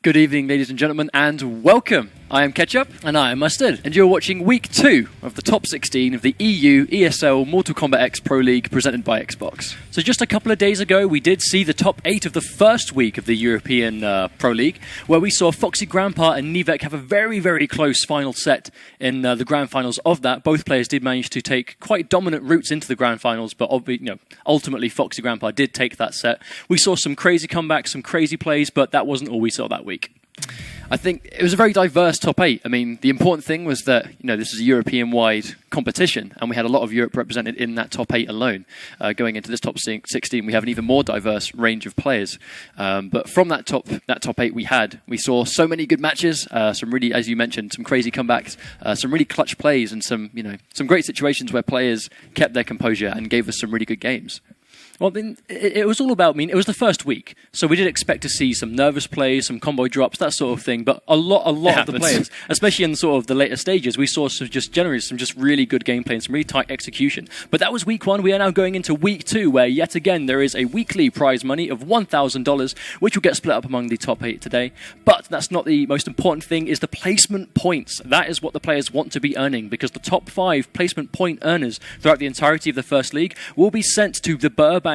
Good evening, ladies and gentlemen, and welcome. I am Ketchup. And I am Mustard. And you're watching Week 2 of the top 16 of the EU ESL Mortal Kombat X Pro League presented by Xbox. So just a couple of days ago, we did see the top 8 of the first week of the European Pro League, where we saw Foxy Grandpa and Nivek have a very, very close final set in the grand finals of that. Both players did manage to take quite dominant routes into the grand finals, but ultimately Foxy Grandpa did take that set. We saw some crazy comebacks, some crazy plays, but that wasn't all we saw that week. I think it was a very diverse top 8. I mean, the important thing was that, this is a European-wide competition, and we had a lot of Europe represented in that top 8 alone. Going into this top 16, we have an even more diverse range of players. But from that top 8 we saw so many good matches, some really, as you mentioned, some crazy comebacks, some really clutch plays, and some great situations where players kept their composure and gave us some really good games. Well, it was all about, it was the first week, so we did expect to see some nervous plays, some combo drops, that sort of thing, but a lot of the players, especially in sort of the later stages, we saw some just really good gameplay and some really tight execution. But that was week 1. We are now going into week 2, where yet again there is a weekly prize money of $1,000, which will get split up among the top 8 today. But that's not the most important thing, is the placement points. That is what the players want to be earning, because the top 5 placement point earners throughout the entirety of the first league will be sent to the Burbank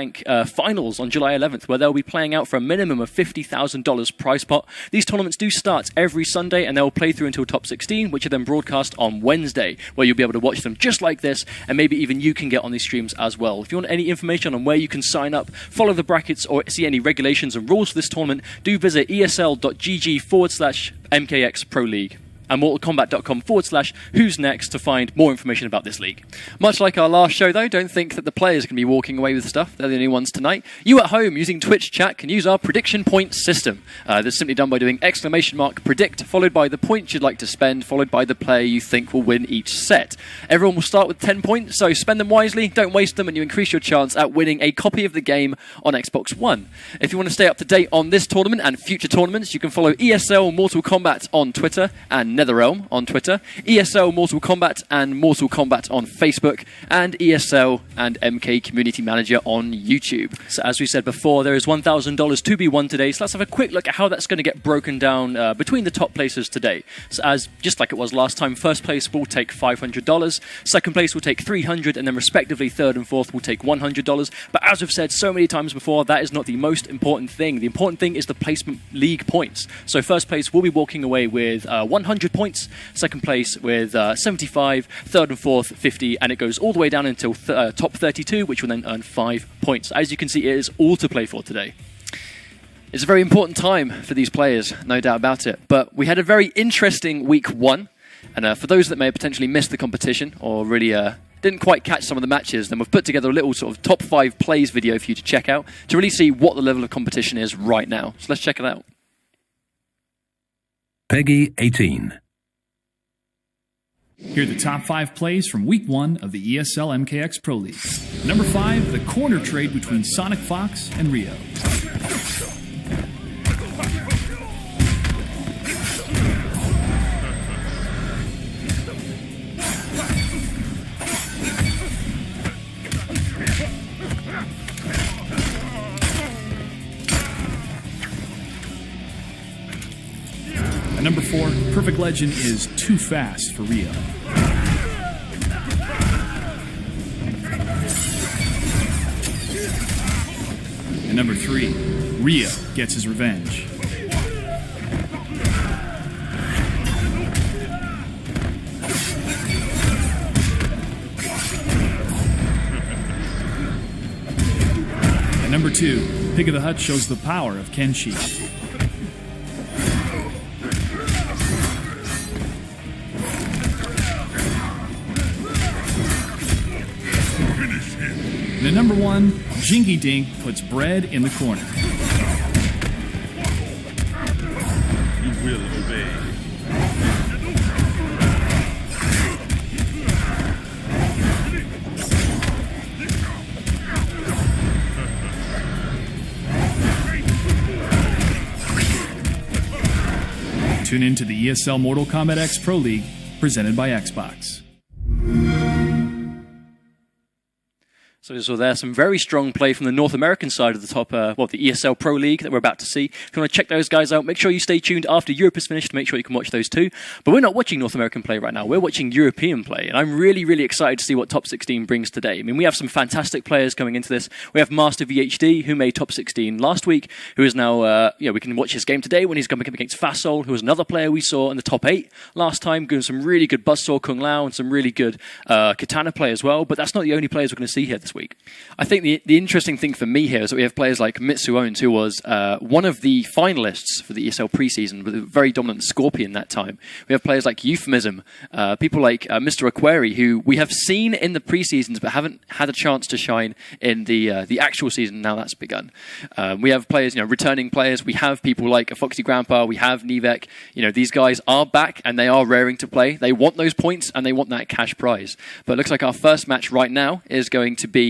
finals on July 11th, where they'll be playing out for a minimum of $50,000 prize pot. These tournaments do start every Sunday, and they'll play through until top 16, which are then broadcast on Wednesday, where you'll be able to watch them just like this, and maybe even you can get on these streams as well. If you want any information on where you can sign up, follow the brackets, or see any regulations and rules for this tournament, do visit esl.gg/MKX Pro League. And mortalkombat.com/who's next to find more information about this league. Much like our last show, though, don't think that the players can be walking away with stuff. They're the only ones tonight. You at home using Twitch chat can use our prediction point system. That's simply done by doing !predict, followed by the points you'd like to spend, followed by the player you think will win each set. Everyone will start with 10 points, so spend them wisely, don't waste them, and you increase your chance at winning a copy of the game on Xbox One. If you want to stay up to date on this tournament and future tournaments, you can follow ESL Mortal Kombat on Twitter and NetherRealm on Twitter, ESL Mortal Kombat and Mortal Kombat on Facebook, and ESL and MK Community Manager on YouTube. So as we said before, there is $1,000 to be won today, so let's have a quick look at how that's going to get broken down between the top places today. So as just like it was last time, first place will take $500, second place will take $300, and then respectively third and fourth will take $100. But as we've said so many times before, that is not the most important thing. The important thing is the placement league points. So first place will be walking away with 100 points, second place with 75, third and fourth 50, and it goes all the way down until top 32, which will then earn 5 points. As you can see, it is all to play for today. It's a very important time for these players, no doubt about it, but we had a very interesting week 1, and for those that may have potentially missed the competition or really didn't quite catch some of the matches, then we've put together a little sort of top 5 plays video for you to check out to really see what the level of competition is right now. So let's check it out. Peggy 18. Here are the top 5 plays from Week 1 of the ESL MKX Pro League. Number 5, the corner trade between Sonic Fox and Rio. At number 4, Perfect Legend is too fast for Rio. At number 3, Rio gets his revenge. At number 2, Pig of the Hut shows the power of Kenshi. And at number 1, Jinky Dink puts bread in the corner. You will obey. Tune in to the ESL Mortal Kombat X Pro League, presented by Xbox. So there's some very strong play from the North American side of the top, the ESL Pro League that we're about to see. If you want to check those guys out, make sure you stay tuned after Europe is finished to make sure you can watch those too. But we're not watching North American play right now. We're watching European play. And I'm really, really excited to see what Top 16 brings today. I mean, we have some fantastic players coming into this. We have Master VHD, who made Top 16 last week, who is now, we can watch his game today when he's coming up against Fasol, who was another player we saw in the top 8 last time, doing some really good Buzzsaw Kung Lao and some really good Katana play as well. But that's not the only players we're going to see here this week. I think the interesting thing for me here is that we have players like Mitsu Owens, who was one of the finalists for the ESL preseason with a very dominant Scorpion that time. We have players like Euphemism, people like Mr. Aquari, who we have seen in the preseasons but haven't had a chance to shine in the actual season now that's begun. We have players, returning players. We have people like a Foxy Grandpa. We have Nivek. These guys are back and they are raring to play. They want those points and they want that cash prize. But it looks like our first match right now is going to be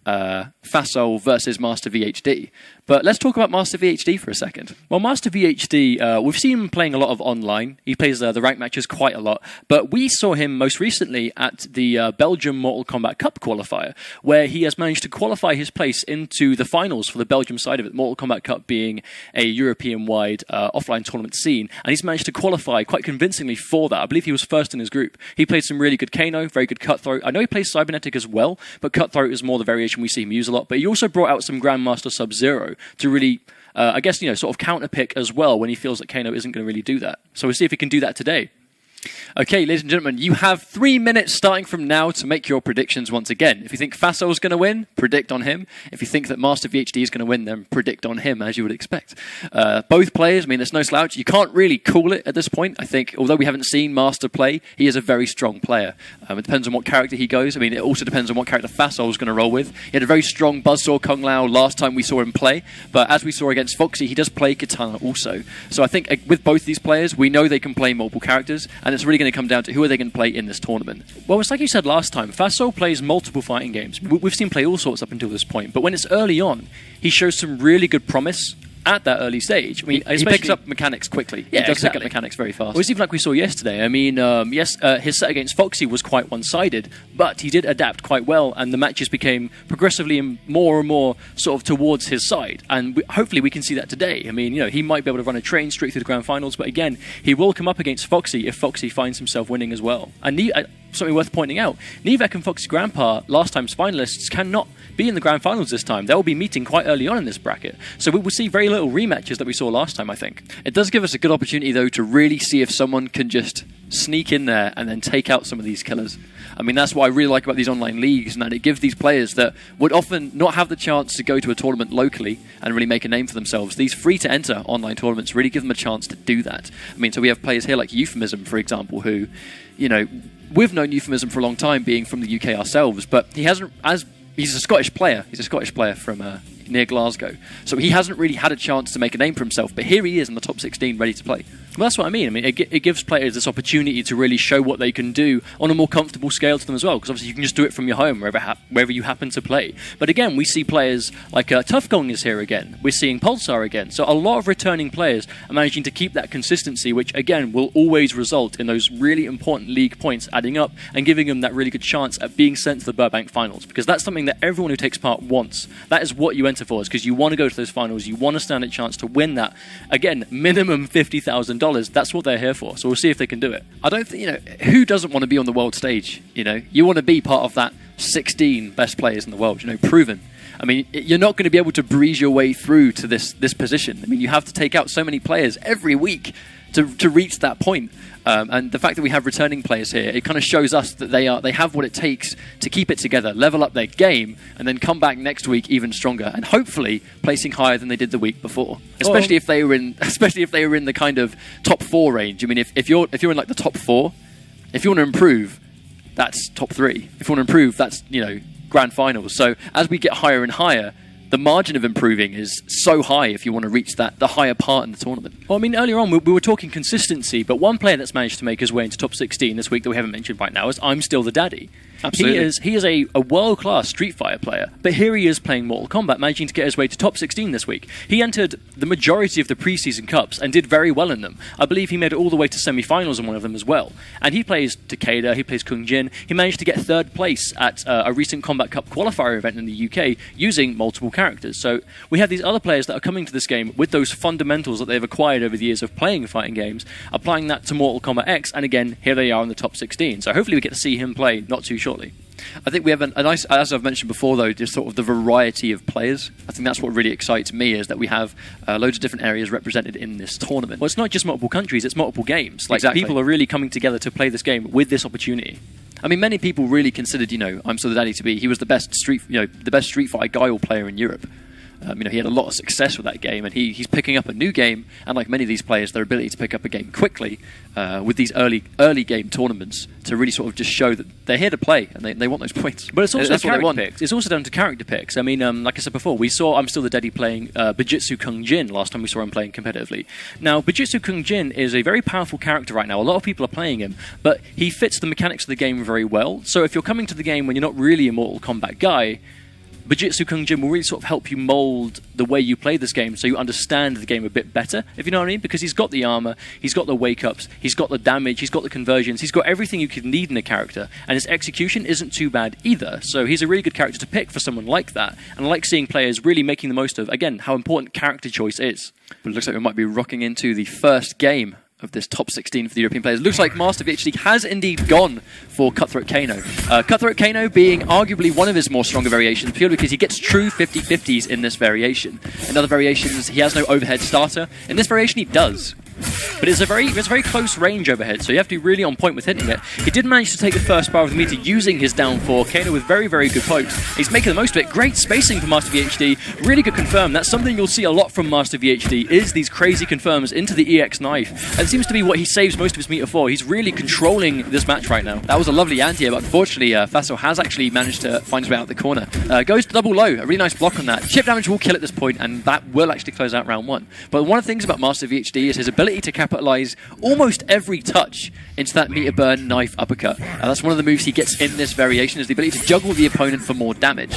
Fasol versus Master VHD. But let's talk about Master VHD for a second. Well, Master VHD, we've seen him playing a lot of online. He plays the ranked matches quite a lot. But we saw him most recently at the Belgium Mortal Kombat Cup qualifier, where he has managed to qualify his place into the finals for the Belgium side of it, Mortal Kombat Cup being a European-wide offline tournament scene. And he's managed to qualify quite convincingly for that. I believe he was first in his group. He played some really good Kano, very good Cutthroat. I know he plays Cybernetic as well, but Cutthroat is more the variation we see him use a lot. But he also brought out some Grandmaster Sub-Zero to really, sort of counterpick as well when he feels that Kano isn't going to really do that. So we'll see if he can do that today. Okay, ladies and gentlemen, you have 3 minutes starting from now to make your predictions once again. If you think Fasol's going to win, predict on him. If you think that Master VHD is going to win, then predict on him, as you would expect. Both players, there's no slouch. You can't really call it at this point. I think, although we haven't seen Master play, he is a very strong player. It depends on what character he goes. It also depends on what character Fasol's going to roll with. He had a very strong Buzzsaw Kung Lao last time we saw him play, but as we saw against Foxy, he does play Katana also. So I think with both these players, we know they can play multiple characters, and it's really going to come down to who are they going to play in this tournament. Well, it's like you said last time, Fasol plays multiple fighting games. We've seen play all sorts up until this point, but when it's early on, he shows some really good promise at that early stage. He picks up mechanics quickly. Yeah, he does exactly. pick up mechanics very fast. Well, it's even like we saw yesterday. His set against Foxy was quite one-sided, but he did adapt quite well, and the matches became progressively and more sort of towards his side. And hopefully we can see that today. He might be able to run a train straight through the grand finals, but again, he will come up against Foxy if Foxy finds himself winning as well. And something worth pointing out, Nivek and Foxy Grandpa, last time's finalists, cannot be in the grand finals this time. They'll be meeting quite early on in this bracket. So we will see very little rematches that we saw last time, I think. It does give us a good opportunity, though, to really see if someone can just sneak in there and then take out some of these killers. That's what I really like about these online leagues, and that it gives these players that would often not have the chance to go to a tournament locally and really make a name for themselves. These free-to-enter online tournaments really give them a chance to do that. So we have players here like Euphemism, for example, who, we've known Euphemism for a long time, being from the UK ourselves, but he's a Scottish player. He's a Scottish player from near Glasgow. So he hasn't really had a chance to make a name for himself, but here he is in the top 16 ready to play. Well, that's what I mean. It gives players this opportunity to really show what they can do on a more comfortable scale to them as well, because obviously you can just do it from your home, wherever you happen to play. But again, we see players like Tough Gong is here again. We're seeing Pulsar again. So a lot of returning players are managing to keep that consistency, which again will always result in those really important league points adding up and giving them that really good chance at being sent to the Burbank finals, because that's something that everyone who takes part wants. That is what you enter for, is because you want to go to those finals, you want to stand a chance to win that. Again, minimum $50,000. That's what they're here for. So we'll see if they can do it. I don't think, who doesn't want to be on the world stage? You want to be part of that 16 best players in the world, proven. You're not going to be able to breeze your way through to this position. You have to take out so many players every week to reach that point. And the fact that we have returning players here, it kind of shows us that they have what it takes to keep it together, level up their game, and then come back next week even stronger, and hopefully placing higher than they did the week before. Especially if they were in the kind of top 4 range. If you're in like the top 4, if you want to improve, that's top 3. If you want to improve, that's grand finals. So as we get higher and higher, the margin of improving is so high if you want to reach the higher part in the tournament. Well, I mean, earlier on we were talking consistency, but one player that's managed to make his way into top 16 this week that we haven't mentioned right now is I'm Still the Daddy. Absolutely. He is a world-class Street Fighter player, but here he is playing Mortal Kombat, managing to get his way to top 16 this week. He entered the majority of the preseason cups and did very well in them. I believe he made it all the way to semi-finals in one of them as well. And he plays Takeda, he plays Kung Jin. He managed to get third place at a recent Combat Cup qualifier event in the UK using multiple characters. So we have these other players that are coming to this game with those fundamentals that they've acquired over the years of playing fighting games, applying that to Mortal Kombat X, and again, here they are in the top 16. So hopefully we get to see him play not too shortly. I think we have a nice, as I've mentioned before though, just sort of the variety of players. I think that's what really excites me, is that we have loads of different areas represented in this tournament. Well, it's not just multiple countries, it's multiple games. Like, Exactly. people are really coming together to play this game with this opportunity. I mean, many people really considered, I'm Still the Daddy to be, he was the best Street Fighter guile player in Europe. He had a lot of success with that game, and he's picking up a new game, and like many of these players, their ability to pick up a game quickly with these early game tournaments to really sort of just show that they're here to play, and they want those points. But it's also That's what they character want. picks. It's also down to character picks. I mean, like I said before, we saw I'm Still the Daddy playing Bujitsu Kung Jin last time we saw him playing competitively. Now, Bujitsu Kung Jin is a very powerful character right now. A lot of people are playing him, but he fits the mechanics of the game very well. So if you're coming to the game when you're not really a Mortal Kombat guy, Bujitsu Kung Jin will really sort of help you mold the way you play this game so you understand the game a bit better, if you know what I mean, because he's got the armor, he's got the wake-ups, he's got the damage, he's got the conversions, he's got everything you could need in a character, and his execution isn't too bad either, so he's a really good character to pick for someone like that, and I like seeing players really making the most of, again, how important character choice is. But it looks like we might be rocking into the first game of this top 16 for the European players. Looks like Master VHD has indeed gone for Cutthroat Kano. Cutthroat Kano being arguably one of his more stronger variations, purely because he gets true 50-50s in this variation. In other variations, he has no overhead starter. In this variation, he does. But it's a very close range overhead, so you have to be really on point with hitting it. He did manage to take the first bar of the meter using his down 4. Kano with very, very good pokes. He's making the most of it. Great spacing for Master VHD. Really good confirm. That's something you'll see a lot from Master VHD, is these crazy confirms into the EX knife. And it seems to be what he saves most of his meter for. He's really controlling this match right now. That was a lovely anti, but unfortunately, Fassel has actually managed to find his way out the corner. Goes to double low. A really nice block on that. Chip damage will kill at this point, and that will actually close out round 1. But one of the things about Master VHD is his ability to capitalize almost every touch into that meter burn knife uppercut. That's one of the moves he gets in this variation, is the ability to juggle the opponent for more damage.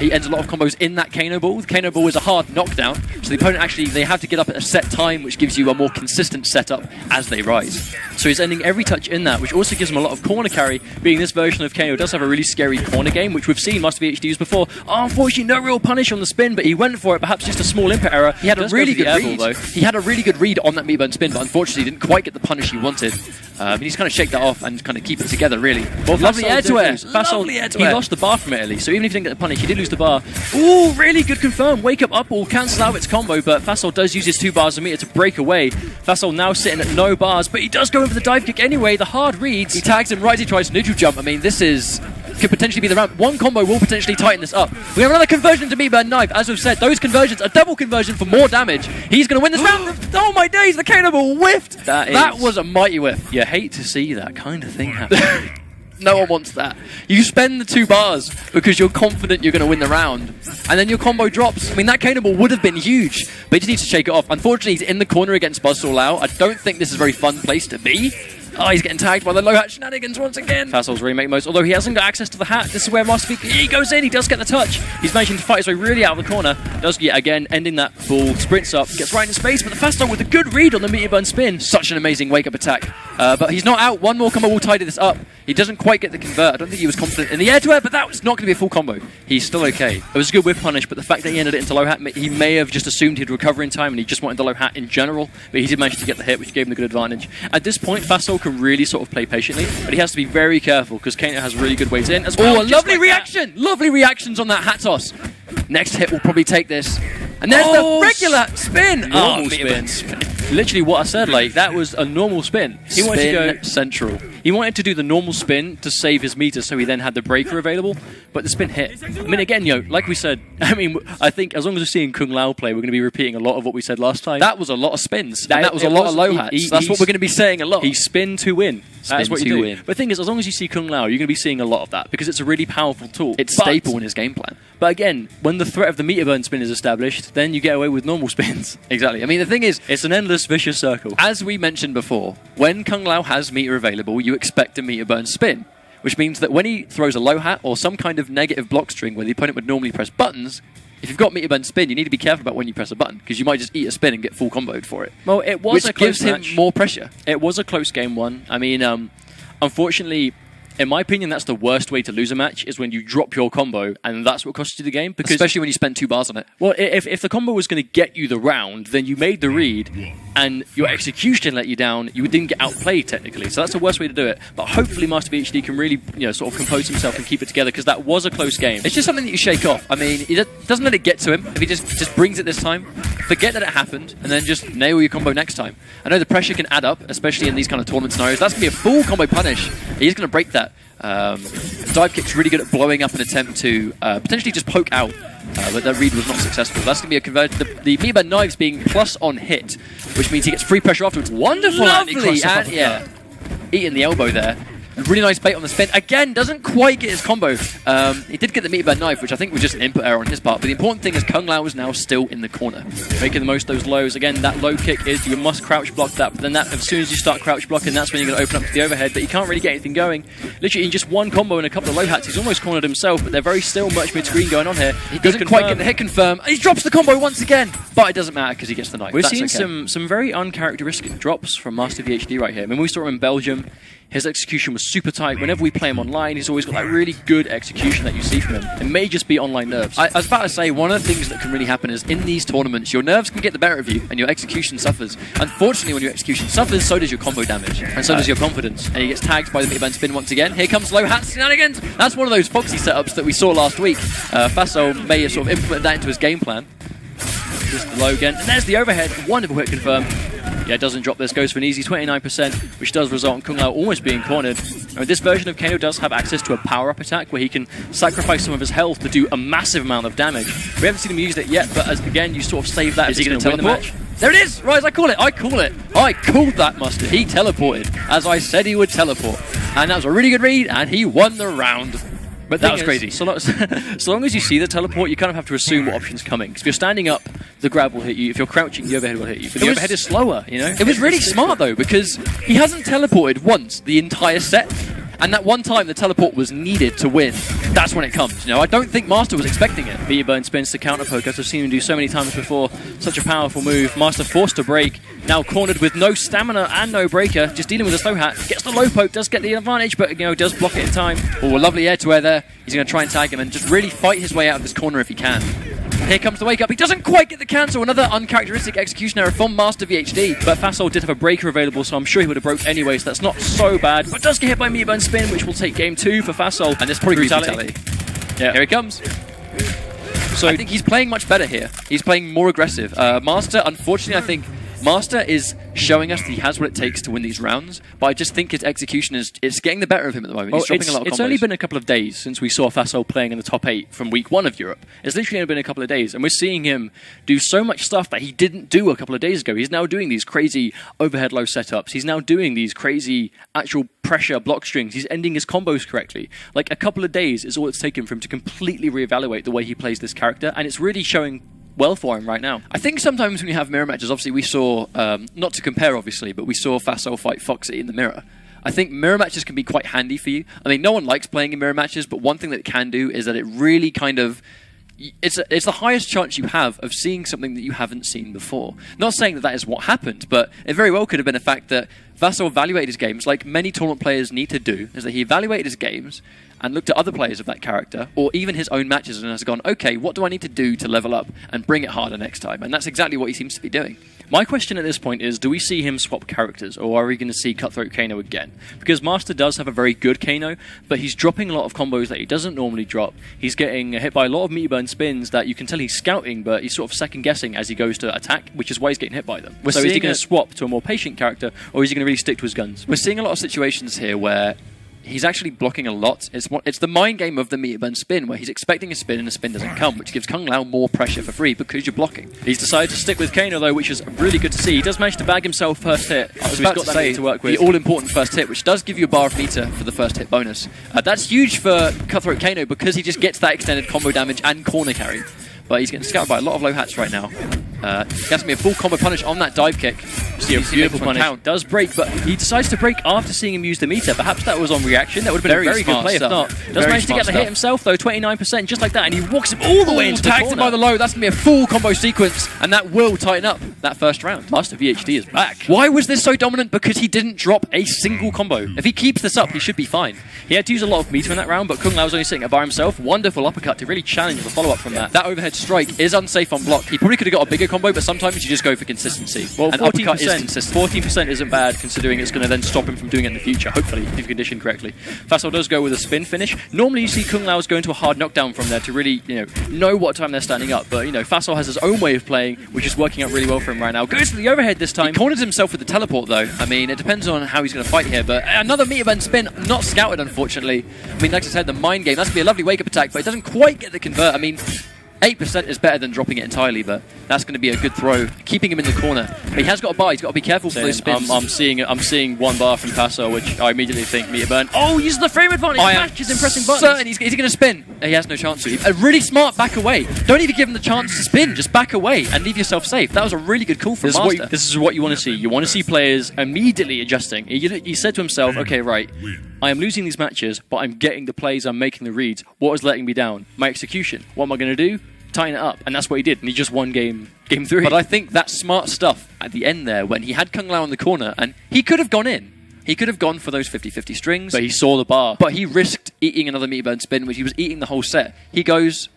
He ends a lot of combos in that Kano Ball. The Kano Ball is a hard knockdown, so the opponent they have to get up at a set time, which gives you a more consistent setup as they rise. So he's ending every touch in that, which also gives him a lot of corner carry, being this version of Kano does have a really scary corner game, which we've seen Master VHD use before. Unfortunately, no real punish on the spin, but he went for it, perhaps just a small input error. He had a really good read, though. He had a really good read on that meter burn spin, but unfortunately didn't quite get the punish he wanted. He needs to kind of shake that off and kind of keep it together, really. Well, lovely air to air. He lost the bar from it, at least, so even if he didn't get the punish, he did lose the bar. Ooh, really good confirm. Wake up all cancels out its combo, but Fassel does use his 2 bars of meter to break away. Fassel now sitting at no bars, but he does go in for the dive kick anyway. The hard reads. He tags him right as he tries to neutral jump. I mean, this could potentially be the round. One combo will potentially tighten this up. We have another conversion to meter burn knife. As we've said, those conversions are double conversion for more damage. He's going to win this round. Oh my days, the Kano Ball whiffed. That was a mighty whiff. You hate to see that kind of thing happen. No one wants that. You spend the 2 bars because you're confident you're going to win the round, and then your combo drops. I mean, that Kano Ball would have been huge, but he just needs to shake it off. Unfortunately, he's in the corner against Buzzsaw Lau. I don't think this is a very fun place to be. Oh, he's getting tagged by the low hat shenanigans once again. Fassel's really making most, although he hasn't got access to the hat. This is where Master V, he goes in, he does get the touch. He's managing to fight his way really out of the corner. Does yet again, ending that ball, sprints up, gets right into space, but the Fassel with a good read on the meter burn spin. Such an amazing wake-up attack. But he's not out. One more combo will tidy this up. He doesn't quite get the convert. I don't think he was confident in the air-to-air, but that was not going to be a full combo. He's still okay. It was a good whip punish, but the fact that he ended it into low hat, he may have just assumed he'd recover in time and he just wanted the low hat in general, but he did manage to get the hit, which gave him a good advantage. At this point, Fassel can really sort of play patiently, but he has to be very careful because Kano has really good ways in as well. Oh, a lovely reaction! Lovely reactions on that hat toss. Next hit will probably take this. And there's the regular spin. Normal spin. Literally what I said, like, that was a normal spin. He wanted to go central. He wanted to do the normal spin to save his meter so he then had the breaker available, but the spin hit. I mean, again, like we said, I think as long as we're seeing Kung Lao play, we're going to be repeating a lot of what we said last time. That was a lot of spins. That was a lot of low hats. That's what we're going to be saying a lot. He spin to win. That's what you do. win. But the thing is, as long as you see Kung Lao, you're going to be seeing a lot of that because it's a really powerful tool. It's staple in his game plan. But again, when the threat of the meter burn spin is established, then you get away with normal spins. Exactly. I mean, the thing is, It's an endless vicious circle. as we mentioned before, when Kung Lao has meter available, you expect a meter burn spin, which means that when he throws a low hat or some kind of negative block string where the opponent would normally press buttons, if you've got meter burn spin, you need to be careful about when you press a button because you might just eat a spin and get full comboed for it. Well, it was a which close gives match. him more pressure. It was a close game one. I mean, unfortunately, in my opinion, that's the worst way to lose a match is when you drop your combo and that's what costs you the game. Because Especially when you spend 2 bars on it. well, if the combo was going to get you the round, then you made the read, and your execution let you down. You didn't get outplayed technically, so that's the worst way to do it. But hopefully, Master VHD can really, sort of compose himself and keep it together because that was a close game. It's just something that you shake off. I mean, it doesn't let it get to him. If he just brings it this time, forget that it happened, and then just nail your combo next time. I know the pressure can add up, especially in these kind of tournament scenarios. That's going to be a full combo punish. He's going to break that. Dive kick's really good at blowing up an attempt to potentially just poke out, but that read was not successful. That's going to be a conversion. The meter burn knives being plus on hit, which means he gets free pressure afterwards. Wonderful Lovely and yeah, eating the elbow there. Really nice bait on the spin. Again, doesn't quite get his combo. He did get the meter burn knife, which I think was just an input error on his part. But the important thing is Kung Lao is now still in the corner. Making the most of those lows. Again, that low kick is you must crouch block that, but then that as soon as you start crouch blocking, that's when you're going to open up to the overhead, but you can't really get anything going. Literally in just one combo and a couple of low hats, he's almost cornered himself, but they're very still much mid-screen going on here. He doesn't quite get the hit confirm. He drops the combo once again, but it doesn't matter because he gets the knife. We're That's seeing okay. some very uncharacteristic drops from Master VHD right here. I mean, we saw him in Belgium. His execution was super tight. Whenever we play him online, he's always got that really good execution that you see from him. It may just be online nerves. I was about to say, one of the things that can really happen is in these tournaments, your nerves can get the better of you and your execution suffers. Unfortunately, when your execution suffers, so does your combo damage. And so does your confidence. And he gets tagged by the meter burn spin once again. Here comes low hat shenanigans. That's one of those Foxy setups that we saw last week. Fasol may have sort of implemented that into his game plan. Just the low again. And there's the overhead. Wonderful hit confirm. Yeah, doesn't drop this, goes for an easy 29%, which does result in Kung Lao almost being cornered. This version of Kano does have access to a power-up attack where he can sacrifice some of his health to do a massive amount of damage. We haven't seen him use it yet, but again, you sort of save that. Is he going to win the teleport? match. There it is! Right, I call it. I called that, Mustard. He teleported, as I said he would teleport. And that was a really good read, and he won the round. But that was crazy. So long as you see the teleport, you kind of have to assume what option's coming. Because if you're standing up, the grab will hit you. If you're crouching, the overhead will hit you. But the overhead is slower, It was really smart, though, because he hasn't teleported once the entire set. And that one time the teleport was needed to win. That's when it comes. I don't think Master was expecting it. Meter burn spins to counter poke, as I've seen him do so many times before. Such a powerful move. Master forced to break. Now cornered with no stamina and no breaker. Just dealing with a slow hat. Gets the low poke, does get the advantage, but does block it in time. Oh, a lovely air to air there. He's going to try and tag him and just really fight his way out of this corner if he can. Here comes the wake up. He doesn't quite get the cancel. Another uncharacteristic execution error from Master VHD. But Fasol did have a breaker available, so I'm sure he would have broke anyway, so that's not so bad. But does get hit by meter burn spin, which will take game 2 for Fasol. And this probably brutality. Yeah. Here he comes. So I think he's playing much better here. He's playing more aggressive. Master, unfortunately, I think Master is showing us that he has what it takes to win these rounds, but I just think his execution is getting the better of him at the moment. He's dropping a lot of combos. It's only been a couple of days since we saw Fasol playing in the top 8 from week 1 of Europe. It's literally only been a couple of days, and we're seeing him do so much stuff that he didn't do a couple of days ago. He's now doing these crazy overhead low setups. He's now doing these crazy actual pressure block strings. He's ending his combos correctly. Like, a couple of days is all it's taken for him to completely reevaluate the way he plays this character, and it's really showing well for him right now. I think sometimes when you have mirror matches, obviously we saw, not to compare obviously, but we saw Fasol fight Foxy in the mirror. I think mirror matches can be quite handy for you. I mean, no one likes playing in mirror matches, but one thing that it can do is that it really kind of... It's the highest chance you have of seeing something that you haven't seen before. Not saying that that is what happened, but it very well could have been a fact that Fasol evaluated his games, like many tournament players need to do, is that he evaluated his games and looked at other players of that character, or even his own matches, and has gone, okay, what do I need to do to level up and bring it harder next time? And that's exactly what he seems to be doing. My question at this point is, do we see him swap characters, or are we going to see Cutthroat Kano again? Because Master does have a very good Kano, but he's dropping a lot of combos that he doesn't normally drop. He's getting hit by a lot of meter burn spins that you can tell he's scouting, but he's sort of second-guessing as he goes to attack, which is why he's getting hit by them. So is he going to swap to a more patient character, or is he going to really stick to his guns? We're seeing a lot of situations here where he's actually blocking a lot. It's the mind game of the meter burn spin, where he's expecting a spin and a spin doesn't come, which gives Kung Lao more pressure for free because you're blocking. He's decided to stick with Kano, though, which is really good to see. He does manage to bag himself first hit. I was about to say, to work with. The all-important first hit, which does give you a bar of meter for the first hit bonus. That's huge for Cutthroat Kano because he just gets that extended combo damage and corner carry. But he's getting scouted by a lot of low hats right now. He has to be a full combo punish on that dive kick. See a beautiful punish. Count. Does break, but he decides to break after seeing him use the meter. Perhaps that was on reaction. That would have been a very good play if not. Does manage to get the hit himself, though, 29%, just like that, and he walks him all the way into the corner. Tags him by the low. That's going to be a full combo sequence, and that will tighten up that first round. Master VHD is back. Why was this so dominant? Because he didn't drop a single combo. If he keeps this up, he should be fine. He had to use a lot of meter in that round, but Kung Lao was only sitting there by himself. Wonderful uppercut to really challenge the follow-up from that. That overhead strike is unsafe on block. He probably could have got a bigger combo, but sometimes you just go for consistency. Well, and uppercut is consistent. 14% isn't bad, considering it's going to then stop him from doing it in the future, hopefully, if you condition correctly. Fasol does go with a spin finish. Normally you see Kung Lao go into a hard knockdown from there to really, know what time they're standing up. But, Fasol has his own way of playing, which is working out really well for him right now. Goes for the overhead this time. He corners himself with the teleport, though. I mean, it depends on how he's going to fight here, but another meter bend spin, not scouted, unfortunately. I mean, like I said, the mind game, that's going to be a lovely wake-up attack, but it doesn't quite get the convert. I mean, 8% is better than dropping it entirely, but that's going to be a good throw, keeping him in the corner. But he has got a bar, he's got to be careful for those spins. I'm seeing one bar from Paso, which I immediately think meter burn. Oh, uses the frame advantage, matches in pressing buttons. Certain is he going to spin? He has no chance to. A really smart back away. Don't even give him the chance to spin, just back away and leave yourself safe. That was a really good call from Master. This is what you want to see. You want to see players immediately adjusting. He said to himself, okay, right, I am losing these matches, but I'm getting the plays, I'm making the reads. What is letting me down? My execution. What am I going to do? Tighten it up, and that's what he did, and he just won game 3. But I think that smart stuff at the end there, when he had Kung Lao in the corner, and he could have gone in. He could have gone for those 50-50 strings. But he saw the bar. But he risked eating another meter burn spin, which he was eating the whole set. He goes,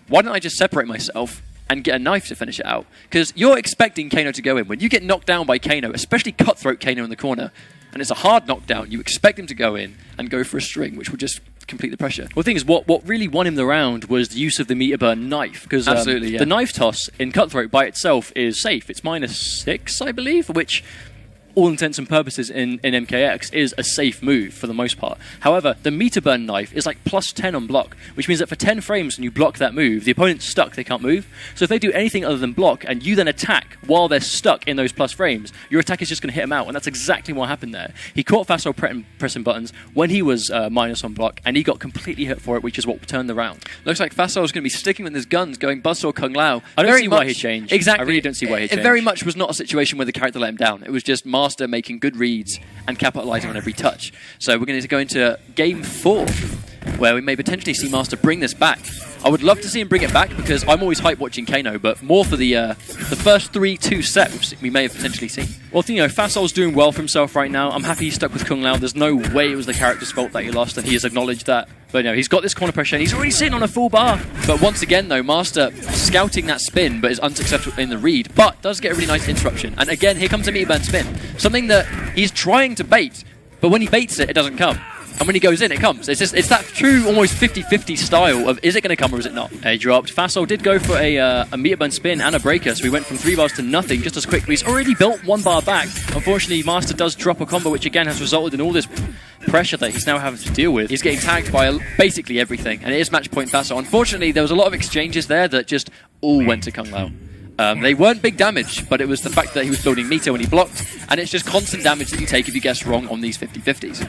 why don't I just separate myself and get a knife to finish it out? Because you're expecting Kano to go in. When you get knocked down by Kano, especially Cutthroat Kano in the corner, and it's a hard knockdown, you expect him to go in and go for a string, which will just complete the pressure. Well, the thing is, what really won him the round was the use of the meter burn knife, because the knife toss in Cutthroat by itself is safe. It's -6, I believe, which, all intents and purposes in MKX, is a safe move for the most part. However, the meter burn knife is like +10 on block, which means that for 10 frames when you block that move, the opponent's stuck, they can't move. So if they do anything other than block, and you then attack while they're stuck in those plus frames, your attack is just going to hit them out, and that's exactly what happened there. He caught Fasol pressing buttons when he was minus on block, and he got completely hit for it, which is what turned the round. Looks like Fasol's going to be sticking with his guns, going Buzzsaw Kung Lao. I don't see why he changed. Exactly. I really don't see why he changed. It very much was not a situation where the character let him down. It was just Master making good reads and capitalizing on every touch. So we're going to go into game 4, where we may potentially see Master bring this back. I would love to see him bring it back, because I'm always hype watching Kano, but more for the first 3-2 set we may have potentially seen. Well, Fasol's doing well for himself right now. I'm happy he's stuck with Kung Lao. There's no way it was the character's fault that he lost, and he has acknowledged that. But he's got this corner pressure, and he's already sitting on a full bar. But once again, though, Master scouting that spin, but is unsuccessful in the read, but does get a really nice interruption. And again, here comes a meter burn spin. Something that he's trying to bait, but when he baits it, it doesn't come. And when he goes in, it comes. It's that true, almost 50-50 style of, is it going to come or is it not? He dropped. Fasol did go for a meter burn spin and a breaker, so he went from 3 bars to nothing just as quickly. He's already built 1 bar back. Unfortunately, Master does drop a combo, which again has resulted in all this pressure that he's now having to deal with. He's getting tagged by basically everything, and it is match point Fasol. Unfortunately, there was a lot of exchanges there that just all went to Kung Lao. They weren't big damage, but it was the fact that he was building meter when he blocked, and it's just constant damage that you take if you guess wrong on these 50-50s.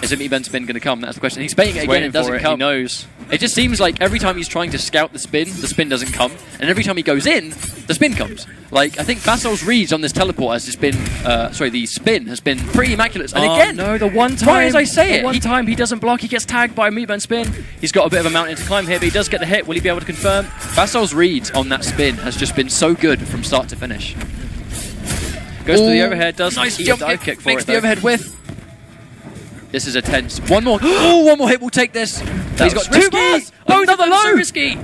Is a meter burn spin going to come? That's the question. He's baiting it again, it doesn't come. He knows. It just seems like every time he's trying to scout the spin doesn't come, and every time he goes in, the spin comes. Like, I think Fasol's reads on this teleport has just been, the spin has been pretty immaculate. And again, no, the one time, right as I say it, one time he doesn't block, he gets tagged by a meter burn spin. He's got a bit of a mountain to climb here, but he does get the hit. Will he be able to confirm? Fasol's reads on that spin has just been so good from start to finish. Goes to the overhead, does nice jump dive kick for makes it, the overhead whiff. This is a tense. One more. One more hit will take this. He's got 2 bars. Oh, another low. So risky.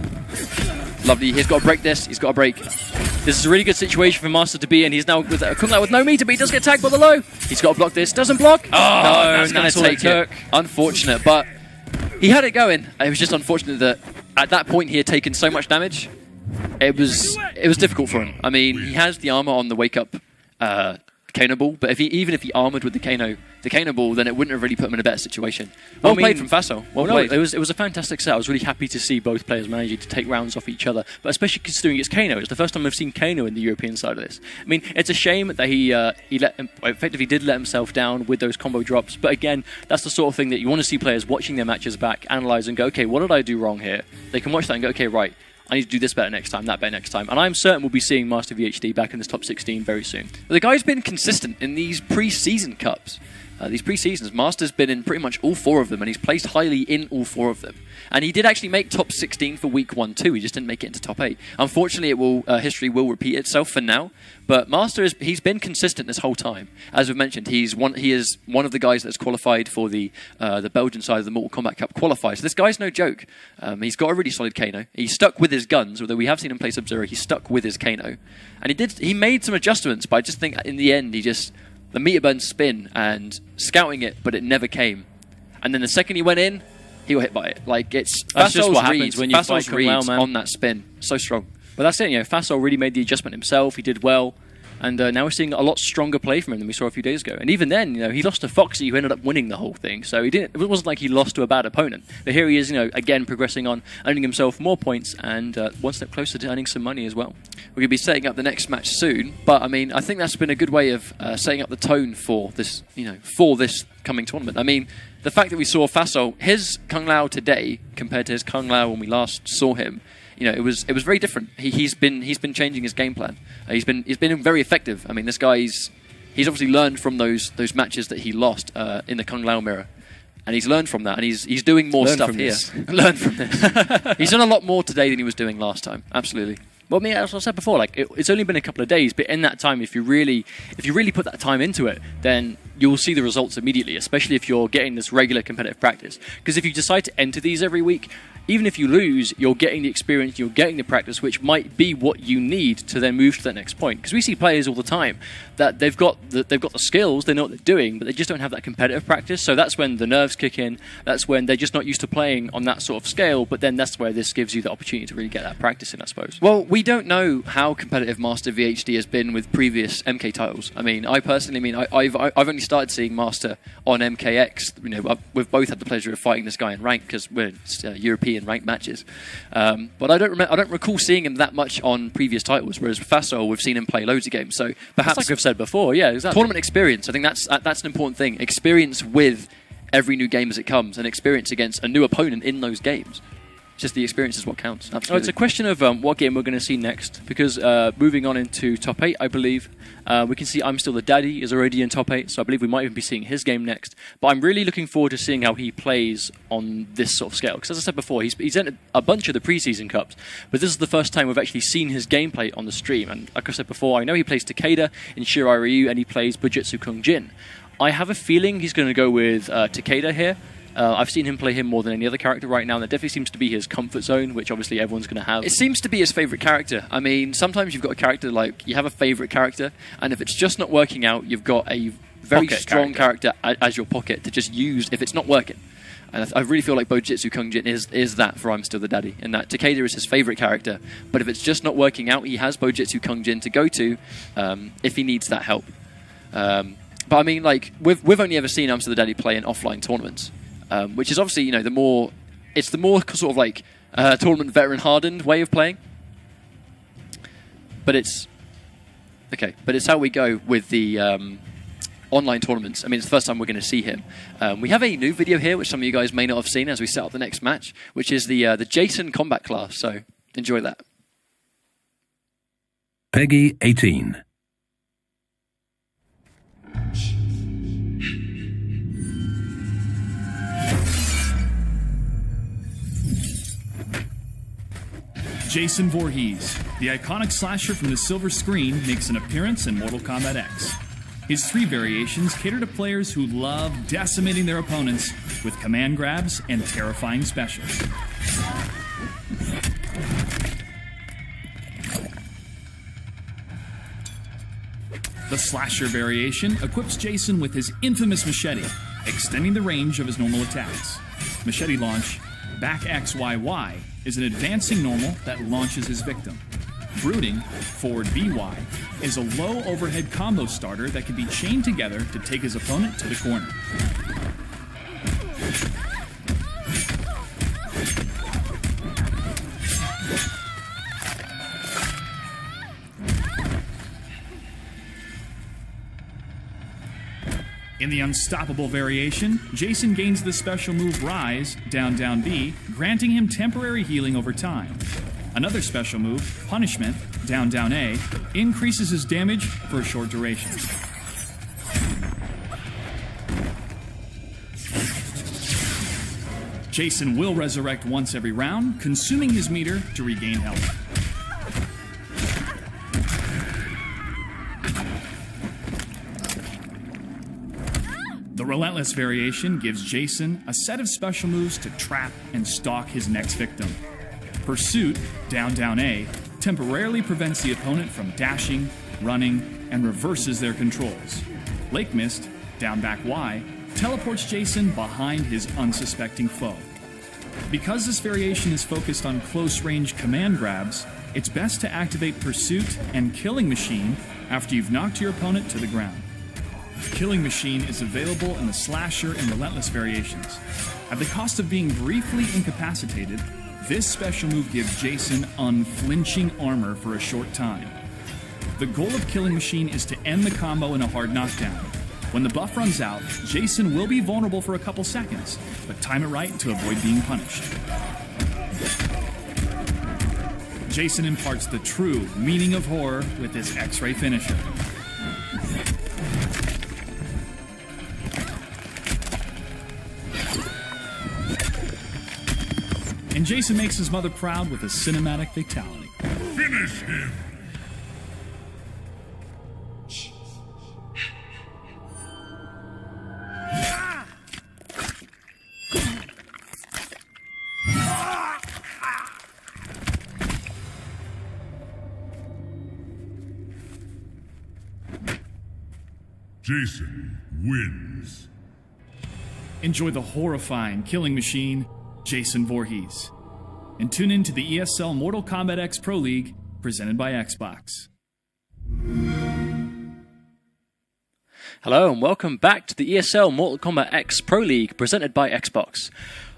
Lovely. He's got to break this. He's got to break. This is a really good situation for Master to be in. He's now with Kung Lao with no meter, but he does get tagged by the low. He's got to block this. Doesn't block. Oh, no, that's going to take it. Unfortunate, but he had it going. It was just unfortunate that at that point he had taken so much damage. It was difficult for him. I mean, he has the armor on the wake up Kano Ball, but even if he armored with the Kano Ball, then it wouldn't have really put him in a better situation. Well played from Faso. Well played. It was a fantastic set. I was really happy to see both players managing to take rounds off each other, but especially considering it's Kano. It's the first time I've seen Kano in the European side of this. I mean, it's a shame that he effectively did let himself down with those combo drops, but again, that's the sort of thing that you want to see players watching their matches back, analyse and go, okay, what did I do wrong here? They can watch that and go, okay, right, I need to do this better next time, that better next time. And I'm certain we'll be seeing Master VHD back in this top 16 very soon. The guy's been consistent in these pre-season cups. These pre-seasons, Master's been in pretty much all 4 of them, and he's placed highly in all 4 of them. And he did actually make top 16 for week 1 too. He just didn't make it into top 8. Unfortunately, history will repeat itself for now. But Master he's been consistent this whole time. As we've mentioned, he is one of the guys that's qualified for the Belgian side of the Mortal Kombat Cup qualifier. So this guy's no joke. He's got a really solid Kano. He stuck with his guns, although we have seen him play Sub-Zero. He stuck with his Kano, and he made some adjustments. But I just think in the end, the meter burn spin and scouting it, but it never came. And then the second he went in, he got hit by it. Like that's just what happens when you fight Kung Lao, man. On that spin. So strong. But that's it, Fasol really made the adjustment himself. He did well. And now we're seeing a lot stronger play from him than we saw a few days ago. And even then, he lost to Foxy, who ended up winning the whole thing. So it wasn't like he lost to a bad opponent. But here he is, again progressing on, earning himself more points and one step closer to earning some money as well. We're going to be setting up the next match soon. But I mean, I think that's been a good way of setting up the tone for this, for this coming tournament. I mean, the fact that we saw Fasol, his Kung Lao today compared to his Kung Lao when we last saw him, it was very different. He's been changing his game plan. He's been very effective. I mean, this guy he's obviously learned from those matches that he lost in the Kung Lao mirror, and he's learned from that, and he's doing more stuff here. Learn from this. He's done a lot more today than he was doing last time. Absolutely. Well, I mean, as I said before, it's only been a couple of days, but in that time, if you really put that time into it, then you'll see the results immediately, especially if you're getting this regular competitive practice. Because if you decide to enter these every week, even if you lose, you're getting the experience, you're getting the practice, which might be what you need to then move to that next point. Because we see players all the time that they've got the skills, they know what they're doing, but they just don't have that competitive practice. So that's when the nerves kick in. That's when they're just not used to playing on that sort of scale. But then that's where this gives you the opportunity to really get that practice in, I suppose. Well, we don't know how competitive Master VHD has been with previous MK titles. I mean, I personally, I've only started seeing Master on MKX. We've both had the pleasure of fighting this guy in rank because we're European ranked matches, but I don't recall seeing him that much on previous titles. Whereas with Fasol, we've seen him play loads of games. So perhaps, like we've said before, yeah, exactly. Tournament experience. I think that's an important thing. Experience with every new game as it comes, and experience against a new opponent in those games. Just the experience is what counts. Absolutely. It's a question of what game we're going to see next, because moving on into top 8, I believe, we can see I'm Still the Daddy is already in top 8, so I believe we might even be seeing his game next. But I'm really looking forward to seeing how he plays on this sort of scale, because as I said before, he's entered a bunch of the pre-season cups, but this is the first time we've actually seen his gameplay on the stream. And like I said before, I know he plays Takeda in Shirai Ryu, and he plays Bujutsu Kung Jin. I have a feeling he's going to go with Takeda here. I've seen him play him more than any other character right now, and that definitely seems to be his comfort zone, which obviously everyone's going to have. It seems to be his favourite character. I mean, sometimes you've got a character you have a favourite character, and if it's just not working out, you've got a very strong character as your pocket to just use if it's not working. And I really feel like Bojutsu Kung Jin is that for I'm Still the Daddy, in that Takeda is his favourite character, but if it's just not working out, he has Bojutsu Kung Jin to go to if he needs that help. But I mean, we've only ever seen I'm Still the Daddy play in offline tournaments. Which is obviously, the more sort of tournament veteran hardened way of playing. But it's how we go with the online tournaments. I mean, it's the first time we're going to see him. We have a new video here, which some of you guys may not have seen as we set up the next match, which is the Jason combat class. So enjoy that. Peggy 18. Jason Voorhees, the iconic slasher from the silver screen, makes an appearance in Mortal Kombat X. His 3 variations cater to players who love decimating their opponents with command grabs and terrifying specials. The slasher variation equips Jason with his infamous machete, extending the range of his normal attacks. Machete launch, back XYY, is an advancing normal that launches his victim. Brooding, forward BY, is a low overhead combo starter that can be chained together to take his opponent to the corner. In the unstoppable variation, Jason gains the special move Rise, down down B, granting him temporary healing over time. Another special move, Punishment, down down A, increases his damage for a short duration. Jason will resurrect once every round, consuming his meter to regain health. The Relentless variation gives Jason a set of special moves to trap and stalk his next victim. Pursuit, down down A, temporarily prevents the opponent from dashing, running, and reverses their controls. Lake Mist, down back Y, teleports Jason behind his unsuspecting foe. Because this variation is focused on close-range command grabs, it's best to activate Pursuit and Killing Machine after you've knocked your opponent to the ground. Killing Machine is available in the Slasher and Relentless variations. At the cost of being briefly incapacitated, this special move gives Jason unflinching armor for a short time. The goal of Killing Machine is to end the combo in a hard knockdown. When the buff runs out, Jason will be vulnerable for a couple seconds, but time it right to avoid being punished. Jason imparts the true meaning of horror with his X-ray finisher. And Jason makes his mother proud with a cinematic fatality. Finish him! Jason wins. Enjoy the horrifying Killing Machine, Jason Voorhees. And tune in to the ESL Mortal Kombat X Pro League, presented by Xbox. Hello and welcome back to the ESL Mortal Kombat X Pro League, presented by Xbox.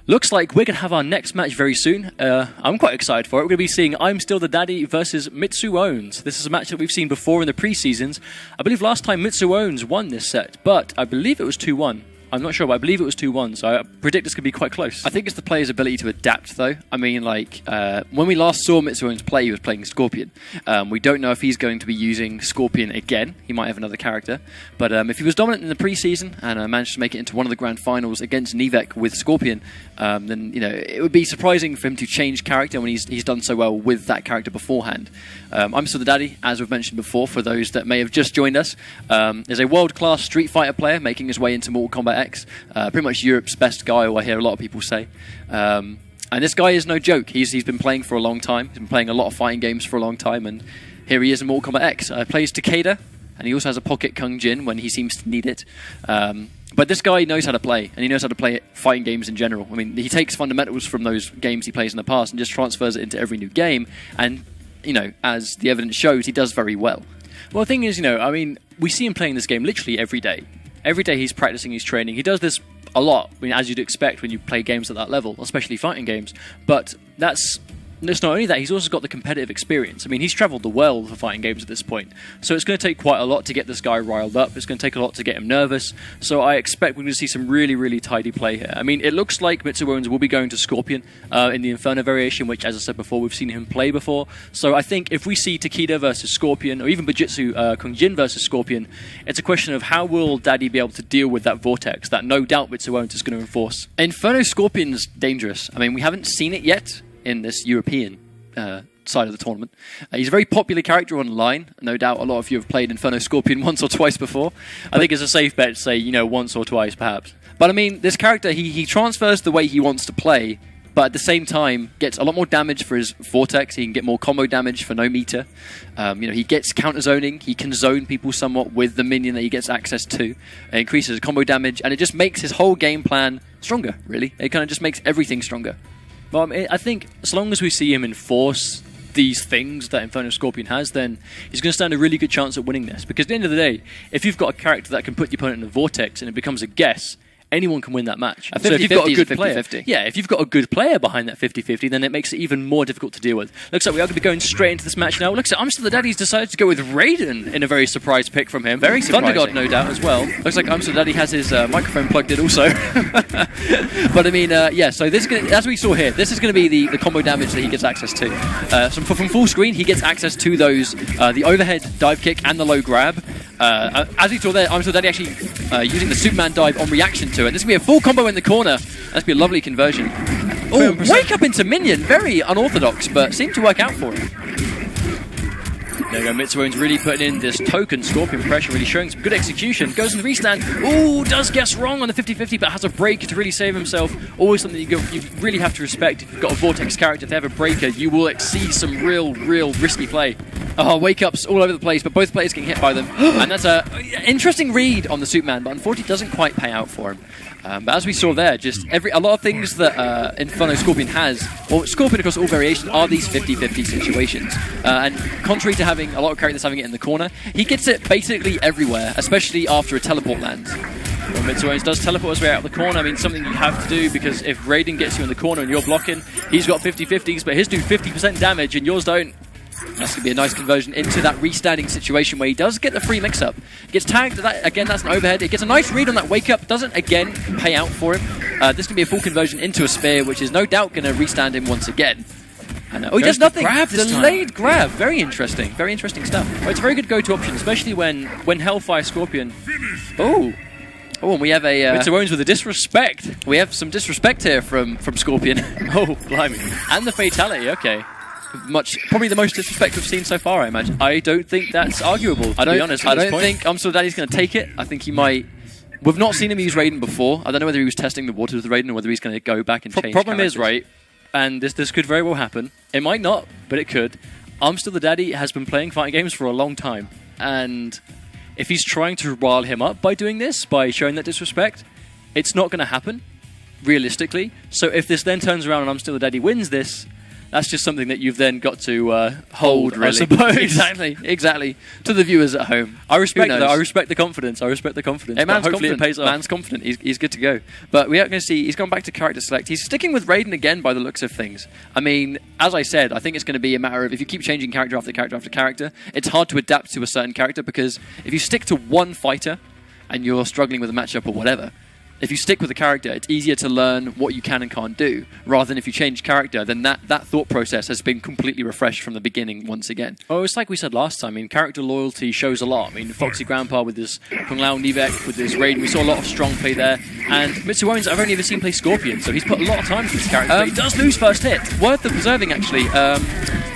Looks like we're going to have our next match very soon. I'm quite excited for it. We're going to be seeing I'm Still the Daddy versus Mitsu Owens. This is a match that we've seen before in the pre-seasons. I believe last time Mitsu Owens won this set, but I believe it was 2-1. I'm not sure, but I believe it was 2-1, so I predict this could be quite close. I think it's the player's ability to adapt, though. I mean, like, when we last saw Mitsu Owens play, he was playing Scorpion. We don't know if he's going to be using Scorpion again. He might have another character. But if he was dominant in the preseason and managed to make it into one of the grand finals against Nivek with Scorpion, then, you know, it would be surprising for him to change character when he's done so well with that character beforehand. I'm Still the Daddy, as we've mentioned before, for those that may have just joined us, is a world-class Street Fighter player making his way into Mortal Kombat X. Pretty much Europe's best guy, I hear a lot of people say. And this guy is no joke. He's been playing for a long time. He's been playing a lot of fighting games for a long time, and here he is in Mortal Kombat X. Plays Takeda, and he also has a pocket Kung Jin when he seems to need it. But this guy knows how to play, and he knows how to play fighting games in general. I mean, he takes fundamentals from those games he plays in the past and just transfers it into every new game, and, you know, as the evidence shows, he does very well. Well, the thing is, you know, I mean, we see him playing this game literally every day. Every day he's practicing, he's training. He does this a lot, I mean, as you'd expect when you play games at that level, especially fighting games. But it's not only that, he's also got the competitive experience. I mean, he's travelled the world for fighting games at this point. So it's going to take quite a lot to get this guy riled up. It's going to take a lot to get him nervous. So I expect we're going to see some really, really tidy play here. I mean, it looks like Mitsu Owens will be going to Scorpion in the Inferno variation, which, as I said before, we've seen him play before. So I think if we see Takeda versus Scorpion, or even Bujitsu Kung Jin versus Scorpion, it's a question of how will Daddy be able to deal with that vortex that no doubt Mitsu Owens is going to enforce. Inferno Scorpion's dangerous. I mean, we haven't seen it yet in this European side of the tournament. He's a very popular character online. No doubt a lot of you have played Inferno Scorpion once or twice before. I think it's a safe bet to say, you know, once or twice perhaps. But I mean, this character, he transfers the way he wants to play, but at the same time gets a lot more damage for his Vortex. He can get more combo damage for no meter. You know, he gets counter zoning. He can zone people somewhat with the minion that he gets access to. It increases his combo damage, and it just makes his whole game plan stronger, really. It kind of just makes everything stronger. But I think as long as we see him enforce these things that Inferno Scorpion has, then he's going to stand a really good chance at winning this. Because at the end of the day, if you've got a character that can put the opponent in a vortex and it becomes a guess, anyone can win that match. A 50-50 so if you've got a good is a 50-50. player, yeah, if you've got a good player behind that 50-50, then it makes it even more difficult to deal with. Looks like we are going to be going straight into this match now. Looks like I'm Still the Daddy's decided to go with Raiden in a very surprise pick from him. Very surprising. Thunder God, no doubt, as well. Looks like I'm Still the Daddy has his microphone plugged in also. But I mean, yeah, so this is gonna, as we saw here, this is going to be the combo damage that he gets access to. So from full screen, he gets access to those, the overhead dive kick and the low grab. As we saw there, I'm Still the Daddy actually using the Superman dive on reaction to it. This is going to be a full combo in the corner. That's be a lovely conversion. Oh, wake up into minion. Very unorthodox, but seemed to work out for him. There you go, Mitsuone's really putting in this token Scorpion pressure, really showing some good execution. Goes in the restand. Ooh, does guess wrong on the 50-50, but has a break to really save himself. Always something you really have to respect. If you've got a Vortex character, if they have a breaker, you will see some real risky play. Oh, wake-ups all over the place, but both players getting hit by them. And that's an interesting read on the Superman, but unfortunately doesn't quite pay out for him. But as we saw there, just a lot of things that Inferno Scorpion has, or Scorpion across all variations, are these 50-50 situations. And contrary to having a lot of characters having it in the corner, he gets it basically everywhere, especially after a teleport lands. Well, Mitsuones does teleport his way out of the corner. I mean, something you have to do, because if Raiden gets you in the corner and you're blocking, he's got 50-50s, but his do 50% damage and yours don't. That's going to be a nice conversion into that restanding situation where he does get the free mix-up. Gets tagged, again, that's an overhead. It gets a nice read on that wake-up, doesn't, again, pay out for him. This can be a full conversion into a spear, which is no doubt going to restand him once again. And, oh, he does nothing. Delayed grab. Very interesting stuff. Well, it's a very good go-to option, especially when Hellfire Scorpion... Oh, and we have a... Mitsuones with a disrespect. We have some disrespect here from Scorpion. Oh, blimey. And the fatality, okay. Probably the most disrespect we've seen so far, I imagine. I don't think that's arguable, to be honest. I don't think I'm Still the Daddy's going to take it. I think he might... We've not seen him use Raiden before. I don't know whether he was testing the waters with Raiden or whether he's going to go back and change Problem characters. is, right, and this could very well happen. It might not, but it could. I'm Still the Daddy has been playing fighting games for a long time. And if he's trying to rile him up by doing this, by showing that disrespect, it's not going to happen, realistically. So if this then turns around and I'm Still the Daddy wins this... That's just something that you've then got to hold, really. I suppose. Exactly. To the viewers at home. I respect that. I respect the confidence. Hey, hopefully it pays off. Man's confident. He's good to go. But we are going to see, he's gone back to character select. He's sticking with Raiden again by the looks of things. I mean, as I said, I think it's going to be a matter of, if you keep changing character after character after character, it's hard to adapt to a certain character, because if you stick to one fighter and you're struggling with a matchup or whatever, if you stick with a character, it's easier to learn what you can and can't do, rather than if you change character, then that thought process has been completely refreshed from the beginning once again. Oh, it's like we said last time. I mean, character loyalty shows a lot. I mean, Foxy Grandpa with his Kung Lao Nivek, with his Raiden, we saw a lot of strong play there. And Mitsuones, I've only ever seen play Scorpion, so he's put a lot of time into this character, but he does lose first hit. Worth observing, actually.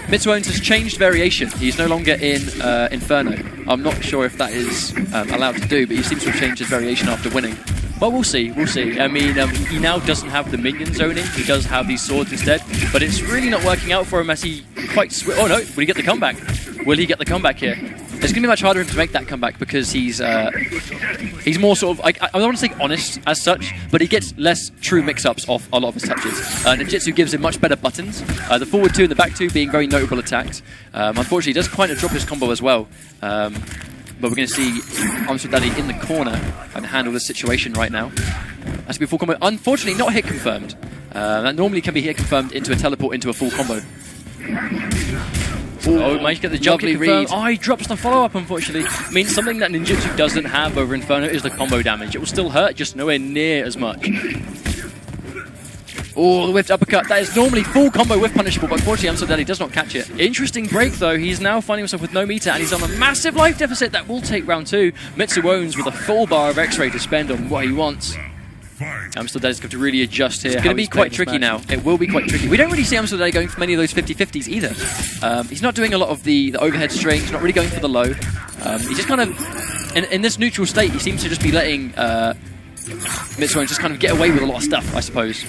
Mitsuones has changed variation. He's no longer in Inferno. I'm not sure if that is allowed to do, but he seems to have changed his variation after winning. But we'll see. I mean, he now doesn't have the minion zoning. He does have these swords instead. But it's really not working out for him as he quite... Oh no, will he get the comeback? Will he get the comeback here? It's going to be much harder for him to make that comeback, because he's more sort of... I don't want to say honest as such, but he gets less true mix-ups off a lot of his touches. Ninjutsu gives him much better buttons. The forward two and the back two being very notable attacks. Unfortunately, he does quite a drop his combo as well. But we're going to see I'm Still the Daddy in the corner and handle this situation right now. That's to be a full combo. Unfortunately, not hit confirmed. That normally can be hit confirmed into a teleport into a full combo. Oh, managed to get the jump lovely read. read. Oh, he drops the follow-up, unfortunately. I mean, something that Ninjutsu doesn't have over Inferno is the combo damage. It will still hurt, just nowhere near as much. Oh, the whiffed uppercut. That is normally full combo whiff punishable, but unfortunately, I'm Still the Daddy does not catch it. Interesting break, though. He's now finding himself with no meter, and he's on a massive life deficit that will take round two. Mitsuones with a full bar of X-ray to spend on what he wants. I'm Still the Daddy's going to really adjust here. It's going to be quite tricky now. It will be quite tricky. We don't really see I'm Still the Daddy going for many of those 50-50s either. He's not doing a lot of the overhead strings, he's not really going for the low. He's just kind of... In this neutral state, he seems to just be letting... Mitsuones just kind of get away with a lot of stuff, I suppose.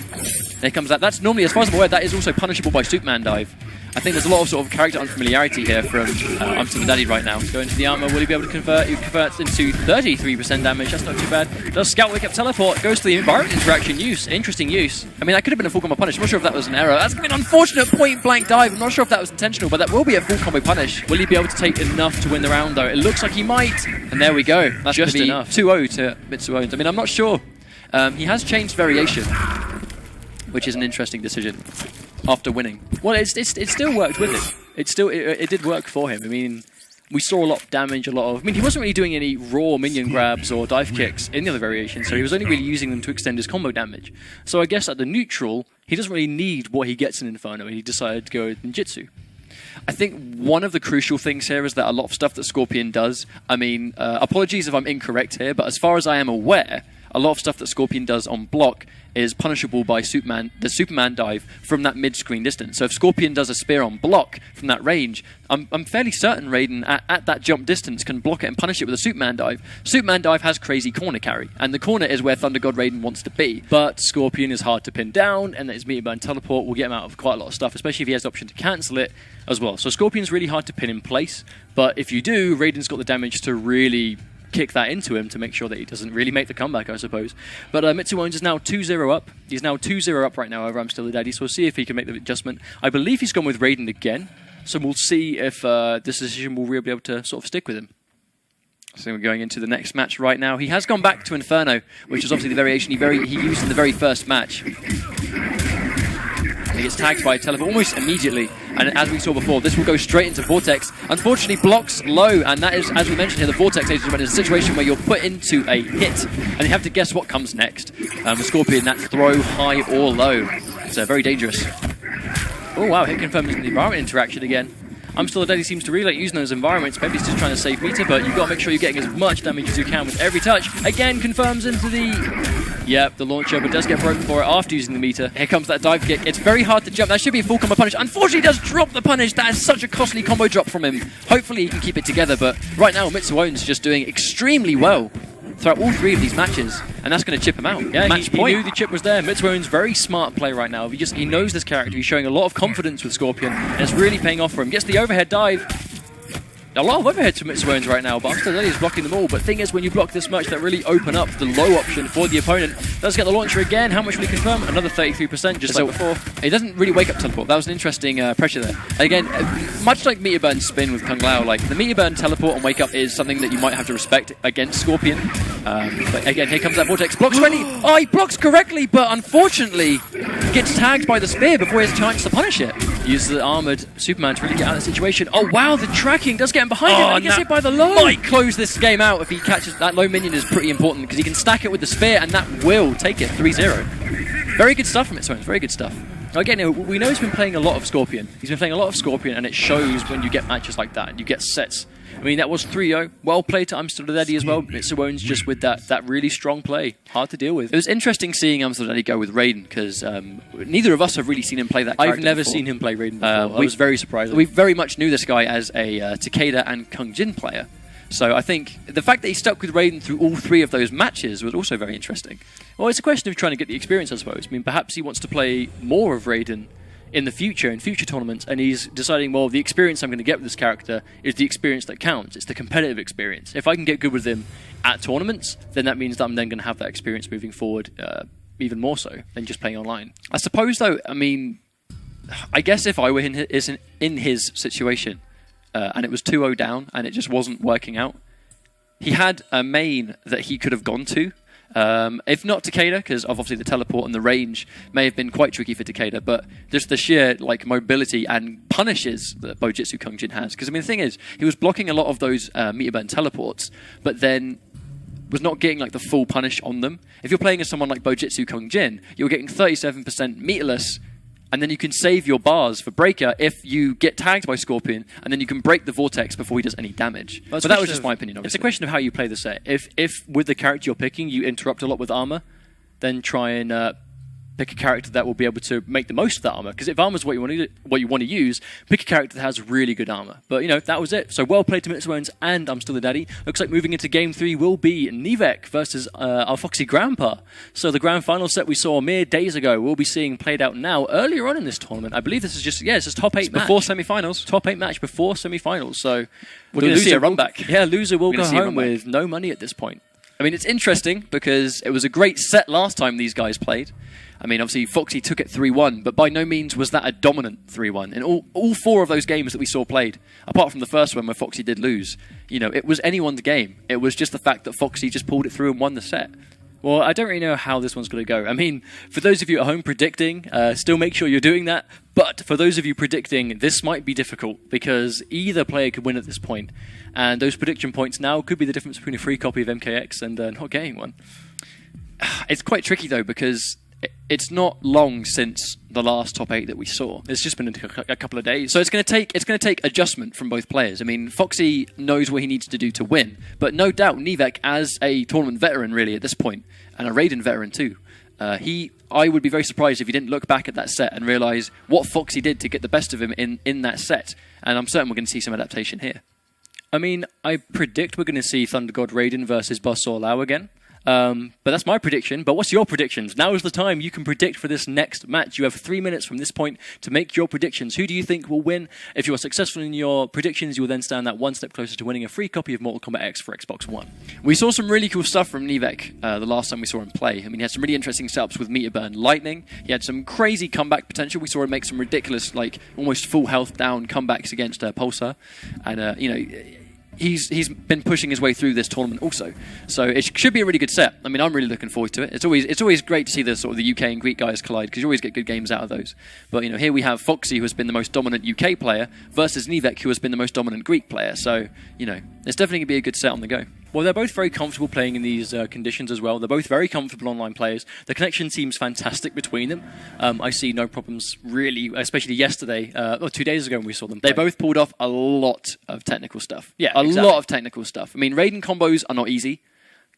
There comes that. That's normally, as far as I'm aware, that is also punishable by Superman dive. I think there's a lot of sort of character unfamiliarity here from I'm Still the Daddy right now. Go into the armor, will he be able to convert? He converts into 33% damage, that's not too bad. Does Scout wake up teleport, goes to the environment interaction use, interesting use. I mean, that could have been a full combo punish, I'm not sure if that was an error. That's going to be an unfortunate point blank dive, I'm not sure if that was intentional, but that will be a full combo punish. Will he be able to take enough to win the round though? It looks like he might, and there we go. That's just enough. 2-0 to Mitsuones. I mean, I'm not sure. He has changed variation, which is an interesting decision after winning. Well, it still worked with him. It did work for him. I mean, we saw a lot of damage, I mean, he wasn't really doing any raw minion grabs or dive kicks in the other variations, so he was only really using them to extend his combo damage. So I guess at the neutral, he doesn't really need what he gets in Inferno, and he decided to go with Ninjutsu. I think one of the crucial things here is that a lot of stuff that Scorpion does, I mean, apologies if I'm incorrect here, but as far as I am aware, a lot of stuff that Scorpion does on block is punishable by the Superman dive from that mid-screen distance. So if Scorpion does a spear on block from that range, I'm fairly certain Raiden at that jump distance can block it and punish it with a Superman dive. Superman dive has crazy corner carry, and the corner is where Thunder God Raiden wants to be. But Scorpion is hard to pin down, and his Meteor Burn teleport will get him out of quite a lot of stuff, especially if he has the option to cancel it as well. So Scorpion's really hard to pin in place, but if you do, Raiden's got the damage to really kick that into him to make sure that he doesn't really make the comeback, I suppose. But Mitsuones is now 2-0 up. He's now 2-0 up right now over I'm Still the Daddy, so we'll see if he can make the adjustment. I believe he's gone with Raiden again, so we'll see if this decision will really be able to sort of stick with him. So we're going into the next match right now. He has gone back to Inferno, which is obviously the variation he used in the very first match. He gets tagged by a teleport almost immediately, and as we saw before, this will go straight into Vortex. Unfortunately, blocks low, and that is, as we mentioned here, the Vortex is a situation where you're put into a hit, and you have to guess what comes next. With Scorpion, that's throw, high, or low. It's very dangerous. Oh wow, hit confirms the environment interaction again. I'm Still the Daddy seems to really like using those environments. Maybe he's just trying to save meter, but you've got to make sure you're getting as much damage as you can with every touch. Again, confirms into the... Yep, the launcher, but does get broken for it after using the meter. Here comes that dive kick. It's very hard to jump. That should be a full combo punish. Unfortunately, he does drop the punish. That is such a costly combo drop from him. Hopefully, he can keep it together, but right now, Mitsuones just doing extremely well throughout all three of these matches, and that's going to chip him out. Yeah, he knew the chip was there. Mitsuones very smart play right now. He knows this character. He's showing a lot of confidence with Scorpion, and it's really paying off for him. Gets the overhead dive. A lot of overheads for Mitsuones right now, but I'm Still the Daddy is blocking them all. But the thing is, when you block this much, that really open up the low option for the opponent. Does get the launcher again. How much will he confirm? Another 33%, just like before. He doesn't really wake up teleport. That was an interesting pressure there. Again, much like Meteor Burn spin with Kung Lao, like the Meteor Burn teleport and wake up is something that you might have to respect against Scorpion. But again, here comes that Vortex. Blocks ready. Oh, he blocks correctly, but unfortunately gets tagged by the spear before he has a chance to punish it. Uses the armored Superman to really get out of the situation. Oh wow, the tracking does get him behind him, and he gets hit by the low. Might close this game out if he catches that low minion. Is pretty important because he can stack it with the spear, and that will take it 3-0. Very good stuff from it, Swans. Very good stuff. Again, we know he's been playing a lot of Scorpion. He's been playing a lot of Scorpion, and it shows when you get matches like that. You get sets. I mean, that was 3-0. Well played to I'm Still the Daddy as well. Mitsuones just with that really strong play. Hard to deal with. It was interesting seeing I'm Still the Daddy go with Raiden, because neither of us have really seen him play that character I've never before. seen him play Raiden before. I was very surprised. We very much knew this guy as a Takeda and Kung Jin player. So I think the fact that he stuck with Raiden through all three of those matches was also very interesting. Well, it's a question of trying to get the experience, I suppose. I mean, perhaps he wants to play more of Raiden in the future, in future tournaments, and he's deciding, well, the experience I'm going to get with this character is the experience that counts. It's the competitive experience. If I can get good with him at tournaments, then that means that I'm then going to have that experience moving forward even more so than just playing online. I suppose, though, I mean, I guess if I were in his situation, and it was 2-0 down, and it just wasn't working out, he had a main that he could have gone to. If not Takeda, because obviously the teleport and the range may have been quite tricky for Takeda, but just the sheer mobility and punishes that Bojutsu Kung Jin has. Because I mean, the thing is, he was blocking a lot of those Meteor Burn teleports, but then was not getting the full punish on them. If you're playing as someone like Bojutsu Kung Jin, you're getting 37% meterless, and then you can save your bars for Breaker if you get tagged by Scorpion, and then you can break the Vortex before he does any damage. But that was just my opinion, obviously. It's a question of how you play the set. If with the character you're picking, you interrupt a lot with armor, then try and pick a character that will be able to make the most of that armor. Because if armor's what you want to use, pick a character that has really good armor. But that was it. So well played to Mitsuones, and I'm still the daddy. Looks like moving into Game 3 will be Nivek versus our Foxy Grandpa. So the grand final set we saw mere days ago we'll be seeing played out now earlier on in this tournament. I believe this is just it's top 8 match. Before semi-finals. Top 8 match before semi-finals. So we're going to see a run back. Yeah, loser will go home with no money at this point. I mean, it's interesting because it was a great set last time these guys played. I mean, obviously, Foxy took it 3-1, but by no means was that a dominant 3-1. In all 4 of those games that we saw played, apart from the first one where Foxy did lose, it was anyone's game. It was just the fact that Foxy just pulled it through and won the set. Well, I don't really know how this one's going to go. I mean, for those of you at home predicting, still make sure you're doing that. But for those of you predicting, this might be difficult because either player could win at this point. And those prediction points now could be the difference between a free copy of MKX and not getting one. It's quite tricky, though, because it's not long since the last top 8 that we saw. It's just been a couple of days. So it's going to take adjustment from both players. I mean, Foxy knows what he needs to do to win, but no doubt Nivek, as a tournament veteran really at this point, and a Raiden veteran too, I would be very surprised if he didn't look back at that set and realise what Foxy did to get the best of him in that set. And I'm certain we're going to see some adaptation here. I mean, I predict we're going to see Thunder God Raiden versus Buzzsaw Lau again. But that's my prediction. But what's your predictions? Now is the time you can predict for this next match. You have 3 minutes from this point to make your predictions. Who do you think will win? If you are successful in your predictions, you will then stand that one step closer to winning a free copy of Mortal Kombat X for Xbox One. We saw some really cool stuff from Nivek the last time we saw him play. I mean, he had some really interesting setups with Meter Burn Lightning. He had some crazy comeback potential. We saw him make some ridiculous, almost full health down comebacks against Pulsar. And, He's been pushing his way through this tournament also, so it should be a really good set. I mean, I'm really looking forward to it. It's always great to see the sort of the UK and Greek guys collide because you always get good games out of those. But here we have Foxy, who has been the most dominant UK player, versus Nivek, who has been the most dominant Greek player. So it's definitely going to be a good set on the go. Well, they're both very comfortable playing in these conditions as well. They're both very comfortable online players. The connection seems fantastic between them. I see no problems really, especially yesterday, or 2 days ago when we saw them play. They both pulled off a lot of technical stuff. Yeah, a lot of technical stuff. I mean, Raiden combos are not easy.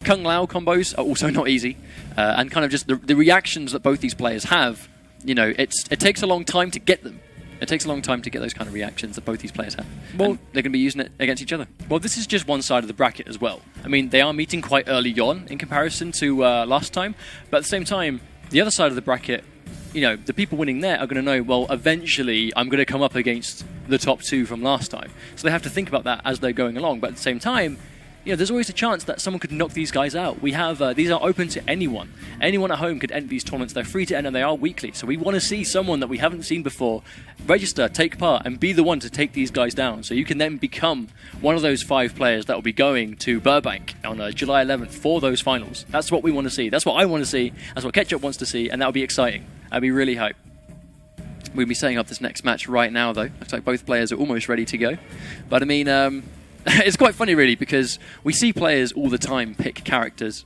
Kung Lao combos are also not easy. And kind of just the reactions that both these players have, it takes a long time to get them. It takes a long time to get those kind of reactions that both these players have. Well, they're going to be using it against each other. Well, this is just one side of the bracket as well. I mean, they are meeting quite early on in comparison to last time. But at the same time, the other side of the bracket, the people winning there are going to know, well, eventually I'm going to come up against the top 2 from last time. So they have to think about that as they're going along. But at the same time, there's always a chance that someone could knock these guys out. We have these are open to anyone. Anyone at home could enter these tournaments. They're free to enter. They are weekly. So we want to see someone that we haven't seen before register, take part, and be the one to take these guys down. So you can then become one of those 5 players that will be going to Burbank on July 11th for those finals. That's what we want to see. That's what I want to see. That's what Ketchup wants to see, and that will be exciting. I'll be really hyped. We'll be setting up this next match right now, though. Looks like both players are almost ready to go. But I mean, it's quite funny, really, because we see players all the time pick characters.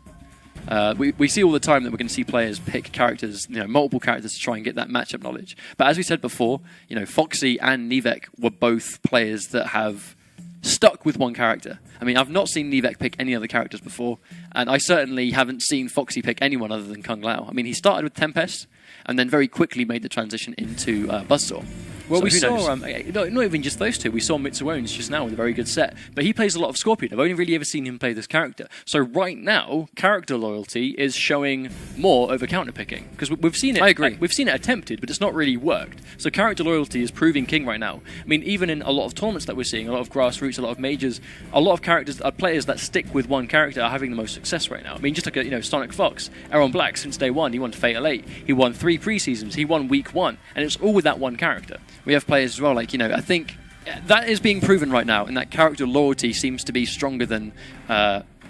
We see all the time that we're going to see players pick characters, multiple characters to try and get that matchup knowledge. But as we said before, Foxy and Nivek were both players that have stuck with one character. I mean, I've not seen Nivek pick any other characters before, and I certainly haven't seen Foxy pick anyone other than Kung Lao. I mean, he started with Tempest, and then very quickly made the transition into Buzzsaw. Well, so we saw, not even just those two, we saw Mitsuones just now with a very good set, but he plays a lot of Scorpion. I've only really ever seen him play this character. So right now, character loyalty is showing more over counterpicking, because we've seen it. I agree. We've seen it attempted, but it's not really worked. So character loyalty is proving king right now. I mean, even in a lot of tournaments that we're seeing, a lot of grassroots, a lot of majors, a lot of players that stick with one character are having the most success right now. I mean, just like Sonic Fox, Aaron Black, since day one, he won Fatal 8, he won 3 pre-seasons, he won week 1, and it's all with that one character. We have players as well, I think that is being proven right now, and that character loyalty seems to be stronger than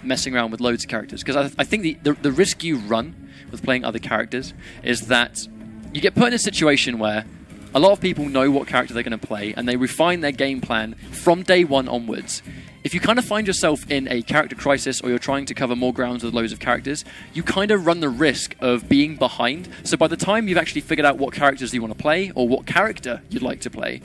messing around with loads of characters. Because I think the risk you run with playing other characters is that you get put in a situation where a lot of people know what character they're going to play, and they refine their game plan from day one onwards. If you kind of find yourself in a character crisis, or you're trying to cover more grounds with loads of characters, you kind of run the risk of being behind. So by the time you've actually figured out what characters you want to play, or what character you'd like to play,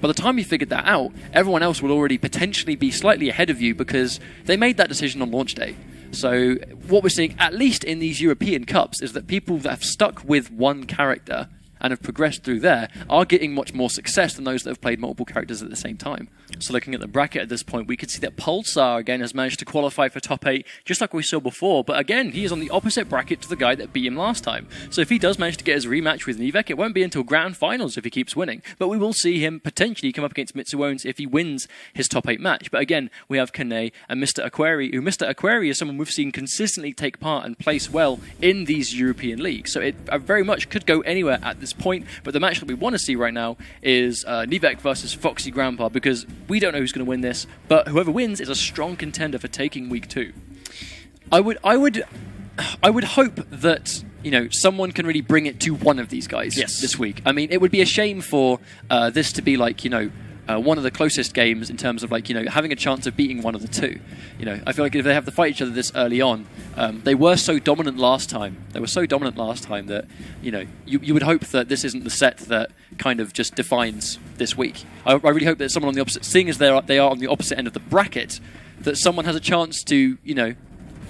by the time you figured that out, everyone else will already potentially be slightly ahead of you because they made that decision on launch day. So what we're seeing, at least in these European Cups, is that people that have stuck with one character and have progressed through there are getting much more success than those that have played multiple characters at the same time. So looking at the bracket at this point, we could see that Pulsar again has managed to qualify for top 8, just like we saw before. But again, he is on the opposite bracket to the guy that beat him last time. So if he does manage to get his rematch with Nivek, it won't be until grand finals if he keeps winning. But we will see him potentially come up against Mitsuones if he wins his top 8 match. But again, we have Kane and Mr. Aquari, who Mr. Aquari is someone we've seen consistently take part and place well in these European leagues. So it very much could go anywhere at this point. But the match that we want to see right now is Nivek versus Foxy Grandpa, because we don't know who's going to win this, but whoever wins is a strong contender for taking week 2. I would hope that someone can really bring it to one of these guys this week. I mean, it would be a shame for this to be like one of the closest games in terms of having a chance of beating one of the two. I feel like if they have to fight each other this early on, they were so dominant last time. That you would hope that this isn't the set that kind of just defines this week. I really hope that someone on the opposite, seeing as they are on the opposite end of the bracket, that someone has a chance to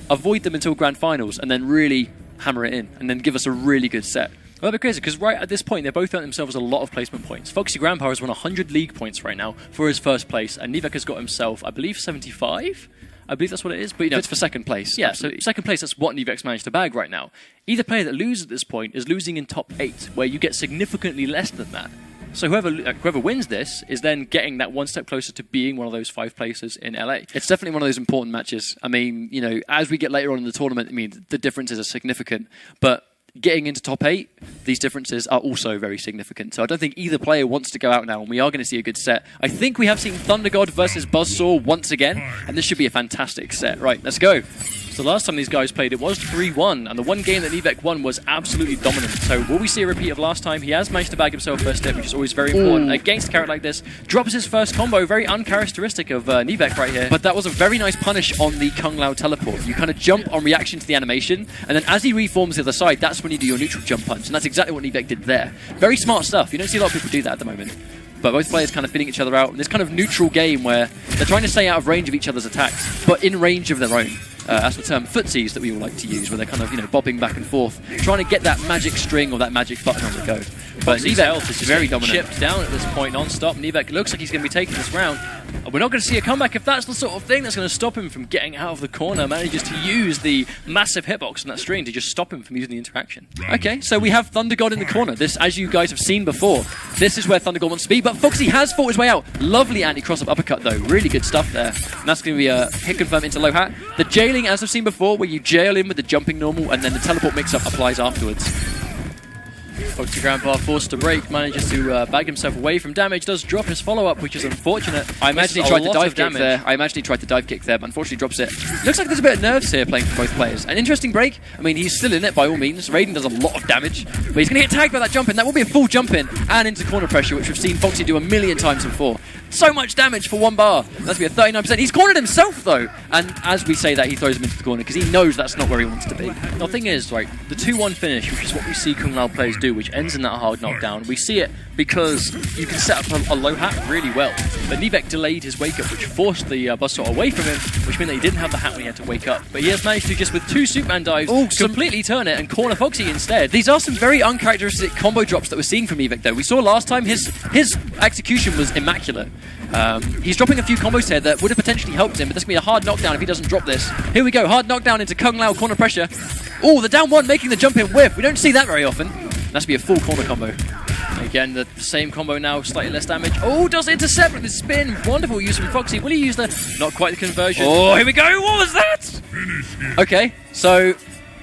avoid them until grand finals and then really hammer it in and then give us a really good set. Well, that'd be crazy, because right at this point, they both earned themselves a lot of placement points. Foxy Grandpa has won 100 league points right now for his first place, and Nivek has got himself, I believe, 75? I believe that's what it is. But it's for second place. Yeah, absolutely. So second place, that's what Nivek's managed to bag right now. Either player that loses at this point is losing in top 8, where you get significantly less than that. So whoever wins this is then getting that one step closer to being one of those 5 places in LA. It's definitely one of those important matches. I mean, as we get later on in the tournament, the differences are significant, but getting into top 8, these differences are also very significant. So I don't think either player wants to go out now, and we are going to see a good set. I think we have seen Thunder God versus Buzzsaw once again, and this should be a fantastic set. Right, let's go. So the last time these guys played, it was 3-1, and the one game that Nivek won was absolutely dominant. So will we see a repeat of last time? He has managed to bag himself first step, which is always very important. Against a character like this, drops his first combo, very uncharacteristic of Nivek right here. But that was a very nice punish on the Kung Lao teleport. You kind of jump on reaction to the animation, and then as he reforms the other side, that's when you do your neutral jump punch, and that's exactly what Nivek did there. Very smart stuff. You don't see a lot of people do that at the moment. But both players kind of feeding each other out in this kind of neutral game where they're trying to stay out of range of each other's attacks, but in range of their own. That's the term footsies that we all like to use, where they're kind of bobbing back and forth, trying to get that magic string or that magic button on the go. But Nivek's health is very dominant. Chipped down at this point, non-stop. Nivek looks like he's going to be taking this round. We're not going to see a comeback if that's the sort of thing that's going to stop him from getting out of the corner. Manages to use the massive hitbox on that string to just stop him from using the interaction. Okay, so we have Thunder God in the corner. This, as you guys have seen before, this is where Thunder God wants to be, but Foxy has fought his way out. Lovely anti-cross-up uppercut, though. Really good stuff there. And that's going to be a hit confirm into low hat. The jailing, as I've seen before, where you jail him with the jumping normal and then the teleport mix-up applies afterwards. Foxy Grandpa forced to break, manages to bag himself away from damage, does drop his follow-up, which is unfortunate. I imagine he tried to dive kick there. But unfortunately drops it. Looks like there's a bit of nerves here playing for both players. An interesting break. I mean, he's still in it by all means. Raiden does a lot of damage, but he's going to get tagged by that jump in. That will be a full jump in and into corner pressure, which we've seen Foxy do a million times before. So much damage for one bar. That's going to be a 39%. He's cornered himself, though. And as we say that, he throws him into the corner because he knows that's not where he wants to be. The thing is, right, the 2-1 finish, which is what we see Kung Lao players do, which ends in that hard knockdown, we see it because you can set up a low hat really well. But Nivek delayed his wake up, which forced the buzzsaw away from him, which meant that he didn't have the hat when he had to wake up. But he has managed to, just with 2 Superman dives, completely turn it and corner Foxy instead. These are some very uncharacteristic combo drops that we're seeing from Nivek, though. We saw last time his execution was immaculate. He's dropping a few combos here that would have potentially helped him, but this could be a hard knockdown if he doesn't drop this. Here we go, hard knockdown into Kung Lao corner pressure. Oh, the down one making the jump in whiff. We don't see that very often. That's be a full corner combo. Again, the same combo now, slightly less damage. Oh, does intercept with the spin. Wonderful use from Foxy. Will he use the... Not quite the conversion. Oh, here we go. What was that? Okay, so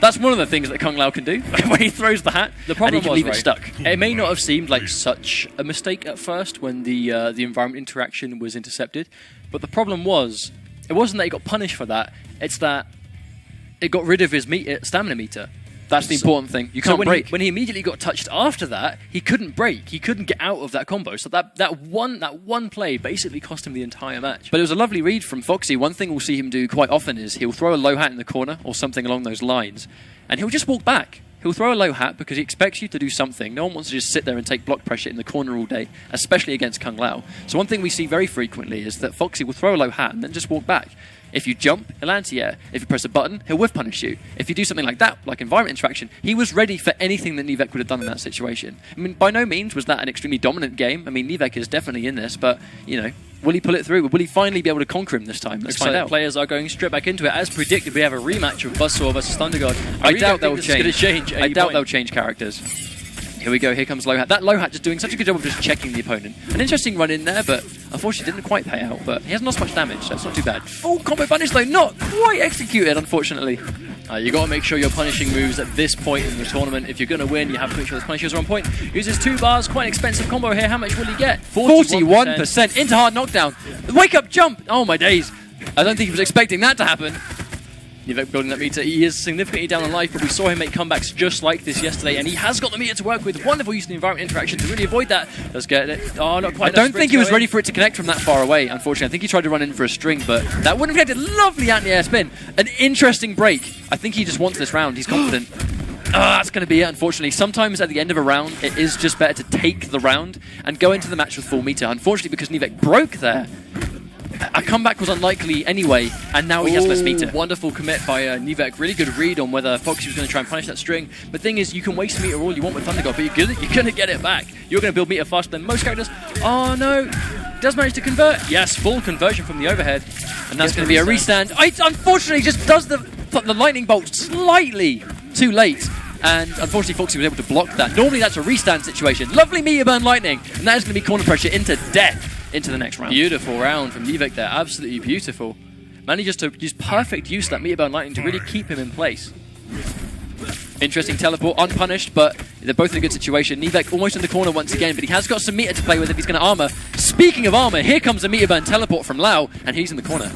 that's one of the things that Kung Lao can do, when he throws the hat. The problem and he can was, leave it stuck. It may not have seemed like such a mistake at first when the environment interaction was intercepted, but the problem was, it wasn't that he got punished for that, it's that it got rid of his stamina meter. That's the important thing. You can't break. When he immediately got touched after that, he couldn't break. He couldn't get out of that combo. So that one play basically cost him the entire match. But it was a lovely read from Foxy. One thing we'll see him do quite often is he'll throw a low hat in the corner or something along those lines, and he'll just walk back. He'll throw a low hat because he expects you to do something. No one wants to just sit there and take block pressure in the corner all day, especially against Kung Lao. So one thing we see very frequently is that Foxy will throw a low hat and then just walk back. If you jump, he'll anti-air. If you press a button, he'll whiff punish you. If you do something like that, like environment interaction, he was ready for anything that Nivek would have done in that situation. I mean, by no means was that an extremely dominant game. I mean, Nivek is definitely in this, but, you know, will he pull it through? Will he finally be able to conquer him this time? Let's find out. Players are going straight back into it. As predicted, we have a rematch of Buzzsaw versus Thundergod. I doubt they'll change. I doubt they'll change characters. Here we go, here comes Low Hat. That Low Hat just doing such a good job of just checking the opponent. An interesting run in there, but unfortunately didn't quite pay out. But he hasn't lost much damage, so it's not too bad. Full combo punish though, not quite executed, unfortunately. You got to make sure you're punishing moves at this point in the tournament. If you're going to win, you have to make sure those punishes are on point. Uses 2 bars, quite an expensive combo here. How much will he get? 41% into hard knockdown. The wake up jump! Oh my days. I don't think he was expecting that to happen. Nivek building that meter. He is significantly down on life, but we saw him make comebacks just like this yesterday, and he has got the meter to work with. Wonderful use of the environment interaction to really avoid that. Does get it. Oh, not quite. I don't think he was ready for it to connect from that far away, unfortunately. I think he tried to run in for a string, but that wouldn't have connected. Lovely anti-air spin. An interesting break. I think he just wants this round. He's confident. That's going to be it, unfortunately. Sometimes at the end of a round, it is just better to take the round and go into the match with full meter. Unfortunately, because Nivek broke there, a comeback was unlikely anyway, and now he has less meter. Wonderful commit by Nivek. Really good read on whether Foxy was going to try and punish that string. The thing is, you can waste meter all you want with Thundergod, but you're going to get it back. You're going to build meter faster than most characters. Oh no! Does manage to convert. Yes, full conversion from the overhead. And that's going to be a restand. It unfortunately just does the lightning bolt slightly too late. And unfortunately, Foxy was able to block that. Normally, that's a restand situation. Lovely meter burn lightning. And that is going to be corner pressure into death into the next round. Beautiful round from Nivek there. Absolutely beautiful. Manages to use perfect use of that meter burn lightning to really keep him in place. Interesting teleport, unpunished, but they're both in a good situation. Nivek almost in the corner once again, but he has got some meter to play with if he's going to armor. Speaking of armor, here comes a meter burn teleport from Lau, and he's in the corner.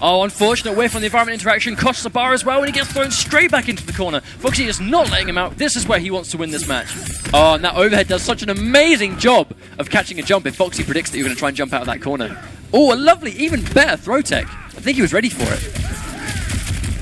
Oh, unfortunate whiff on the environment interaction. Costs a bar as well, and he gets thrown straight back into the corner. Foxy is not letting him out. This is where he wants to win this match. Oh, and that overhead does such an amazing job of catching a jump if Foxy predicts that you're going to try and jump out of that corner. Oh, a lovely, even better throw tech. I think he was ready for it.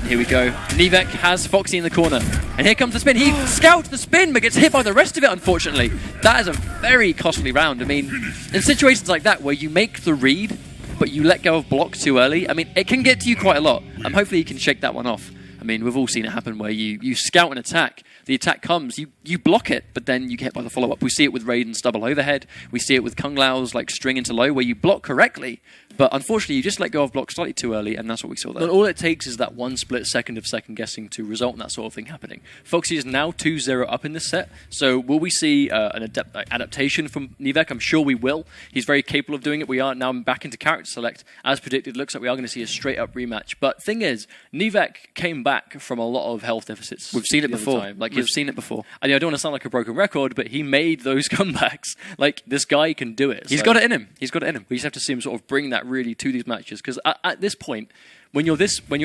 Here we go. Nivek has Foxy in the corner. And here comes the spin. He scouts the spin, but gets hit by the rest of it, unfortunately. That is a very costly round. I mean, in situations like that where you make the read, but you let go of block too early, I mean, it can get to you quite a lot. Hopefully you can shake that one off. I mean, we've all seen it happen where you scout an attack, the attack comes, you block it, but then you get hit by the follow-up. We see it with Raiden's double overhead. We see it with Kung Lao's like string into low, where you block correctly, but unfortunately you just let go of block slightly too early, and that's what we saw there. But all it takes is that one split second of second guessing to result in that sort of thing happening. Foxy is now 2-0 up in this set, so will we see an adaptation from Nivek? I'm sure we will. He's very capable of doing it. We are now back into character select. As predicted, looks like we are going to see a straight-up rematch. But thing is, Nivek came back from a lot of health deficits. We've seen it before. We've seen it before. And I don't want to sound like a broken record, but he made those comebacks. Like, this guy can do it. He's got it in him. He's got it in him. We just have to see him sort of bring that really to these matches. Because at this point, when you're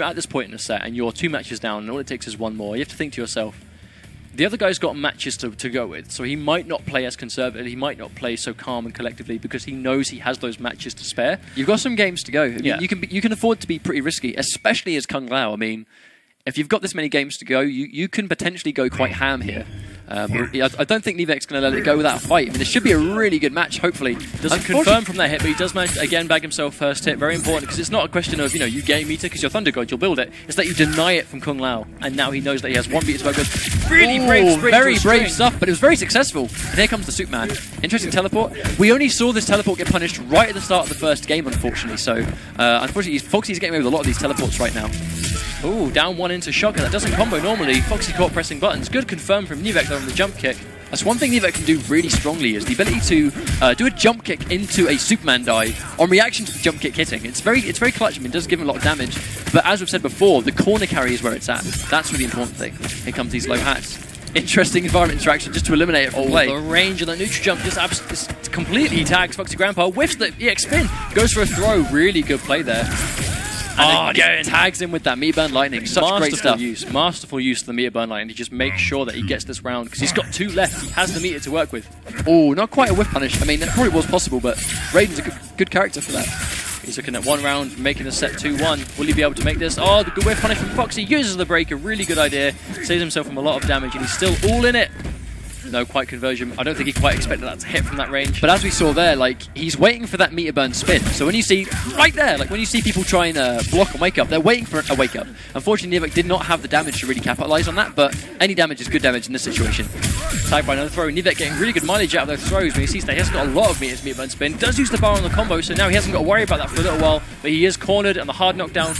at this point in a set and you're 2 matches down and all it takes is 1 more, you have to think to yourself, the other guy's got matches to go with, so he might not play as conservative, he might not play so calm and collectively because he knows he has those matches to spare. You've got some games to go. I mean, yeah. You can afford to be pretty risky, especially as Kung Lao. I mean, if you've got this many games to go, you can potentially go quite ham here. I don't think Nivek's going to let it go without a fight. I mean, this should be a really good match, hopefully. Doesn't confirm from that hit, but he does manage to, again, bag himself first hit. Very important, because it's not a question of, you gain meter because you're Thundergod, you'll build it. It's that you deny it from Kung Lao, and now he knows that he has 1 meter to work with. Really brave sprint. Very brave stuff, but it was very successful. And here comes the Superman. Interesting teleport. We only saw this teleport get punished right at the start of the first game, unfortunately. So, unfortunately, Foxy's getting away with a lot of these teleports right now. Ooh, down 1 into Shocker. That doesn't combo normally. Foxy caught pressing buttons. Good confirm from Nivek though on the jump kick. That's one thing Nivek can do really strongly is the ability to do a jump kick into a Superman dive on reaction to the jump kick hitting. It's very clutch. I mean, it does give him a lot of damage. But as we've said before, the corner carry is where it's at. That's really important thing. Here comes these low hats. Interesting environment interaction just to eliminate it from play. The range of the neutral jump just completely tags Foxy Grandpa. Whiffs the EX spin. Goes for a throw. Really good play there. And again, tags in with that meter burn lightning. Such great stuff. Masterful use of the meter burn lightning to just make sure that he gets this round because he's got 2 left. He has the meter to work with. Oh, not quite a whiff punish. I mean, that probably was possible, but Raiden's a good character for that. He's looking at 1 round, making the set 2-1. Will he be able to make this? Oh, the good whiff punish from Foxy. Uses the break. A really good idea. Saves himself from a lot of damage, and he's still all in it. No quite conversion. I don't think he quite expected that to hit from that range. But as we saw there, like, he's waiting for that meter burn spin. So when you see, right there, like when you see people try and block a wake up, they're waiting for a wake up. Unfortunately, Nivek did not have the damage to really capitalize on that, but any damage is good damage in this situation. Tagged by another throw. Nivek getting really good mileage out of those throws when he sees that he hasn't got a lot of meter burn spin. Does use the bar on the combo, so now he hasn't got to worry about that for a little while, but he is cornered and the hard knockdown.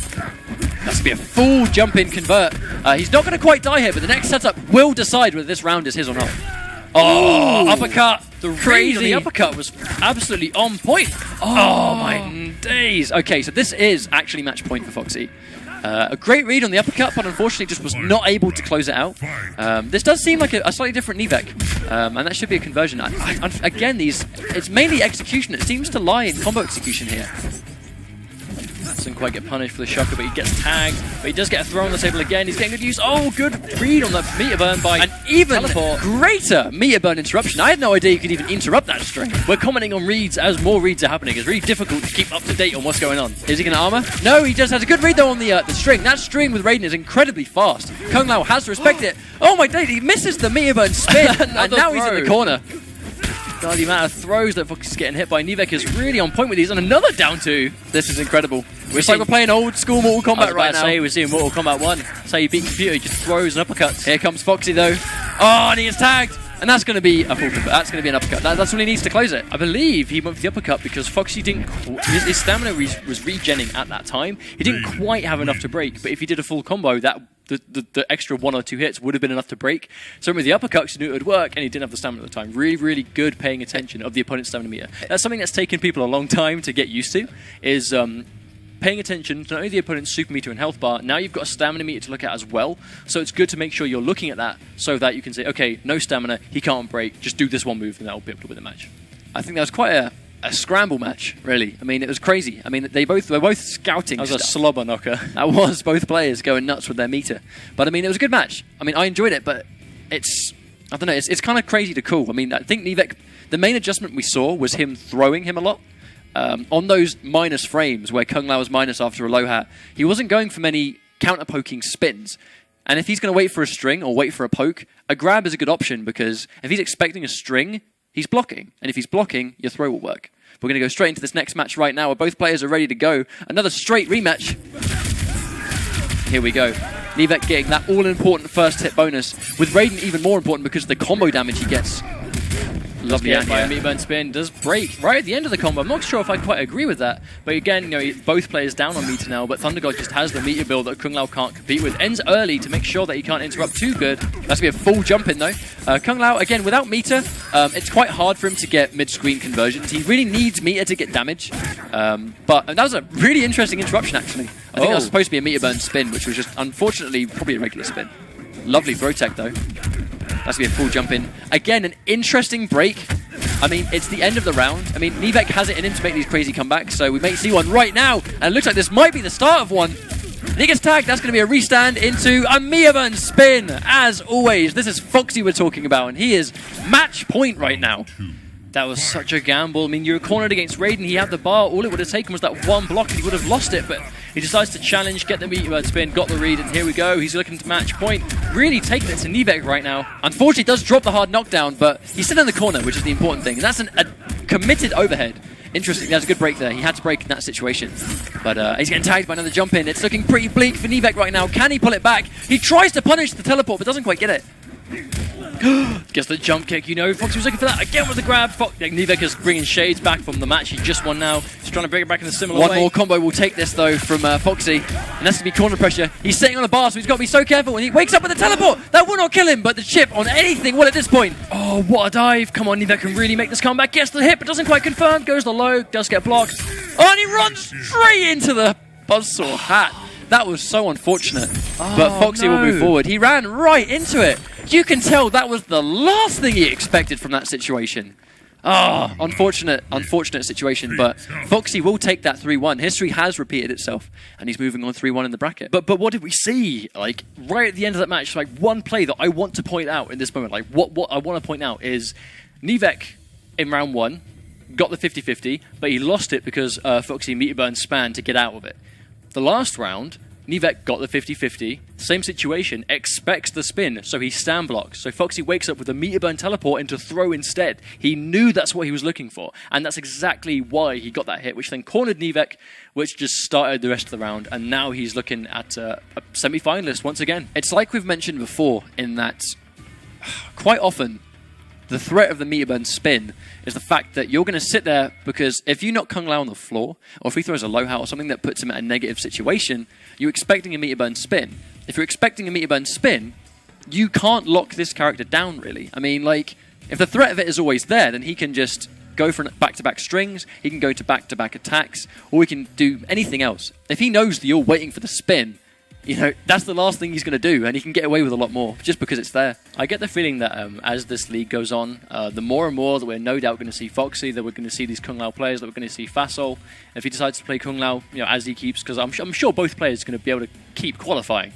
That's going to be a full jump in convert. He's not going to quite die here, but the next setup will decide whether this round is his or not. Oh, uppercut. The Crazy. the uppercut was absolutely on point. Oh, my days. Okay, so this is actually match point for Foxy. A great read on the uppercut, but unfortunately just was not able to close it out. This does seem like a slightly different Nivek, and that should be a conversion. Again, it's mainly execution. It seems to lie in combo execution here. Doesn't quite get punished for the shocker, but he gets tagged. But he does get a throw on the table again. He's getting good use. Oh, good read on the meter burn by an even teleport. Greater meter burn interruption. I had no idea you could even interrupt that string. We're commenting on reads as more reads are happening. It's really difficult to keep up to date on what's going on. Is he going to armor? No, he just has a good read though on the string. That string with Raiden is incredibly fast. Kung Lao has to respect it. Oh my days, he misses the meter burn spin, and now he's in the corner. God, the amount of throws that Fox is getting hit by Nivek is really on point with these, and another down two. This is incredible. It's like we're playing old school Mortal Kombat right now. We're seeing Mortal Kombat 1. That's how you beat computer, he just throws and uppercuts. Here comes Foxy though. Oh, and he is tagged. And that's going to be a full convert. That's going to be an uppercut. That's all he needs to close it. I believe he went for the uppercut because Foxy didn't. His stamina was regenning at that time. He didn't quite have enough to break, but if he did a full combo, that the extra 1 or 2 hits would have been enough to break. So with the uppercuts, he knew it would work, and he didn't have the stamina at the time. Really, really good paying attention of the opponent's stamina meter. That's something that's taken people a long time to get used to. Is paying attention to not only the opponent's super meter and health bar, now you've got a stamina meter to look at as well. So it's good to make sure you're looking at that so that you can say, okay, no stamina, he can't break, just do this one move and that'll be able to win the match. I think that was quite a scramble match, really. I mean, it was crazy. I mean, they were both scouting. That was a slobber knocker. That was both players going nuts with their meter. But I mean, it was a good match. I mean, I enjoyed it, but I don't know, it's kind of crazy to call. I mean, I think Nivek, the main adjustment we saw was him throwing him a lot. On those minus frames where Kung Lao was minus after a low hat, he wasn't going for many counter-poking spins. And if he's going to wait for a string or wait for a poke, a grab is a good option because if he's expecting a string, he's blocking. And if he's blocking, your throw will work. We're going to go straight into this next match right now where both players are ready to go. Another straight rematch. Here we go. Nivek getting that all-important first hit bonus, with Raiden even more important because of the combo damage he gets. Lovely by a meter burn spin, does break right at the end of the combo. I'm not sure if I quite agree with that, but again, you know, both players down on meter now, but Thunder God just has the meter build that Kung Lao can't compete with. Ends early to make sure that he can't interrupt too good. That's going to be a full jump in though. Kung Lao, again, without meter, it's quite hard for him to get mid-screen conversions. He really needs meter to get damage, but that was a really interesting interruption actually. I think that was supposed to be a meter burn spin, which was just, unfortunately, probably a regular spin. Lovely throw tech though. That's going to be a full jump in. Again, an interesting break. I mean, it's the end of the round. I mean, Nivek has it in him to make these crazy comebacks, so we may see one right now. And it looks like this might be the start of one. And he gets tagged. That's going to be a restand into a meter burn spin. As always, this is Foxy we're talking about, and he is match point right now. That was such a gamble. I mean, you were cornered against Raiden. He had the bar. All it would have taken was that one block, and he would have lost it. But he decides to challenge, get the meter burn spin, got the read, and here we go. He's looking to match point. Really taking it to Nivek right now. Unfortunately, he does drop the hard knockdown, but he's still in the corner, which is the important thing. And that's a committed overhead. Interesting. That's a good break there. He had to break in that situation. But he's getting tagged by another jump in. It's looking pretty bleak for Nivek right now. Can he pull it back? He tries to punish the teleport, but doesn't quite get it. Gets the jump kick, you know. Foxy was looking for that again with the grab. Nivek is bringing shades back from the match he just won now. He's trying to bring it back in a similar way. One more combo will take this though from Foxy, and that's to be corner pressure. He's sitting on a bar, so he's got to be so careful. And he wakes up with the teleport. That will not kill him, but the chip on anything will at this point. Oh, what a dive! Come on, Nivek can really make this comeback. Gets the hit, but doesn't quite confirm. Goes the low, does get blocked. Oh, and he runs straight into the buzzsaw hat. That was so unfortunate. But Foxy will move forward. He ran right into it. You can tell that was the last thing he expected from that situation. Unfortunate situation, but Foxy will take that 3-1. History has repeated itself, and he's moving on 3-1 in the bracket. But what did we see? Like, right at the end of that match, like, one play that I want to point out in this moment, like, what I want to point out is Nivek, in round 1, got the 50-50, but he lost it because Foxy meter burn span to get out of it. The last round, Nivek got the 50-50. Same situation, expects the spin, so he stand blocks. So Foxy wakes up with a meter burn teleport into throw instead. He knew that's what he was looking for, and that's exactly why he got that hit, which then cornered Nivek, which just started the rest of the round, and now he's looking at a semi-finalist once again. It's like we've mentioned before, in that quite often the threat of the meter burn spin is the fact that you're going to sit there, because if you knock Kung Lao on the floor, or if he throws a low hat or something that puts him at a negative situation, you're expecting a meter burn spin. If you're expecting a meter burn spin, you can't lock this character down, really. I mean, like, if the threat of it is always there, then he can just go for back-to-back strings, he can go to back-to-back attacks, or he can do anything else. If he knows that you're waiting for the spin, you know, that's the last thing he's going to do, and he can get away with a lot more, just because it's there. I get the feeling that as this league goes on, the more and more that we're no doubt going to see Foxy, that we're going to see these Kung Lao players, that we're going to see Fasol. If he decides to play Kung Lao, you know, as he keeps, because I'm sure both players are going to be able to keep qualifying.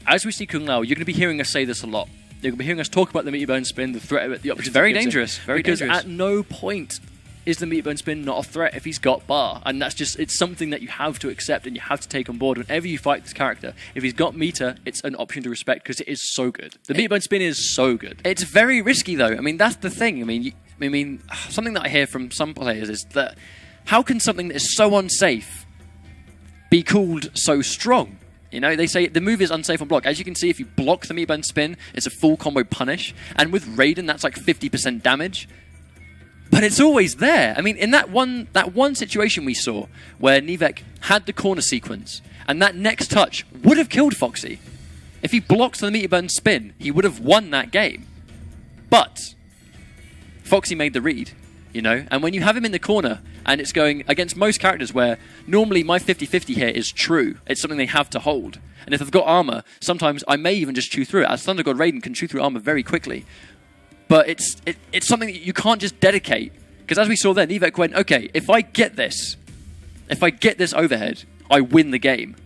As we see Kung Lao, you're going to be hearing us say this a lot. You're going to be hearing us talk about the meter burn spin, the threat of it, the options. It's very dangerous. Because at no point is the meter burn spin not a threat if he's got bar, and that's just, it's something that you have to accept and you have to take on board whenever you fight this character. If he's got meter, it's an option to respect because it is so good. The meter burn spin is so good. It's very risky though. I mean, that's the thing. I mean, something that I hear from some players is that how can something that is so unsafe be called so strong? You know, they say the move is unsafe on block. As you can see, if you block the meter burn spin, it's a full combo punish, and with Raiden, that's like 50% damage. But it's always there. I mean, in that one situation we saw where Nivek had the corner sequence, and that next touch would have killed Foxy. If he blocked the meter burn spin, he would have won that game. But Foxy made the read, you know? And when you have him in the corner, and it's going against most characters where normally my 50-50 here is true. It's something they have to hold. And if they've got armor, sometimes I may even just chew through it. As Thunder God Raiden can chew through armor very quickly. But it's something that you can't just dedicate. Because as we saw there, Nivek went, okay, if I get this overhead, I win the game.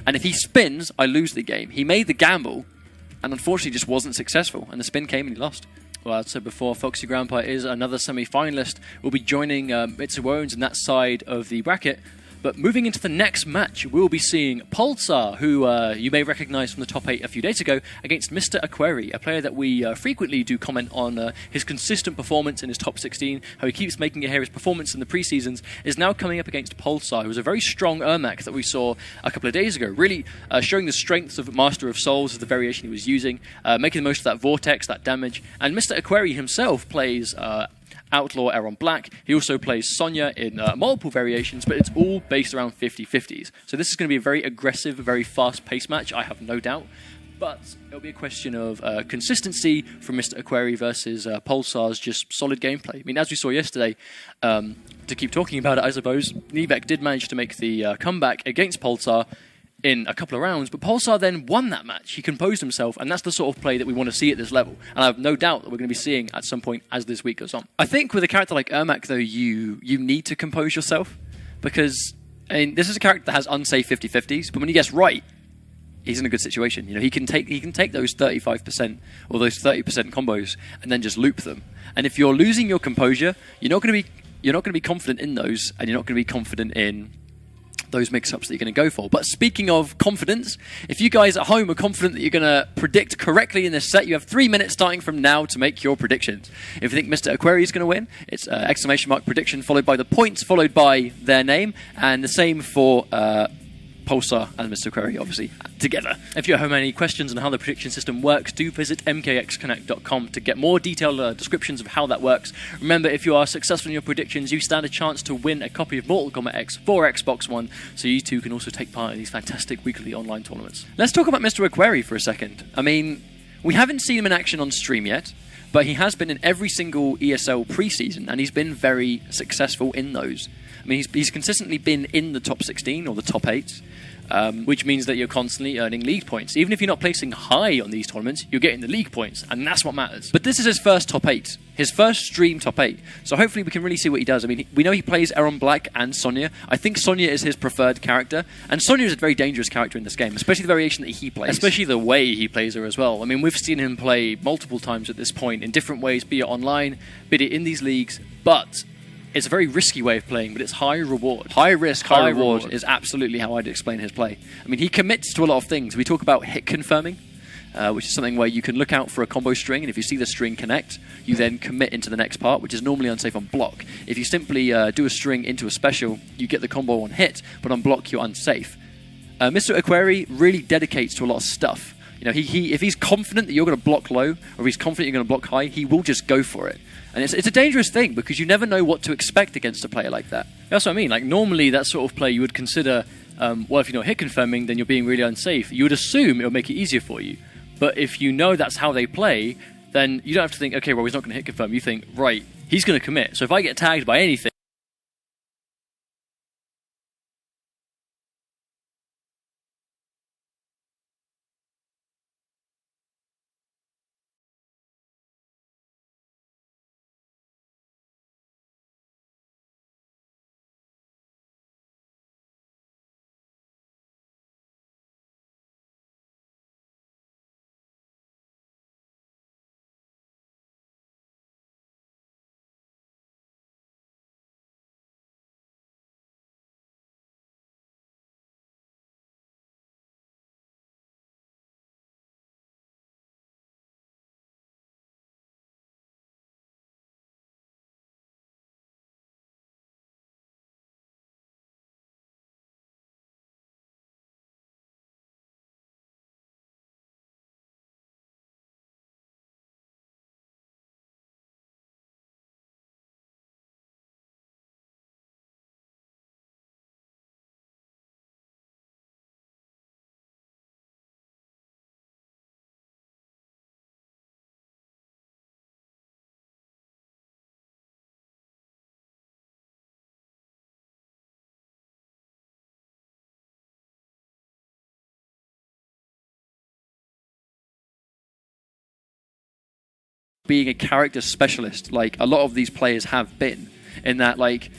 And if he spins, I lose the game. He made the gamble, and unfortunately just wasn't successful. And the spin came and he lost. Well, as I said before, Foxy Grandpa is another semi-finalist. We'll be joining Mitsu Owens in that side of the bracket. But moving into the next match, we'll be seeing Pulsar, who you may recognise from the top 8 a few days ago, against Mr. Aqueri, a player that we frequently do comment on his consistent performance in his top 16, how he keeps making it here. His performance in the pre-seasons is now coming up against Pulsar, who was a very strong Ermac that we saw a couple of days ago, really showing the strengths of Master of Souls as the variation he was using, making the most of that vortex, that damage. And Mr. Aqueri himself plays Outlaw Aeron Black. He also plays Sonya in multiple variations, but it's all based around 50-50s. So this is going to be a very aggressive, very fast-paced match, I have no doubt. But it'll be a question of consistency from Mr. Aqueri versus Pulsar's just solid gameplay. I mean, as we saw yesterday, to keep talking about it, I suppose, Nivek did manage to make the comeback against Pulsar in a couple of rounds, but Pulsar then won that match. He composed himself, and that's the sort of play that we want to see at this level. And I have no doubt that we're going to be seeing at some point as this week goes on. I think with a character like Ermac, though, you need to compose yourself, because this is a character that has unsafe 50-50s, but when he gets right, he's in a good situation. You know, he can take those 35% or those 30% combos and then just loop them. And if you're losing your composure, you're not going to be confident in those, and you're not going to be confident in those mix-ups that you're going to go for. But speaking of confidence, if you guys at home are confident that you're going to predict correctly in this set, you have 3 minutes starting from now to make your predictions. If you think Mr. Aqueri is going to win, it's exclamation mark prediction followed by the points followed by their name, and the same for Pulsar and Mr. Aqueri, obviously, together. If you have any questions on how the prediction system works, do visit mkxconnect.com to get more detailed descriptions of how that works. Remember, if you are successful in your predictions, you stand a chance to win a copy of Mortal Kombat X for Xbox One, so you too can also take part in these fantastic weekly online tournaments. Let's talk about Mr. Aqueri for a second. I mean, we haven't seen him in action on stream yet, but he has been in every single ESL preseason, and he's been very successful in those. I mean, he's consistently been in the top 16 or the top 8. Which means that you're constantly earning league points. Even if you're not placing high on these tournaments, you're getting the league points, and that's what matters. But this is his first top 8. His first stream top 8. So hopefully we can really see what he does. I mean, we know he plays Aeron Black and Sonya. I think Sonya is his preferred character, and Sonya is a very dangerous character in this game, especially the variation that he plays. Especially the way he plays her as well. I mean, we've seen him play multiple times at this point in different ways, be it online, be it in these leagues, but it's a very risky way of playing, but it's high reward. High risk, high reward reward. is absolutely how I'd explain his play. I mean, he commits to a lot of things. We talk about hit confirming, which is something where you can look out for a combo string, and if you see the string connect, you then commit into the next part, which is normally unsafe on block. If you simply do a string into a special, you get the combo on hit, but on block you're unsafe. Mr. Aquari really dedicates to a lot of stuff. You know, if he's confident that you're going to block low, or if he's confident you're going to block high, he will just go for it. And it's a dangerous thing, because you never know what to expect against a player like that. That's what I mean. Like, normally that sort of play you would consider, well, if you're not hit confirming, then you're being really unsafe. You would assume it'll make it easier for you. But if you know that's how they play, then you don't have to think, okay, well, he's not going to hit confirm. You think, right, he's going to commit. So if I get tagged by anything, being a character specialist, like a lot of these players have been, in that, like,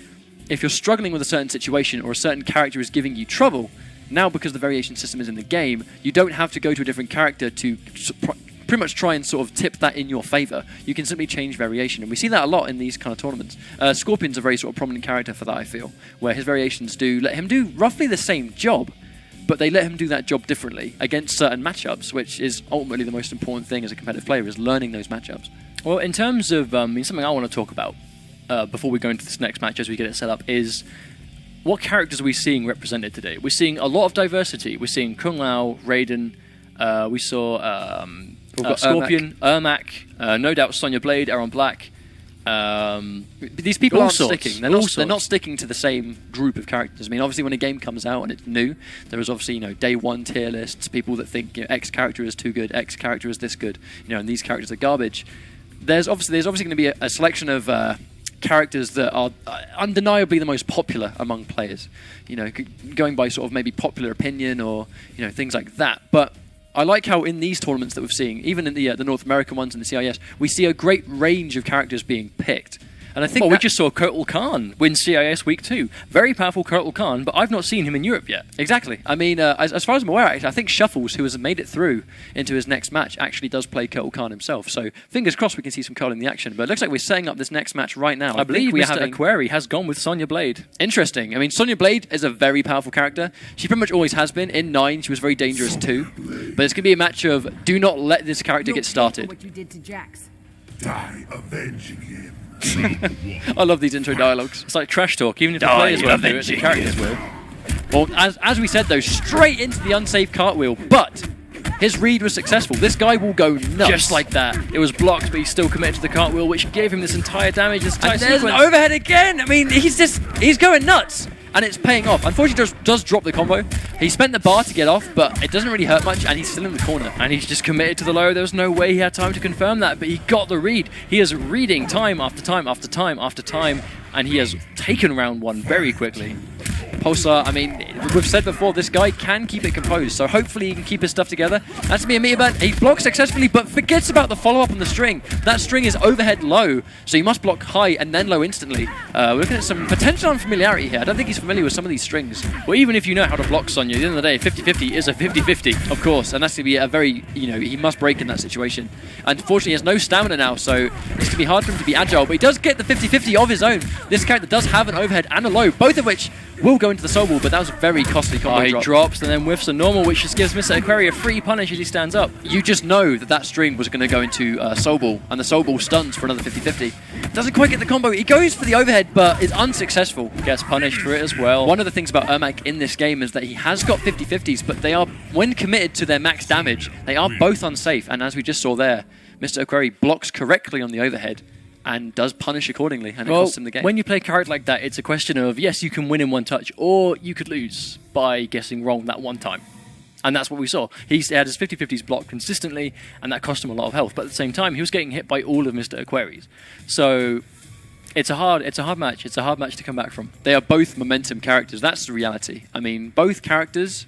if you're struggling with a certain situation or a certain character is giving you trouble, now because the variation system is in the game, you don't have to go to a different character to pretty much try and sort of tip that in your favor. You can simply change variation, and we see that a lot in these kind of tournaments. Scorpion's a very sort of prominent character for that, I feel, where his variations do let him do roughly the same job, but they let him do that job differently against certain matchups, which is ultimately the most important thing as a competitive player, is learning those matchups. well, in terms of something I want to talk about before we go into this next match as we get it set up is what characters are we seeing represented today? We're seeing a lot of diversity. We're seeing Kung Lao, Raiden, we saw Scorpion, Ermac, no doubt Sonya Blade, Aaron Black. These people all aren't sorts. sticking. All They're sorts. not sticking to the same group of characters. I mean, obviously, when a game comes out and it's new, there is obviously, day one tier lists. People that think X character is too good, X character is this good, and these characters are garbage. There's obviously going to be a selection of characters that are undeniably the most popular among players. Going by sort of maybe popular opinion or things like that. But I like how in these tournaments that we're seeing, even in the North American ones and the CIS, we see a great range of characters being picked. And I think we just saw Kotal Khan win CIS Week 2. Very powerful Kotal Khan, but I've not seen him in Europe yet. Exactly. I mean, as far as I'm aware, I think Shuffles, who has made it through into his next match, actually does play Kotal Khan himself. So fingers crossed we can see some Kotal in the action. But it looks like we're setting up this next match right now. I believe Mr. Aquari has gone with Sonya Blade. Interesting. I mean, Sonya Blade is a very powerful character. She pretty much always has been. In 9, she was very dangerous too. But it's going to be a match of do not let this character get started. What you did to Jax. Die avenging him. I love these intro dialogues. It's like trash talk. Even if the players won't do it, the characters will. Well, as we said though, straight into the unsafe cartwheel, but his read was successful. This guy will go nuts. Just like that. It was blocked, but he still committed to the cartwheel, which gave him this entire damage, this entire And there's an sequence. overhead again. I mean, he's going nuts. And it's paying off. Unfortunately, does drop the combo. He spent the bar to get off, but it doesn't really hurt much, and he's still in the corner. And he's just committed to the low. There was no way he had time to confirm that, but he got the read. He is reading time after time after time after time, and he has taken round 1 very quickly. Pulsar, I mean, we've said before, this guy can keep it composed, so hopefully he can keep his stuff together. That's to be a meter burn. He blocks successfully, but forgets about the follow-up on the string. That string is overhead low, so you must block high and then low instantly. We're looking at some potential unfamiliarity here. I don't think he's familiar with some of these strings. Well, even if you know how to block Sonya, at the end of the day, 50-50 is a 50-50. Of course, and that's going to be a very, he must break in that situation. Unfortunately, he has no stamina now, so it's going to be hard for him to be agile, but he does get the 50-50 of his own. This character does have an overhead and a low, both of which will go into the soul ball, but that was a very costly combo He drop. drops and then whiffs a normal, which just gives Mr. Aquari a free punish as he stands up. You just know that string was going to go into soul ball, and the soul ball stuns for another 50-50. Doesn't quite get the combo. He goes for the overhead, but is unsuccessful. Gets punished for it as well. One of the things about Ermac in this game is that he has got 50-50s, but they are, when committed to their max damage, they are both unsafe, and as we just saw there, Mr. Aquari blocks correctly on the overhead and does punish accordingly, and it costs him the game. When you play a character like that, it's a question of, yes, you can win in one touch, or you could lose by guessing wrong that one time. And that's what we saw. He had his 50-50s blocked consistently, and that cost him a lot of health. But at the same time, he was getting hit by all of Mr. Aquari's. So it's a hard match. It's a hard match to come back from. They are both momentum characters. That's the reality. I mean, both characters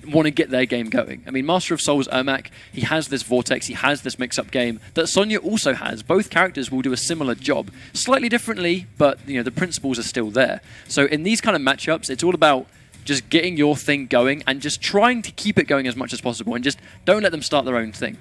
want to get their game going. I mean, Master of Souls Ermac, he has this vortex, he has this mix-up game that Sonya also has. Both characters will do a similar job, slightly differently, but the principles are still there. So in these kind of matchups, it's all about just getting your thing going and just trying to keep it going as much as possible, and just don't let them start their own thing.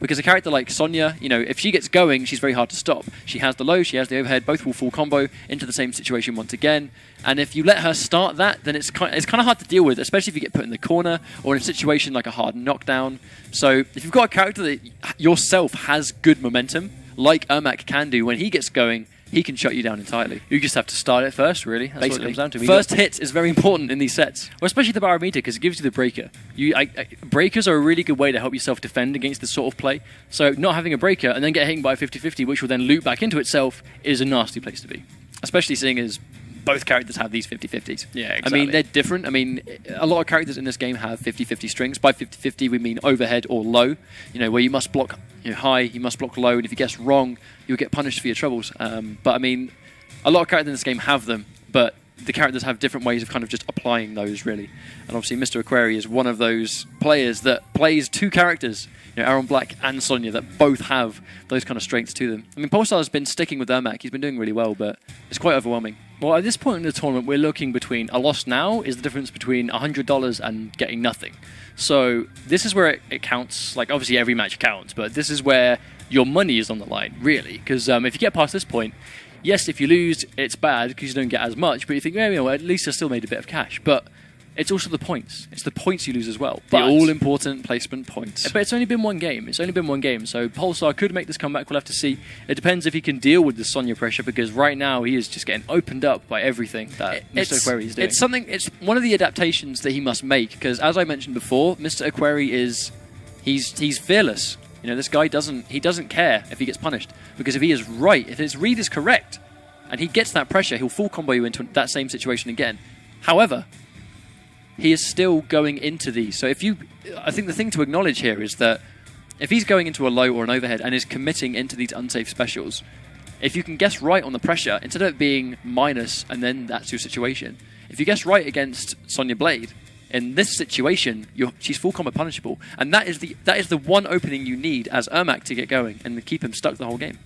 Because a character like Sonya, if she gets going, she's very hard to stop. She has the low, she has the overhead, both will full combo into the same situation once again. And if you let her start that, then it's kind of hard to deal with, especially if you get put in the corner or in a situation like a hard knockdown. So if you've got a character that yourself has good momentum, like Ermac can do, when he gets going, he can shut you down entirely. You just have to start it first, really. That's Basically, what it comes down to. First hit is very important in these sets. Well, especially the barometer, because it gives you the breaker. Breakers are a really good way to help yourself defend against this sort of play. So not having a breaker and then get hit by a 50-50, which will then loop back into itself, is a nasty place to be. Especially seeing as both characters have these 50-50s. Yeah, exactly. I mean, they're different. I mean, a lot of characters in this game have 50-50 strings. By 50-50, we mean overhead or low, where you must block high, you must block low, and if you guess wrong, you'll get punished for your troubles. But I mean, a lot of characters in this game have them, but the characters have different ways of kind of just applying those, really. And obviously, Mr. Aquari is one of those players that plays two characters, Aaron Black and Sonya, that both have those kind of strengths to them. I mean, Polestar has been sticking with Ermac. He's been doing really well, but it's quite overwhelming. Well, at this point in the tournament, we're looking between a loss now is the difference between $100 and getting nothing. So this is where it counts. Like, obviously, every match counts, but this is where your money is on the line, really. Because if you get past this point, yes, if you lose, it's bad because you don't get as much, but you think, at least I still made a bit of cash. But it's also the points. It's the points you lose as well. The all-important placement points. But it's only been one game. So Polestar could make this comeback. We'll have to see. It depends if he can deal with the Sonya pressure, because right now he is just getting opened up by everything that Mr. Aquari is doing. It's one of the adaptations that he must make, because as I mentioned before, Mr. Aquari he's fearless. This guy doesn't care if he gets punished, because if he is right, if his read is correct, and he gets that pressure, he'll full combo you into that same situation again. However, he is still going into these. So I think the thing to acknowledge here is that if he's going into a low or an overhead and is committing into these unsafe specials, if you can guess right on the pressure, instead of it being minus and then that's your situation, if you guess right against Sonya Blade, in this situation, she's full combo punishable. And that is the one opening you need as Ermac to get going and to keep him stuck the whole game.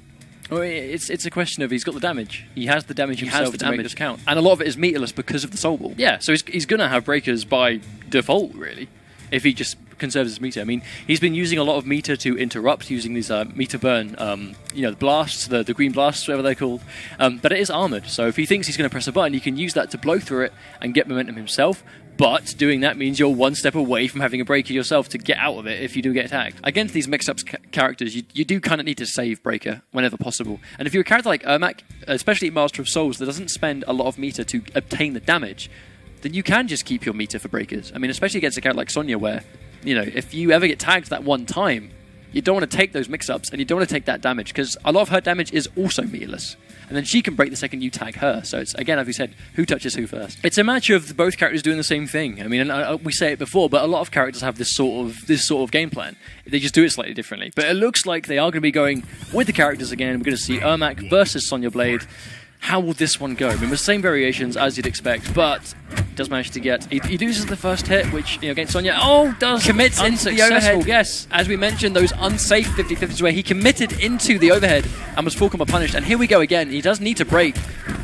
Well, it's a question of he's got the damage. He has the damage himself to make this count. And a lot of it is meterless because of the soul ball. Yeah, so he's going to have breakers by default, really, if he just conserves his meter. I mean, he's been using a lot of meter to interrupt, using these meter burn, the blasts, the green blasts, whatever they're called. But it is armoured, so if he thinks he's going to press a button, he can use that to blow through it and get momentum himself. But doing that means you're one step away from having a breaker yourself to get out of it if you do get tagged. Against these mix-up characters, you do kind of need to save breaker whenever possible. And if you're a character like Ermac, especially Master of Souls, that doesn't spend a lot of meter to obtain the damage, then you can just keep your meter for breakers. I mean, especially against a character like Sonya, where, if you ever get tagged that one time, you don't want to take those mix-ups and you don't want to take that damage, because a lot of her damage is also meterless. And then she can break the second you tag her. So it's, again, as we said, who touches who first. It's a matter of both characters doing the same thing. I mean, and we say it before, but a lot of characters have this sort of game plan. They just do it slightly differently. But it looks like they are going to be going with the characters again. We're going to see Ermac versus Sonya Blade. How will this one go? I mean, the same variations as you'd expect, but does manage to get... He loses the first hit, which, against Sonya, does... Commits into the overhead. Yes. As we mentioned, those unsafe 50-50s where he committed into the overhead and was full combo punished. And here we go again. He does need to break.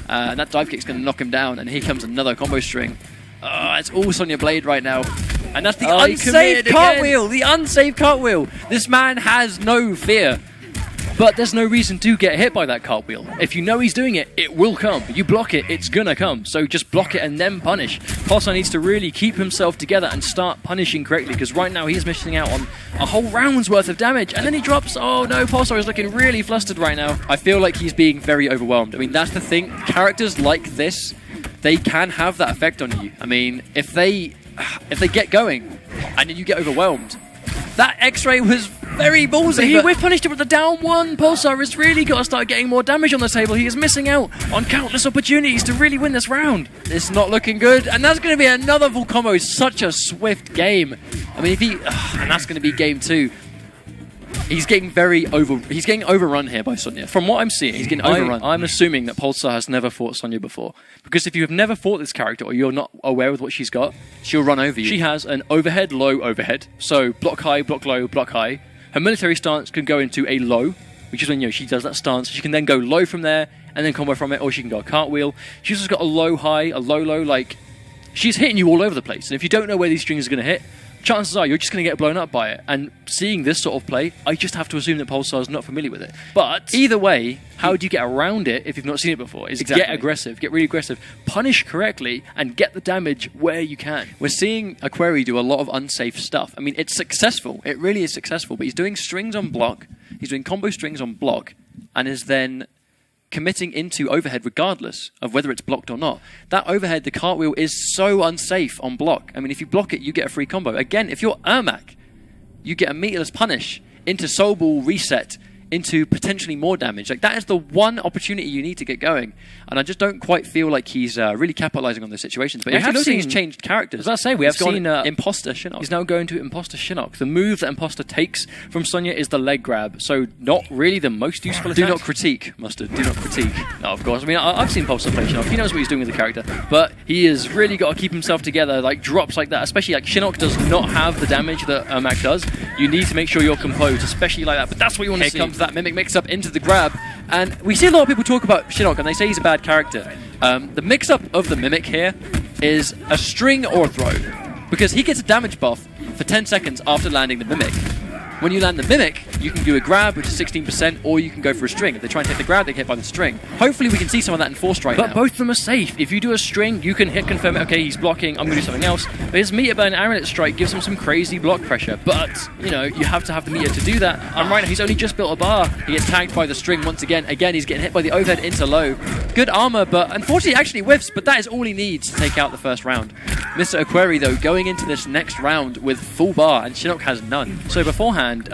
And that dive kick's going to knock him down. And here comes another combo string. It's all Sonya Blade right now. And that's the unsafe cartwheel. The unsafe cartwheel. This man has no fear. But there's no reason to get hit by that cartwheel. If you know he's doing it, it will come. You block it, it's gonna come. So just block it and then punish. Pulsar needs to really keep himself together and start punishing correctly, because right now he's missing out on a whole round's worth of damage. And then he drops. Oh no, Pulsar is looking really flustered right now. I feel like he's being very overwhelmed. I mean, that's the thing. Characters like this, they can have that effect on you. I mean, if they get going and then you get overwhelmed, that X-ray was very ballsy. We've punished him with the down one. Pulsar has really got to start getting more damage on the table. He is missing out on countless opportunities to really win this round. It's not looking good, and that's going to be another full combo. It's such a swift game. I mean, and that's going to be game 2. He's getting overrun here by Sonya. From what I'm seeing, he's getting overrun. I'm assuming that Pulsar has never fought Sonya before. Because if you have never fought this character, or you're not aware of what she's got, she'll run over you. She has an overhead, low, overhead. So block high, block low, block high. Her military stance can go into a low, which is when she does that stance. She can then go low from there, and then combo from it, or she can go a cartwheel. She's also got a low, high, a low, low. Like, she's hitting you all over the place. And if you don't know where these strings are going to hit, chances are you're just going to get blown up by it. And seeing this sort of play, I just have to assume that Pulsar is not familiar with it. But either way, how do you get around it if you've not seen it before? Get aggressive, get really aggressive, punish correctly, and get the damage where you can. We're seeing Aquari do a lot of unsafe stuff. I mean, it's successful. It really is successful. But he's doing strings on block. He's doing combo strings on block, and is then committing into overhead regardless of whether it's blocked or not. That overhead, the cartwheel, is so unsafe on block. I mean, if you block it, you get a free combo. Again, if you're Ermac, you get a meterless punish into Soul Ball reset into potentially more damage. Like, that is the one opportunity you need to get going. And I just don't quite feel like he's really capitalizing on those situations. But he's changed characters. As I say, we have seen Imposter Shinnok. He's now going to Imposter Shinnok. The move that Imposter takes from Sonya is the leg grab. So not really the most useful attack. Do not critique, Mustard. Do not critique. No, of course. I mean, I've seen Pulsar play Shinnok. He knows what he's doing with the character. But he has really got to keep himself together. Like, drops like that, especially like Shinnok does not have the damage that Ermac does. You need to make sure you're composed, especially like that. But that's what you want to see. Here comes that Mimic mix-up into the grab. And we see a lot of people talk about Shinnok, and they say he's a bad character. The mix-up of the Mimic here is a string or a throw, because he gets a damage buff for 10 seconds after landing the Mimic. When you land the Mimic, you can do a grab, which is 16%, or you can go for a string. If they try and take the grab, they get hit by the string. Hopefully we can see some of that in Force Strike. But both of them are safe. If you do a string, you can hit confirm it. Okay, he's blocking, I'm going to do something else. But his meter burn Amulet Strike gives him some crazy block pressure. But, you have to have the meter to do that. And right now, he's only just built a bar. He gets tagged by the string once again. Again, he's getting hit by the overhead into low. Good armor, but unfortunately, he actually whiffs. But that is all he needs to take out the first round. Mr. Aquari, though, going into this next round with full bar, and Shinnok has none. So beforehand,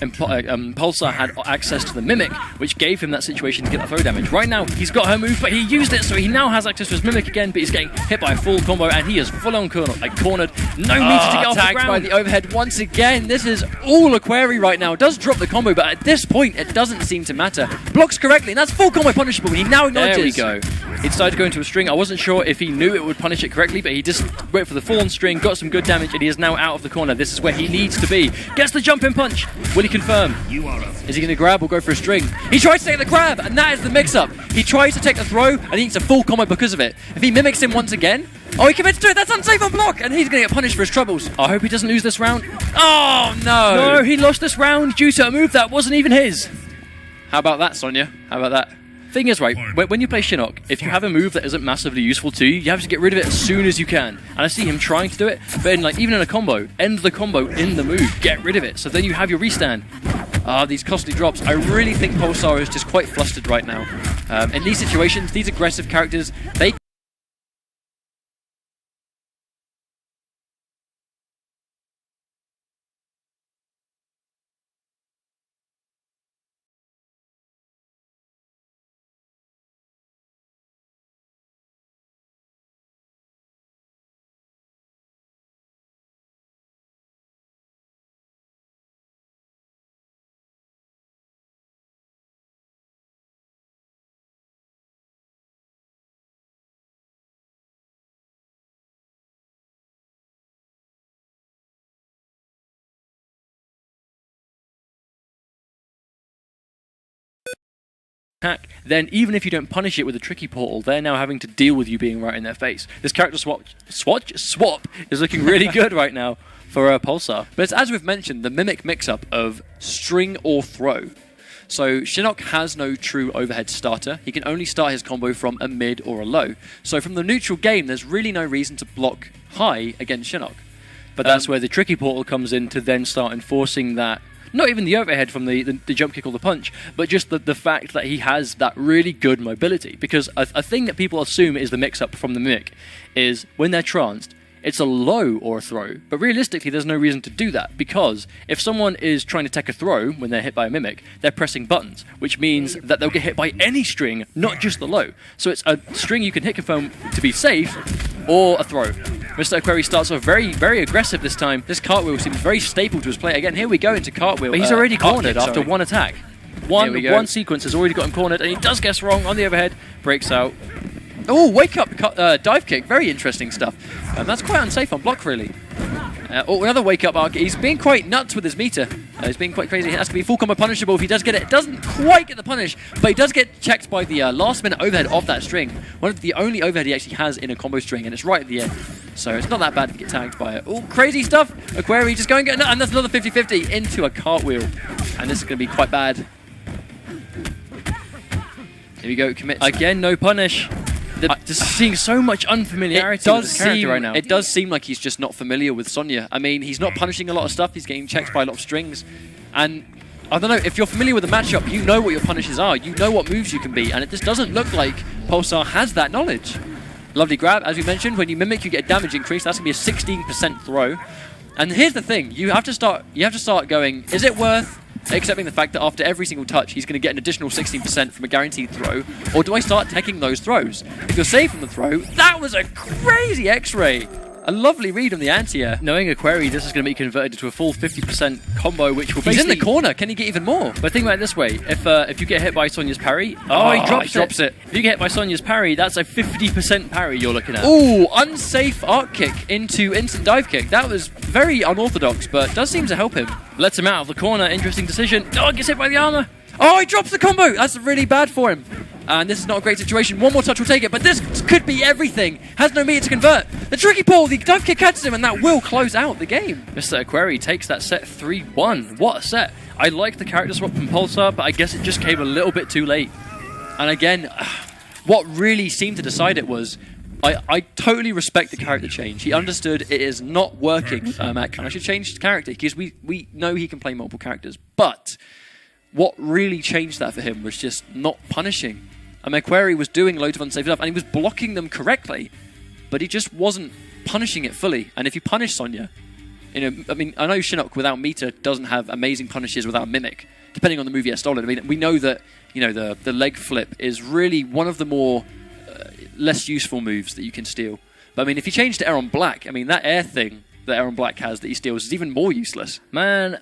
Pulsar had access to the Mimic, which gave him that situation to get that throw damage. Right now, he's got her move, but he used it, so he now has access to his Mimic again, but he's getting hit by a full combo, and he is full on cornered. No meter to get off the ground. Tagged by the overhead once again. This is all Aquari right now. Does drop the combo, but at this point, it doesn't seem to matter. Blocks correctly, and that's full combo punishable. He now acknowledges. There we go. He decided to go into a string. I wasn't sure if he knew it would punish it correctly, but he just went for the full-on string, got some good damage, and he is now out of the corner. This is where he needs to be. Gets the jump-in punch. Will he confirm? Is he going to grab or go for a string? He tries to take the grab, and that is the mix-up. He tries to take the throw, and he needs a full combo because of it. If he mimics him once again... Oh, he commits to it. That's unsafe on block, and he's going to get punished for his troubles. I hope he doesn't lose this round. Oh, no. No, he lost this round due to a move that wasn't even his. How about that, Sonya? How about that? Thing is, right, when you play Shinnok, if you have a move that isn't massively useful to you, you have to get rid of it as soon as you can. And I see him trying to do it, but even in a combo, end the combo in the move, get rid of it, so then you have your restand. These costly drops. I really think Pulsar is just quite flustered right now. In these situations, these aggressive characters, they attack, then even if you don't punish it with a tricky portal, they're now having to deal with you being right in their face. This character swap is looking really good right now for Pulsar. But as we've mentioned, the Mimic mix-up of string or throw. So Shinnok has no true overhead starter. He can only start his combo from a mid or a low. So from the neutral game, there's really no reason to block high against Shinnok. But that's where the tricky portal comes in to then start enforcing that. Not even the overhead from the jump kick or the punch, but just the fact that he has that really good mobility. Because a thing that people assume is the mix-up from the Mimic is when they're tranced, it's a low or a throw. But realistically, there's no reason to do that, because if someone is trying to take a throw when they're hit by a Mimic, they're pressing buttons, which means that they'll get hit by any string, not just the low. So it's a string you can hit confirm to be safe, or a throw. Mr. Aquari starts off very, very aggressive this time. This cartwheel seems very staple to his play. Again, here we go into cartwheel. But he's already cornered after one attack. One sequence has already got him cornered, and he does guess wrong on the overhead. Breaks out. Oh, wake up dive kick. Very interesting stuff. That's quite unsafe on block, really. Another wake up arc. He's being quite nuts with his meter. He's being quite crazy. It has to be full combo punishable if he does get it. Doesn't quite get the punish, but he does get checked by the last minute overhead of that string. One of the only overhead he actually has in a combo string, and it's right at the end. So it's not that bad to get tagged by it. Oh, crazy stuff. Aquari just going, and that's another 50-50 into a cartwheel. And this is going to be quite bad. Here we go, commit. Again, no punish. Just seeing so much unfamiliarity with this character right now. It does seem like he's just not familiar with Sonya. I mean, he's not punishing a lot of stuff. He's getting checked by a lot of strings. And I don't know, if you're familiar with the matchup, you know what your punishes are. You know what moves you can be. And it just doesn't look like Pulsar has that knowledge. Lovely grab. As we mentioned, when you Mimic, you get a damage increase. That's going to be a 16% throw. And here's the thing. You have to start going, is it worth accepting the fact that after every single touch, he's going to get an additional 16% from a guaranteed throw, or do I start taking those throws? If you're safe from the throw, that was a crazy X-ray. A lovely read on the anti-air. Knowing Aquari, this is going to be converted to a full 50% combo, which will He's in the corner. Can he get even more? But think about it this way. If you get hit by Sonya's parry... Oh, he drops it. If you get hit by Sonya's parry, that's a 50% parry you're looking at. Ooh, unsafe arc kick into instant dive kick. That was very unorthodox, but does seem to help him. Lets him out of the corner. Interesting decision. Oh, gets hit by the armor. Oh, he drops the combo. That's really bad for him. And this is not a great situation. One more touch will take it, but this could be everything. Has no meter to convert. The tricky pull, the dive kick catches him, and that will close out the game. Mr. Aquari takes that set 3-1. What a set. I like the character swap from Pulsar, but I guess it just came a little bit too late. And again, what really seemed to decide it was, I totally respect the character change. He understood it is not working, Mac, and I should change his character, because we know he can play multiple characters. But what really changed that for him was just not punishing. Aquari was doing loads of unsafe stuff, and he was blocking them correctly, but he just wasn't punishing it fully. And if you punish Sonya, I mean, I know Shinnok without meter doesn't have amazing punishes without Mimic, depending on the move he has stolen. I mean, we know that the leg flip is really one of the more less useful moves that you can steal. But I mean, if you change to Air on Black, I mean, that air thing that Air on Black has that he steals is even more useless. Man,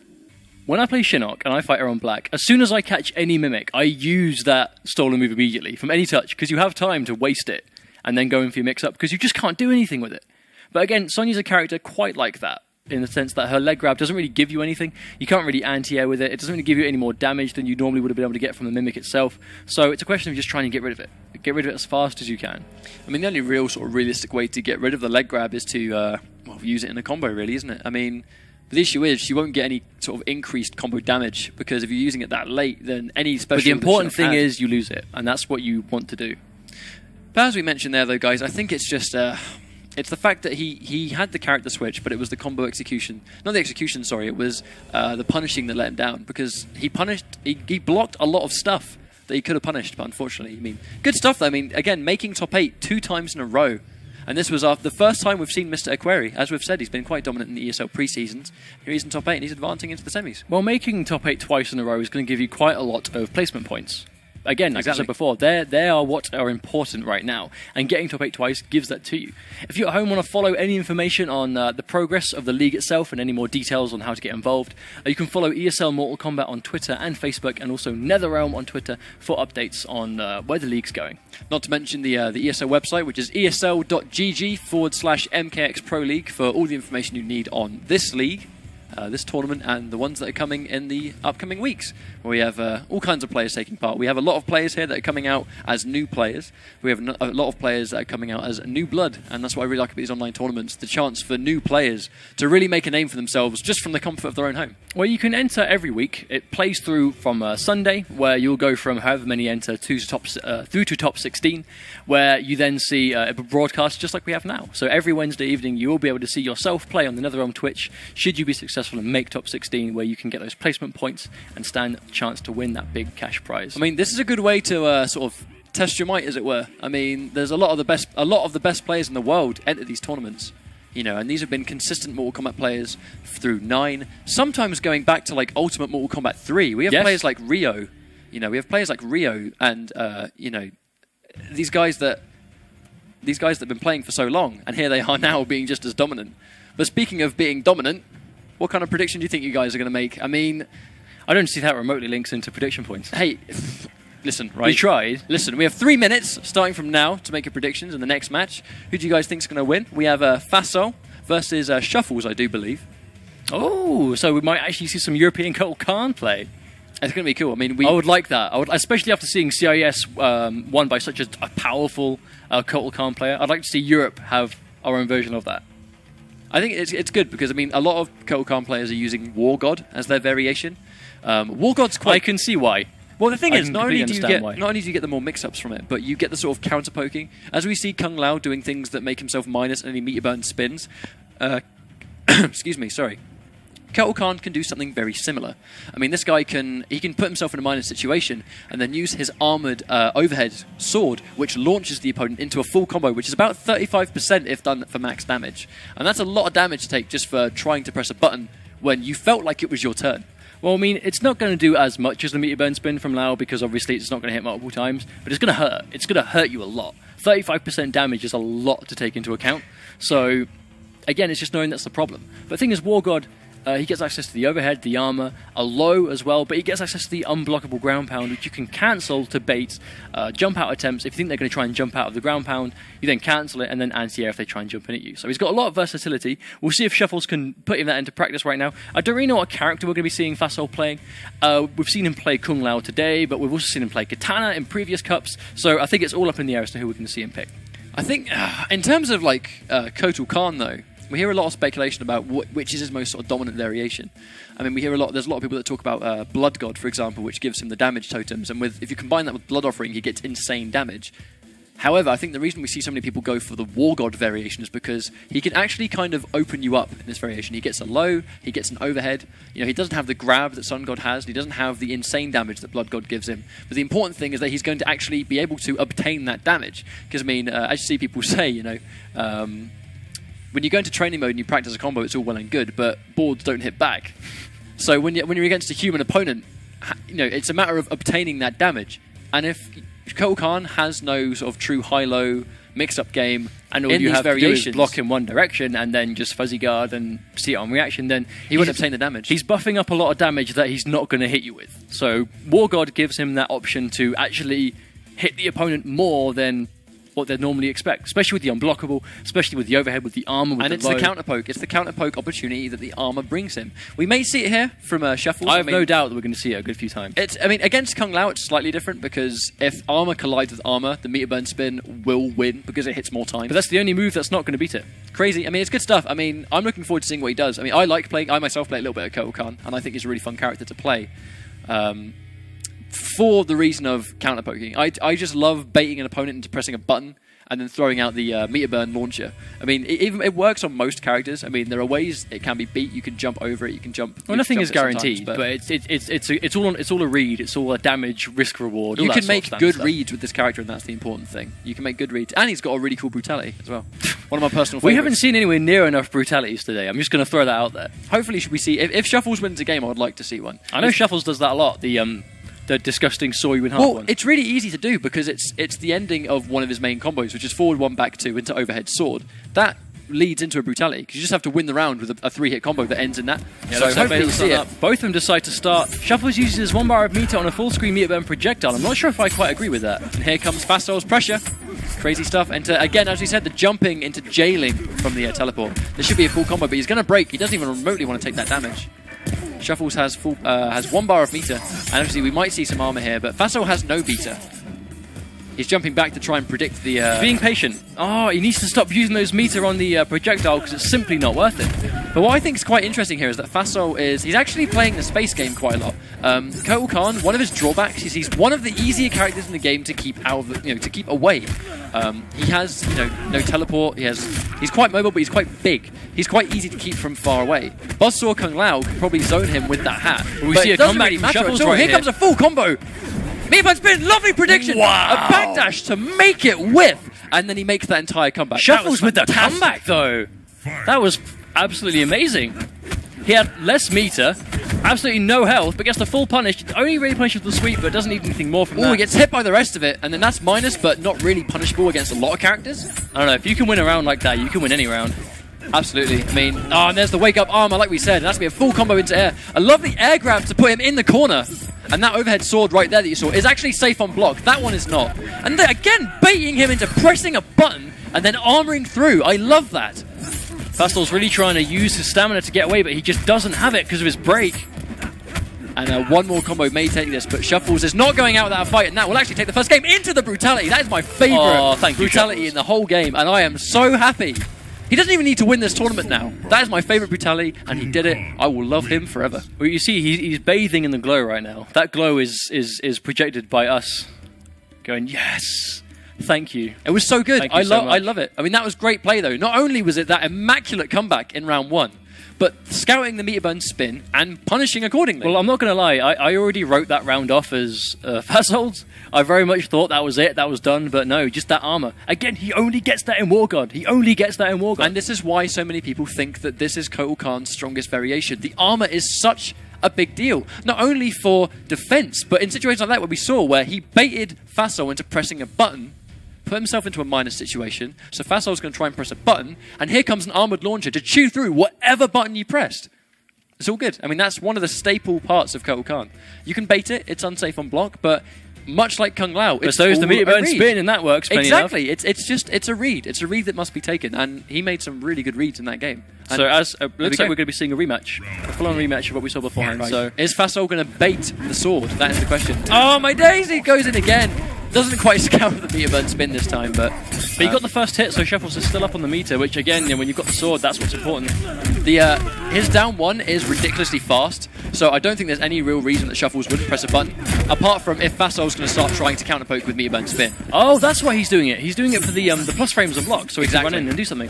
when I play Shinnok and I fight Air on Black, as soon as I catch any Mimic, I use that stolen move immediately from any touch, because you have time to waste it and then go in for your mix-up, because you just can't do anything with it. But again, Sonya's a character quite like that, in the sense that her leg grab doesn't really give you anything. You can't really anti-air with it. It doesn't really give you any more damage than you normally would have been able to get from the Mimic itself. So it's a question of just trying to get rid of it. Get rid of it as fast as you can. I mean, the only real sort of realistic way to get rid of the leg grab is to use it in a combo, really, isn't it? I mean, the issue is you won't get any sort of increased combo damage, because if you're using it that late, then any special... But the important thing is you lose it, and that's what you want to do. But as we mentioned there, though, guys, I think it's just... it's the fact that he had the character switch, but it was the combo execution. Not the execution, sorry. It was the punishing that let him down, because he blocked a lot of stuff that he could have punished, but unfortunately, I mean, good stuff, though. I mean, again, making top 8 2 times in a row. And this was the first time we've seen Mr. Aquari. As we've said, he's been quite dominant in the ESL pre-seasons. Here he's in top 8 and he's advancing into the semis. Well, making top 8 twice in a row is going to give you quite a lot of placement points. Again, like I said before, they are what are important right now, and getting top 8 twice gives that to you. If you at home want to follow any information on the progress of the league itself and any more details on how to get involved, you can follow ESL Mortal Kombat on Twitter and Facebook, and also NetherRealm on Twitter for updates on where the league's going. Not to mention the ESL website, which is esl.gg/MKX Pro League for all the information you need on this league. this tournament and the ones that are coming in the upcoming weeks. We have all kinds of players taking part. We have a lot of players here that are coming out as new players. We have a lot of players that are coming out as new blood, and that's what I really like about these online tournaments, the chance for new players to really make a name for themselves just from the comfort of their own home. Well, you can enter every week. It plays through from Sunday, where you'll go from however many enter through to top 16, where you then see a broadcast just like we have now. So every Wednesday evening, you will be able to see yourself play on the NetherRealm Twitch, should you be successful and make top 16, where you can get those placement points and stand a chance to win that big cash prize. I mean, this is a good way to sort of test your might, as it were. I mean, there's a lot of the best players in the world enter these tournaments. You know, and these have been consistent Mortal Kombat players through 9, sometimes going back to like Ultimate Mortal Kombat 3. We have players like Rio. You know, we have players like Rio, and you know, these guys that have been playing for so long, and here they are now being just as dominant. But speaking of being dominant, what kind of prediction do you think you guys are going to make? I mean, I don't see how it remotely links into prediction points. Hey, listen, right? We tried. Listen, we have 3 minutes starting from now to make your predictions in the next match. Who do you guys think is going to win? We have Faso versus Shuffles, I do believe. Oh, so we might actually see some European Kotal Khan play. It's going to be cool. I mean, I would like that. Especially after seeing CIS won by such a powerful Kotal Khan player. I'd like to see Europe have our own version of that. I think it's good because, I mean, a lot of Kotal Khan players are using War God as their variation. War God's quite... I can see why. Well, the thing is, not only do you get the more mix-ups from it, but you get the sort of counter-poking. As we see Kung Lao doing things that make himself minus any meter burn spins. Excuse me, sorry. Kotal Khan can do something very similar. I mean, this guy can put himself in a minus situation and then use his armoured overhead sword, which launches the opponent into a full combo, which is about 35% if done for max damage. And that's a lot of damage to take just for trying to press a button when you felt like it was your turn. Well, I mean, it's not going to do as much as the meter burn spin from Lao, because obviously it's not going to hit multiple times, but it's going to hurt. It's going to hurt you a lot. 35% damage is a lot to take into account. So, again, it's just knowing that's the problem. But the thing is, War God, he gets access to the overhead, the armor, a low as well, but he gets access to the unblockable ground pound, which you can cancel to bait jump out attempts. If you think they're going to try and jump out of the ground pound, you then cancel it and then anti-air if they try and jump in at you. So he's got a lot of versatility. We'll see if Shuffles can put that into practice right now. I don't really know what character we're going to be seeing Fasol playing. We've seen him play Kung Lao today, but we've also seen him play Katana in previous cups, so I think it's all up in the air as to who we're going to see him pick. I think, in terms of like Kotal Khan, though, we hear a lot of speculation about which is his most sort of dominant variation. I mean, there's a lot of people that talk about Blood God, for example, which gives him the damage totems, and if you combine that with Blood Offering, he gets insane damage. However, I think the reason we see so many people go for the War God variation is because he can actually kind of open you up in this variation. He gets a low, he gets an overhead. You know, he doesn't have the grab that Sun God has, and he doesn't have the insane damage that Blood God gives him. But the important thing is that he's going to actually be able to obtain that damage. Because, I mean, as you see people say, you know, when you go into training mode and you practice a combo, it's all well and good, but boards don't hit back. So when you're against a human opponent, you know, it's a matter of obtaining that damage. And if Kotal Khan has no sort of true high-low mix-up game, and all you have to do is block in one direction and then just fuzzy guard and see it on reaction, then he won't obtain the damage. He's buffing up a lot of damage that he's not going to hit you with. So War God gives him that option to actually hit the opponent more than what they'd normally expect, especially with the unblockable, especially with the overhead, with the armor, with and it's the counterpoke. It's the counterpoke opportunity that the armor brings him. We may see it here from Shuffles. I have no doubt that we're going to see it a good few times. I mean, against Kung Lao, it's slightly different because if armor collides with armor, the meter burn spin will win because it hits more times. But that's the only move that's not going to beat it. Crazy. I mean, it's good stuff. I mean, I'm looking forward to seeing what he does. I mean, I myself play a little bit of Kotal Khan, and I think he's a really fun character to play. For the reason of counterpoking. I just love baiting an opponent into pressing a button and then throwing out the meter burn launcher. I mean, it works on most characters. I mean, there are ways it can be beat. You can jump over it. You can jump. Well, nothing is guaranteed, but it's all a read. It's all a damage risk reward. You can make good reads with this character, and that's the important thing. You can make good reads, and he's got a really cool brutality as well. One of my personal favorites. We haven't seen anywhere near enough brutalities today. I'm just going to throw that out there. Hopefully, should we see if Shuffles wins a game? I would like to see one. I know Shuffles does that a lot. The disgusting saw you in half one. It's really easy to do because it's the ending of one of his main combos, which is forward 1, back 2 into overhead sword. That leads into a brutality because you just have to win the round with a 3-hit combo that ends in that. Yeah, so hopefully we'll see it. Both of them decide to start. Shuffles uses 1 bar of meter on a full screen meter burn projectile. I'm not sure if I quite agree with that. And here comes Fasol's pressure. Crazy stuff. And again, as we said, the jumping into jailing from the teleport. This should be a full combo, but he's going to break. He doesn't even remotely want to take that damage. Shuffles has 1 bar of meter, and obviously we might see some armor here, but Faso has no meter. He's jumping back to try and predict the... Being patient. Oh, he needs to stop using those meter on the projectile because it's simply not worth it. But what I think is quite interesting here is that Faso he's actually playing the space game quite a lot. Kotal Khan, one of his drawbacks is he's one of the easier characters in the game to keep out of the, to keep away. He has no teleport. He's quite mobile, but he's quite big. He's quite easy to keep from far away. Buzzsaw Kung Lao could probably zone him with that hat. We see a comeback from Shuffles right here. Here comes a full combo. Meatbun spin, lovely prediction. Wow. A backdash to make it whiff, and then he makes that entire comeback. Shuffles with the comeback though. That was absolutely amazing. He had less meter, absolutely no health, but gets the full punish. Only really punishes the sweep, but doesn't need anything more from that. Oh, he gets hit by the rest of it, and then that's minus, but not really punishable against a lot of characters. I don't know, if you can win a round like that, you can win any round. Absolutely. I mean, and there's the wake-up armor, like we said. That's going to be a full combo into air. A lovely air grab to put him in the corner. And that overhead sword right there that you saw is actually safe on block. That one is not. And again, baiting him into pressing a button and then armoring through. I love that. Fasol's really trying to use his stamina to get away, but he just doesn't have it because of his break. And one more combo may take this, but Shuffles is not going out without a fight, and that will actually take the first game into the brutality. That is my favourite brutality in the whole game, and I am so happy. He doesn't even need to win this tournament now. That is my favourite brutality, and he did it. I will love him forever. Well, you see, he's bathing in the glow right now. That glow is projected by us. Going, yes, thank you. It was so good. I love it. I mean, that was great play, though. Not only was it that immaculate comeback in round 1, but scouting the meter burn spin and punishing accordingly. Well, I'm not going to lie. I already wrote that round off as Fasol's. I very much thought that was it. That was done. But no, just that armor. Again, he only gets that in War God. And this is why so many people think that this is Kotal Khan's strongest variation. The armor is such a big deal. Not only for defense, but in situations like that where we saw where he baited Fasol into pressing a button, put himself into a minus situation, so Fasol's going to try and press a button, and here comes an armored launcher to chew through whatever button you pressed. It's all good. I mean, that's one of the staple parts of Kotal Khan. You can bait it, it's unsafe on block, but much like Kung Lao, it's so is the meter burn spin, and that works plenty exactly. enough. It's a read. It's a read that must be taken, and he made some really good reads in that game. And so as looks like we're going to be seeing a rematch, a full-on rematch of what we saw beforehand. Right. So is Fasol going to bait the sword? That is the question. Oh my days! He goes in again. Doesn't quite scout the meter burn spin this time, but he got the first hit, so Shuffles is still up on the meter, which again, when you've got the sword, that's what's important. His down 1 is ridiculously fast, so I don't think there's any real reason that Shuffles wouldn't press a button, apart from if Fasol's going to start trying to counterpoke with meter burn spin. Oh, that's why he's doing it. He's doing it for the plus frames of block, so he can run in and do something.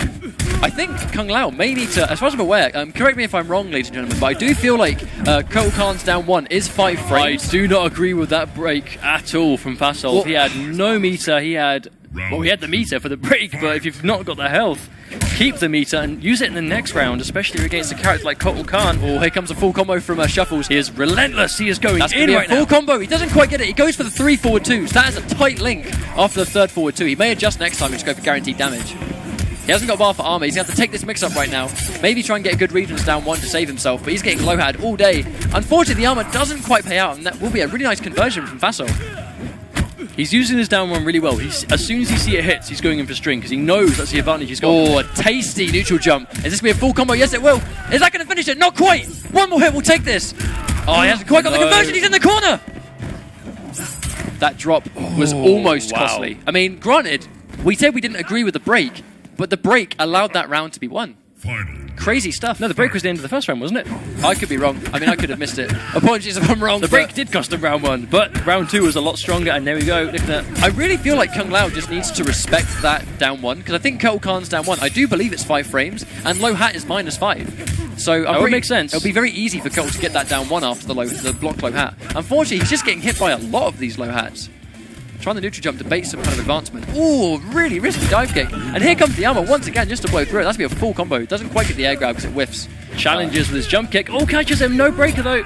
I think Kung Lao may need to, as far as I'm aware, correct me if I'm wrong, ladies and gentlemen, but I do feel like Kotal Khan's down 1 is 5 frames. I do not agree with that break at all from Fasol. Well, he had no meter, he had the meter for the break, but if you've not got the health, keep the meter and use it in the next round, especially against a character like Kotal Khan. Oh, here comes a full combo from Shuffles. He is relentless, he is going in right now. Full combo, he doesn't quite get it, he goes for the 3 forward 2s. That is a tight link after the 3rd forward 2. He may adjust next time and just go for guaranteed damage. He hasn't got a bar for armor. He's going to have to take this mix-up right now. Maybe try and get a good read on his down 1 to save himself, but he's getting low-had all day. Unfortunately, the armor doesn't quite pay out, and that will be a really nice conversion from Fasol. He's using his down 1 really well. As soon as he sees it hits, he's going in for string, because he knows that's the advantage he's got. Oh, a tasty neutral jump. Is this going to be a full combo? Yes, it will. Is that going to finish it? Not quite. One more hit will take this. Oh, he hasn't quite got the conversion. He's in the corner. That drop was almost costly. I mean, granted, we said we didn't agree with the break, but the break allowed that round to be won. Crazy stuff. No, the break was the end of the first round, wasn't it? I could be wrong. I mean, I could have missed it. Apologies if I'm wrong. The break did cost him round 1, but round 2 was a lot stronger, and there we go. Look at that. I really feel like Kung Lao just needs to respect that down 1, because I think Kotal Khan's down 1, I do believe it's 5 frames, and low hat is -5. So that would make sense. It'll be very easy for Kotal to get that down 1 after the block low hat. Unfortunately, he's just getting hit by a lot of these low hats. Trying the neutral jump to bait some kind of advancement. Ooh, really risky dive kick. And here comes the armor once again just to blow through it. That's going to be a full combo. Doesn't quite get the air grab because it whiffs. Challenges with his jump kick. Oh, catches him. No breaker though.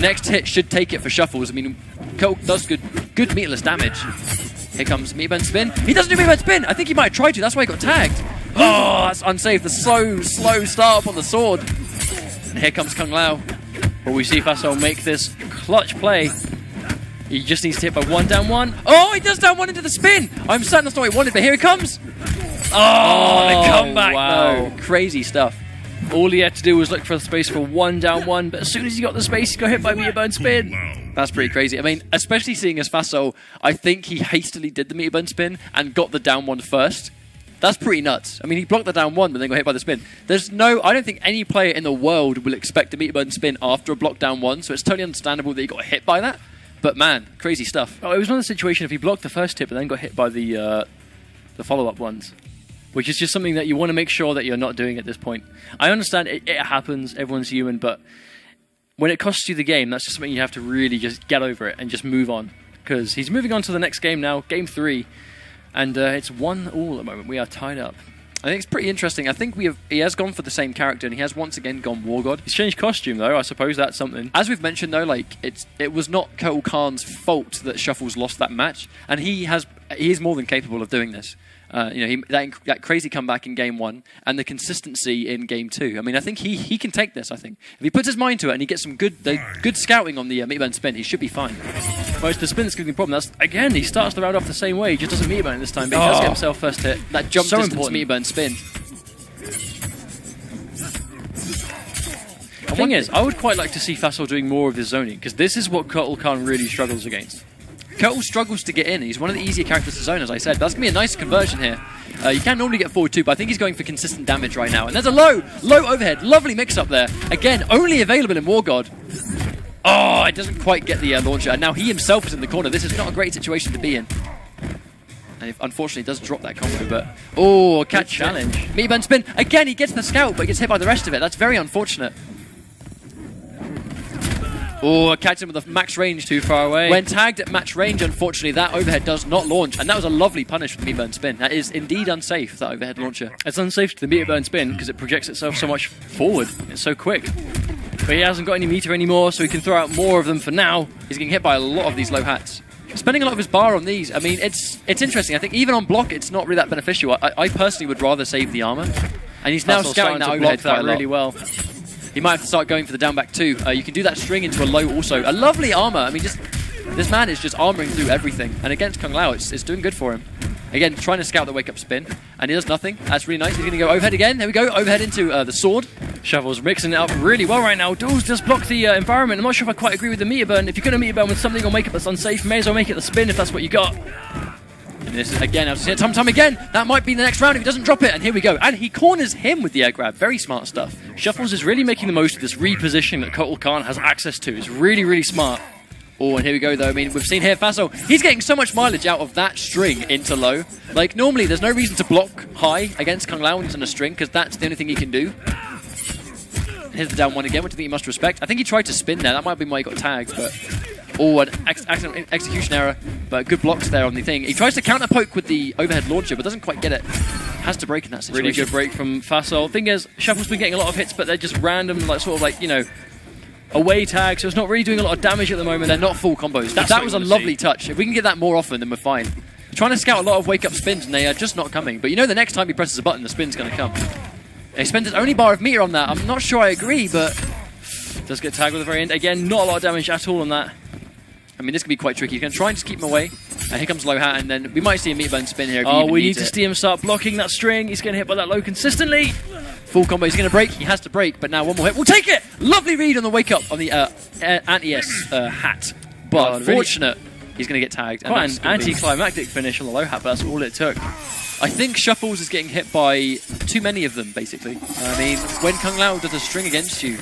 Next hit should take it for Shuffles. I mean, Kotal does good meterless damage. Here comes meter burn spin. He doesn't do meter burn spin. I think he might have tried to. That's why he got tagged. Oh, that's unsafe. The slow start up on the sword. And here comes Kung Lao. Well, we see Fasol make this clutch play. He just needs to hit by 1 down 1. Oh, he does down 1 into the spin. I'm certain that's not what he wanted, but here he comes. Oh, the comeback, wow. though. Crazy stuff. All he had to do was look for the space for 1 down 1, but as soon as he got the space, he got hit by meter burn spin. That's pretty crazy. I mean, especially seeing as Faso, I think he hastily did the meter burn spin and got the down 1 first. That's pretty nuts. I mean, he blocked the down 1, but then got hit by the spin. I don't think any player in the world will expect a meter burn spin after a block down 1, so it's totally understandable that he got hit by that. But man, crazy stuff. Oh, it was another situation if he blocked the first hit, but then got hit by the follow-up ones, which is just something that you want to make sure that you're not doing at this point. I understand it happens, everyone's human, but when it costs you the game, that's just something you have to really just get over it and just move on. Because he's moving on to the next game now, game 3, and it's 1-all at the moment. We are tied up. I think it's pretty interesting. I think he has gone for the same character, and he has once again gone War God. He's changed costume, though. I suppose that's something. As we've mentioned, though, like it was not Kotal Khan's fault that Shuffles lost that match, and he is more than capable of doing this. That crazy comeback in game 1 and the consistency in game 2. I mean, I think he can take this. I think if he puts his mind to it and he gets some good scouting on the meter burn spin, he should be fine. Well, it's the spin that's going to be the problem. That's again, he starts the round off the same way. He just doesn't meter burn this time, but he does get himself first hit. That jump so distance important. meter burn spin. The thing is, I would quite like to see Fassel doing more of his zoning, because this is what Kotal Khan really struggles against. Kotal struggles to get in. He's one of the easier characters to zone, as I said. That's going to be a nice conversion here. You can normally get forward too, but I think he's going for consistent damage right now. And there's a low overhead. Lovely mix-up there. Again, only available in War God. Oh, it doesn't quite get the launcher. And now he himself is in the corner. This is not a great situation to be in. And unfortunately, does drop that combo, but... Oh, catch challenge. Meter burn spin. Again, he gets the scout, but gets hit by the rest of it. That's very unfortunate. Oh, catch him with the max range. Too far away. When tagged at max range, unfortunately, that overhead does not launch. And that was a lovely punish with the meter burn spin. That is indeed unsafe, that overhead launcher. It's unsafe to the meter burn spin because it projects itself so much forward. It's so quick. But he hasn't got any meter anymore, so he can throw out more of them for now. He's getting hit by a lot of these low hats. Spending a lot of his bar on these, I mean, it's interesting. I think even on block, it's not really that beneficial. I personally would rather save the armor. And he's now scouting that overhead quite a lot. Really well. He might have to start going for the down back too. You can do that string into a low also. A lovely armor. I mean, this man is just armoring through everything. And against Kung Lao, it's doing good for him. Again, trying to scout the wake-up spin. And he does nothing. That's really nice. He's going to go overhead again. There we go. Overhead into the sword. Shuffle's mixing it up really well right now. Duels just block the environment. I'm not sure if I quite agree with the meter burn. If you're going to meter burn with something or make it that's unsafe, may as well make it the spin if that's what you got. And this is again, I've seen it time again. That might be the next round if he doesn't drop it. And here we go. And he corners him with the air grab. Very smart stuff. Shuffles is really making the most of this repositioning that Kotal Khan has access to. It's really, really smart. Oh, and here we go, though. I mean, we've seen here Faso. He's getting so much mileage out of that string into low. Like, normally, there's no reason to block high against Kung Lao when he's on a string, because that's the only thing he can do. Here's the down 1 again, which I think he must respect. I think he tried to spin there. That might be why he got tagged, but... Oh, an accident execution error, but good blocks there on the thing. He tries to counter poke with the overhead launcher, but doesn't quite get it. Has to break in that situation. Really good break from Faso. Thing is, Shuffle's been getting a lot of hits, but they're just random, like sort of like, you know, away tag, so it's not really doing a lot of damage at the moment. They're not full combos. That was a lovely touch. If we can get that more often, then we're fine. Trying to scout a lot of wake-up spins, and they are just not coming. But you know the next time he presses a button, the spin's going to come. He spends his only bar of meter on that. I'm not sure I agree, but... Does get tagged with the very end. Again, not a lot of damage at all on that. I mean, this can be quite tricky. He's going to try and just keep him away. And here comes low hat, and then we might see a meter burn spin here. If oh, we need to see him start blocking that string. He's getting hit by that low consistently. Full combo. He's going to break. He has to break, but now one more hit. We'll take it! Lovely read on the wake-up on the anti-S hat. But unfortunate, he's going to get tagged. Quite an anticlimactic finish on the low hat, but that's all it took. I think Shuffles is getting hit by too many of them, basically. I mean, when Kung Lao does a string against you,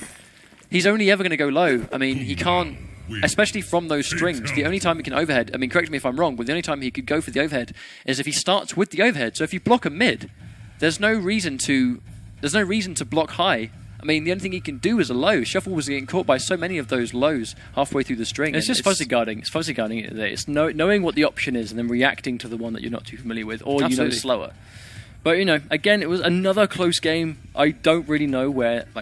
he's only ever going to go low. I mean, he can't... Especially from those strings, the only time he can overhead, I mean, correct me if I'm wrong, but the only time he could go for the overhead is if he starts with the overhead. So if you block a mid, there's no reason to block high. I mean, the only thing he can do is a low. Shuffle was getting caught by so many of those lows halfway through the string. It's just fuzzy guarding. It's fuzzy guarding it today. It's knowing what the option is and then reacting to the one that you're not too familiar with, or you know slower. But, you know, again, it was another close game. I don't really know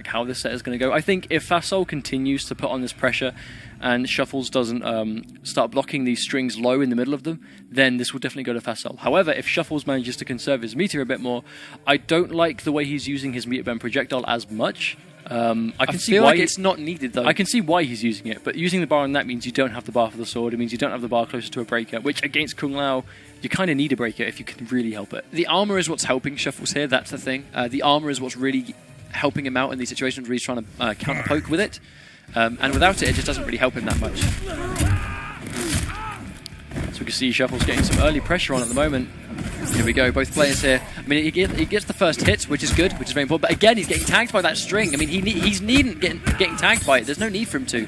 how this set is going to go. I think if Fasol continues to put on this pressure and Shuffles doesn't start blocking these strings low in the middle of them, then this will definitely go to Fasol. However, if Shuffles manages to conserve his meter a bit more, I don't like the way he's using his meter bend projectile as much. I can see feel why like it's not needed though. I can see why he's using it, but using the bar on that means you don't have the bar for the sword. It means you don't have the bar closer to a breaker, which against Kung Lao, you kind of need a breaker if you can really help it. The armor is what's helping Shuffles here. That's the thing. The armor is what's really helping him out in these situations where he's trying to counter poke with it. And without it, it just doesn't really help him that much. So we can see Shuffles getting some early pressure on at the moment. Here we go, both players here. I mean, he gets the first hit, which is good, which is very important. But again, he's getting tagged by that string. I mean, he's needn't getting tagged by it. There's no need for him to.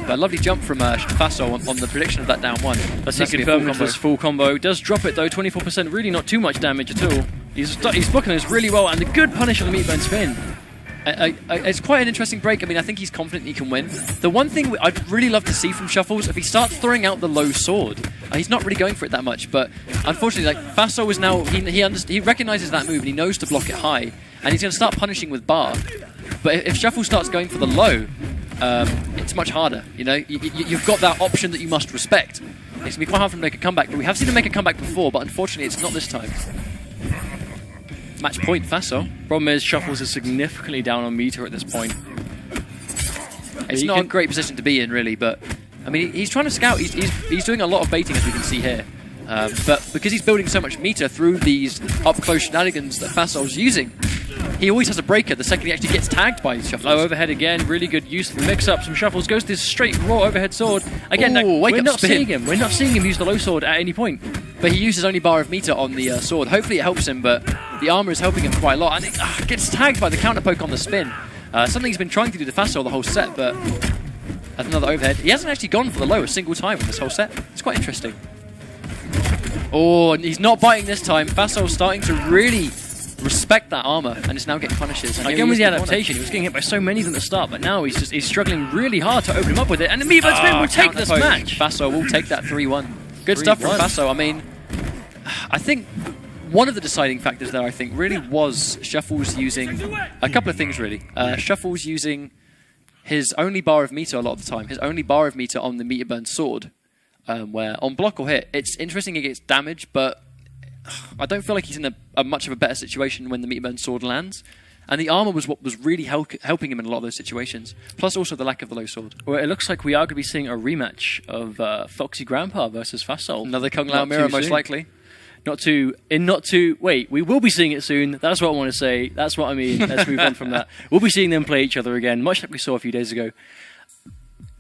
But a lovely jump from Faso on the prediction of that down one. That's confirmed with his full combo. Does drop it though, 24%, really not too much damage at all. He's blocking this really well, and the good punish on the meatburn spin. It's quite an interesting break. I mean, I think he's confident he can win. The one thing I'd really love to see from Shuffles, if he starts throwing out the low sword, he's not really going for it that much, but unfortunately, like, Faso is now, he recognises that move and he knows to block it high, and he's going to start punishing with bar. But if Shuffles starts going for the low, it's much harder, you know? You've got that option that you must respect. It's going to be quite hard for him to make a comeback, but we have seen him make a comeback before, but unfortunately it's not this time. Match point, Faso. Problem is, Shuffles is significantly down on meter at this point. It's not a great position to be in, really, but I mean, he's trying to scout. He's doing a lot of baiting, as we can see here. But because he's building so much meter through these up-close shenanigans that Fasol's using, he always has a breaker the second he actually gets tagged by Shuffles. Low overhead again, really good use of the mix-up. Some Shuffles goes to this straight raw overhead sword. Again, we're not seeing him use the low sword at any point. But he uses only bar of meter on the sword. Hopefully it helps him, but the armor is helping him quite a lot. And it gets tagged by the counter poke on the spin. Something he's been trying to do to Fasol the whole set, but that's another overhead. He hasn't actually gone for the low a single time in this whole set. It's quite interesting. Oh, and he's not biting this time. Fasol's starting to really respect that armor, and it's now getting punishes. And again with the adaptation, he was getting hit by so many of them at the start, but now he's struggling really hard to open him up with it, and the meatball spin will take this match. Fasol will take that 3-1. Good stuff from Faso. I mean, I think one of the deciding factors there, I think, really was Shuffles using a couple of things, really. Shuffles using his only bar of meter a lot of the time, his only bar of meter on the meter burn sword, where on block or hit, it's interesting he gets damage, but I don't feel like he's in a much of a better situation when the meter burn sword lands. And the armor was what was really helping him in a lot of those situations. Plus also the lack of the low sword. Well, it looks like we are going to be seeing a rematch of Foxy Grandpa versus Fasol. Another Kung Lao mirror, most likely. Wait, we will be seeing it soon. That's what I want to say. That's what I mean. Let's move on from that. We'll be seeing them play each other again, much like we saw a few days ago.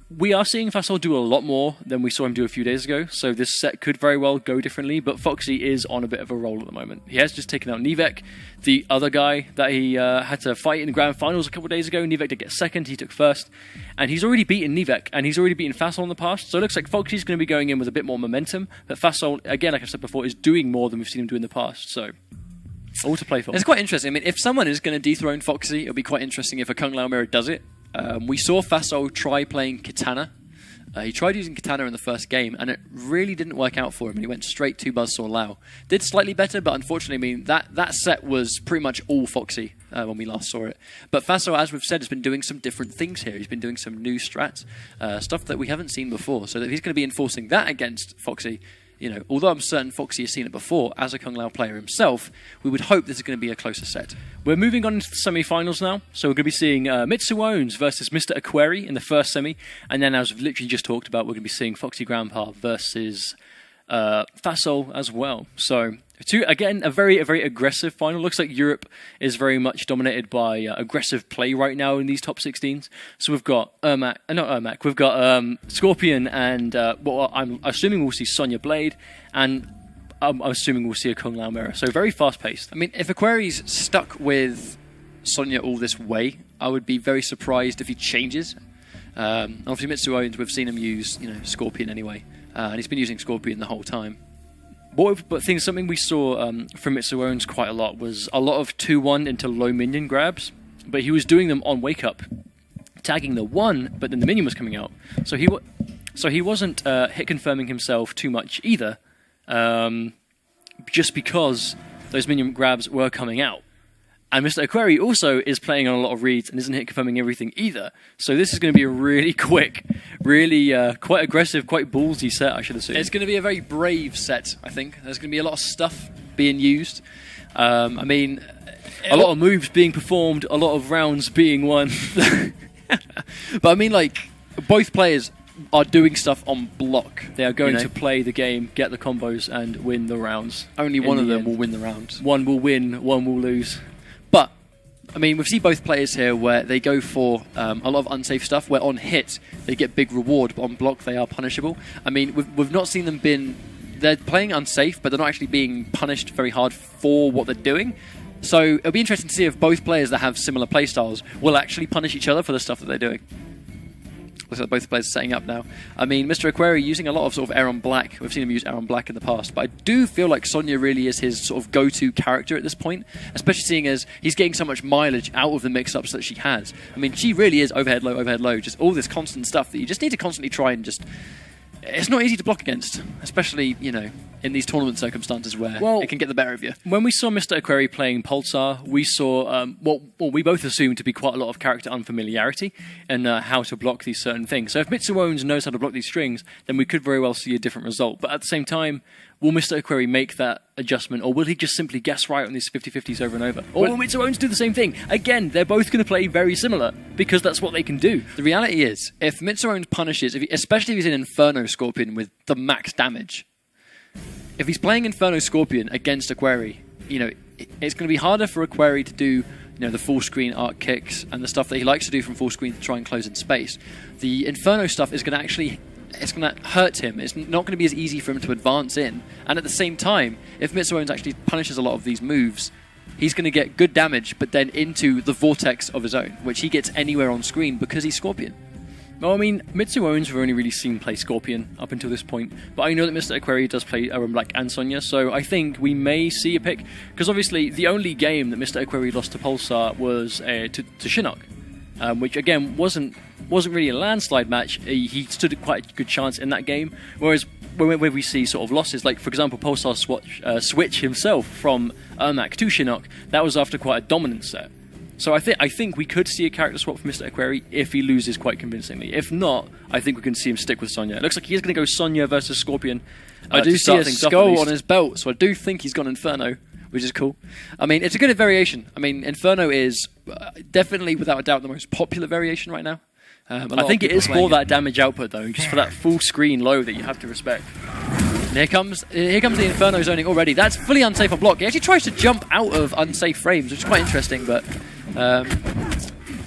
We are seeing Fasol do a lot more than we saw him do a few days ago, so this set could very well go differently, but Foxy is on a bit of a roll at the moment. He has just taken out Nivek, the other guy that he had to fight in the grand finals a couple of days ago. Nivek did get second, he took first, and he's already beaten Nivek, and he's already beaten Fasol in the past, so it looks like Foxy's going to be going in with a bit more momentum, but Fasol, again, like I said before, is doing more than we've seen him do in the past, so all to play for. It's quite interesting. I mean, if someone is going to dethrone Foxy, it'll be quite interesting if a Kung Lao mirror does it. We saw Fasol try playing Katana. He tried using Katana in the first game, and it really didn't work out for him, and he went straight to Buzzsaw Lao. Did slightly better, but unfortunately, I mean, that set was pretty much all Foxy when we last saw it. But Faso, as we've said, has been doing some different things here. He's been doing some new strats, stuff that we haven't seen before. So that if he's going to be enforcing that against Foxy, you know, although I'm certain Foxy has seen it before, as a Kung Lao player himself, we would hope this is going to be a closer set. We're moving on into the semi-finals now, so we're going to be seeing Mitsuones versus Mr. Aquari in the first semi, and then as we've literally just talked about, we're going to be seeing Foxy Grandpa versus Fasol as well. So, again, a very aggressive final. Looks like Europe is very much dominated by aggressive play right now in these top 16s. So we've got we've got Scorpion and I'm assuming we'll see Sonya Blade, and I'm assuming we'll see a Kung Lao mirror. So very fast-paced. I mean, if Aquari's stuck with Sonya all this way, I would be very surprised if he changes. Obviously, Mitsuones, we've seen him use, Scorpion anyway, and he's been using Scorpion the whole time. Something we saw from Mitsuones quite a lot was a lot of 2-1 into low minion grabs, but he was doing them on wake up, tagging the 1, but then the minion was coming out. So he wasn't hit confirming himself too much either, just because those minion grabs were coming out. And Mr. Aquari also is playing on a lot of reads and isn't hit confirming everything either. So this is going to be a really quick, really quite aggressive, quite ballsy set, I should assume. It's going to be a very brave set, I think. There's going to be a lot of stuff being used. I mean, a lot of moves being performed, a lot of rounds being won. But I mean, like, both players are doing stuff on block. They are going to play the game, get the combos, and win the rounds. Only one of them will win the round. One will win, one will lose. But, I mean, we've seen both players here where they go for a lot of unsafe stuff, where on hit they get big reward, but on block they are punishable. I mean, we've not seen them they're playing unsafe, but they're not actually being punished very hard for what they're doing. So it'll be interesting to see if both players that have similar playstyles will actually punish each other for the stuff that they're doing. Looks like both players are setting up now. I mean, Mr. Aquari using a lot of sort of Aaron Black. We've seen him use Aaron Black in the past, but I do feel like Sonya really is his sort of go-to character at this point, especially seeing as he's getting so much mileage out of the mix-ups that she has. I mean, she really is overhead low, just all this constant stuff that you just need to constantly try and just... It's not easy to block against, especially, in these tournament circumstances where it can get the better of you. When we saw Mr. Aquari playing Pulsar, we saw what we both assumed to be quite a lot of character unfamiliarity and how to block these certain things. So if Mitsuones knows how to block these strings, then we could very well see a different result. But at the same time, will Mr. Aquari make that adjustment, or will he just simply guess right on these 50-50s over and over? Or will Mitsuones do the same thing? Again, they're both going to play very similar, because that's what they can do. The reality is, if Mitsuones punishes, especially if he's in Inferno Scorpion with the max damage, if he's playing Inferno Scorpion against Aquari, it's going to be harder for Aquari to do the full screen arc kicks and the stuff that he likes to do from full screen to try and close in space. The Inferno stuff is going to it's going to hurt him. It's not going to be as easy for him to advance in. And at the same time, if Mitsuones actually punishes a lot of these moves, he's going to get good damage, but then into the vortex of his own, which he gets anywhere on screen because he's Scorpion. Well, I mean, Mitsuones we've only really seen play Scorpion up until this point, but I know that Mr. Aquari does play Aaron Black and Sonya, so I think we may see a pick, because obviously the only game that Mr. Aquari lost to Pulsar was to Shinnok, which again wasn't really a landslide match. He stood a quite good chance in that game, whereas when we see sort of losses, like for example Pulsar switch himself from Ermac to Shinnok, that was after quite a dominant set. So I think we could see a character swap for Mr. Aquari if he loses quite convincingly. If not, I think we can see him stick with Sonya. It looks like he's going to go Sonya versus Scorpion. I do see a skull on his belt, so I do think he's gone Inferno, which is cool. I mean, it's a good variation. I mean, Inferno is definitely, without a doubt, the most popular variation right now. I think it is for that damage output, though, just for that full screen low that you have to respect. And here comes the Inferno zoning already. That's fully unsafe on block. He actually tries to jump out of unsafe frames, which is quite interesting, but...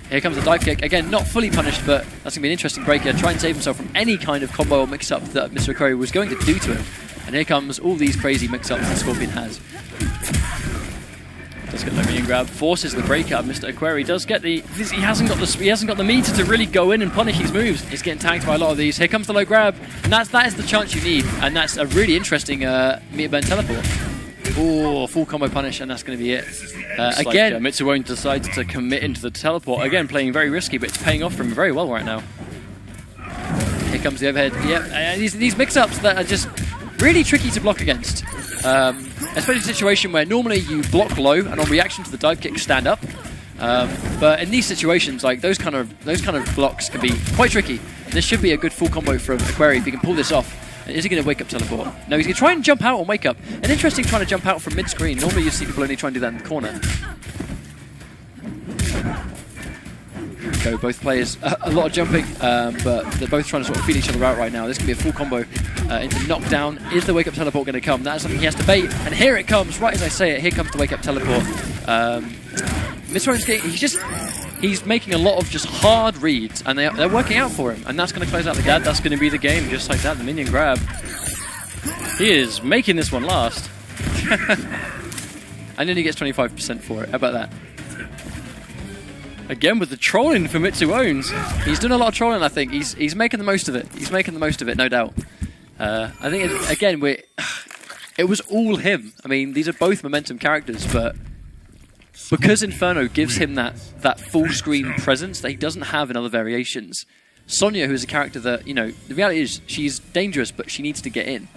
here comes the dive kick. Again, not fully punished, but that's going to be an interesting break here. Try and save himself from any kind of combo or mix-up that Mr. Aquari was going to do to him. And here comes all these crazy mix-ups that Scorpion has. Does get the minion grab, forces the breakout. Mr. Aquari does get he hasn't got the meter to really go in and punish these moves. He's getting tagged by a lot of these. Here comes the low grab, and that is the chance you need, and that's a really interesting meter burn teleport. Oh, full combo punish, and that's going to be it. Again, Mitsuones decides to commit into the teleport. Again, playing very risky, but it's paying off for him very well right now. Here comes the overhead. Yep, these mix-ups that are just really tricky to block against. Especially in a situation where normally you block low and on reaction to the dive kick stand up. But in these situations, like those kind of blocks can be quite tricky. This should be a good full combo from Aquari if he can pull this off. Is he going to wake up teleport? No, he's going to try and jump out on wake up. And interesting trying to jump out from mid-screen. Normally you see people only try and do that in the corner. Go, both players, a lot of jumping, but they're both trying to sort of feed each other out right now. This can be a full combo into knockdown. Is the wake up teleport going to come? That's something he has to bait, and here it comes, right as I say it. Here comes the wake up teleport. He's making a lot of just hard reads, and they're working out for him, and that's going to close out the game. That's going to be the game, just like that, the minion grab. He is making this one last. And then he gets 25% for it. How about that? Again with the trolling for Mitsuones. He's done a lot of trolling, I think. He's making the most of it. He's making the most of it, no doubt. I think, it was all him. I mean, these are both momentum characters, but because Inferno gives him that full screen presence that he doesn't have in other variations, Sonya, who is a character that, the reality is she's dangerous, but she needs to get in.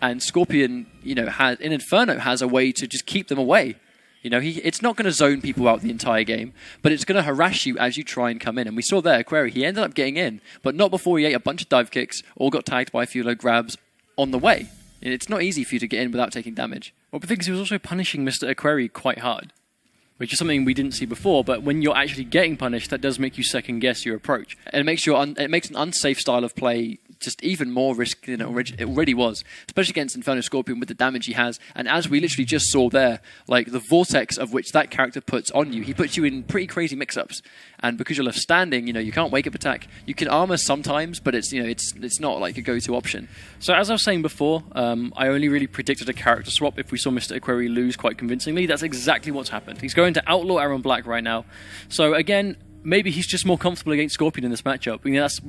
And Scorpion, in Inferno has a way to just keep them away. It's not going to zone people out the entire game, but it's going to harass you as you try and come in. And we saw there, Aquari, he ended up getting in, but not before he ate a bunch of dive kicks, or got tagged by a few low grabs on the way. It's not easy for you to get in without taking damage. Well, the thing is, he was also punishing Mr. Aquari quite hard, which is something we didn't see before. But when you're actually getting punished, that does make you second guess your approach. And it makes an unsafe style of play just even more risky than it already was, especially against Inferno Scorpion with the damage he has. And as we literally just saw there, like the vortex of which that character puts on you, he puts you in pretty crazy mix-ups. And because you're left standing, you can't wake up attack. You can armor sometimes, but it's not like a go-to option. So as I was saying before, I only really predicted a character swap if we saw Mr. Aquari lose quite convincingly. That's exactly what's happened. He's going to outlaw Aaron Black right now. So again, maybe he's just more comfortable against Scorpion in this matchup. That's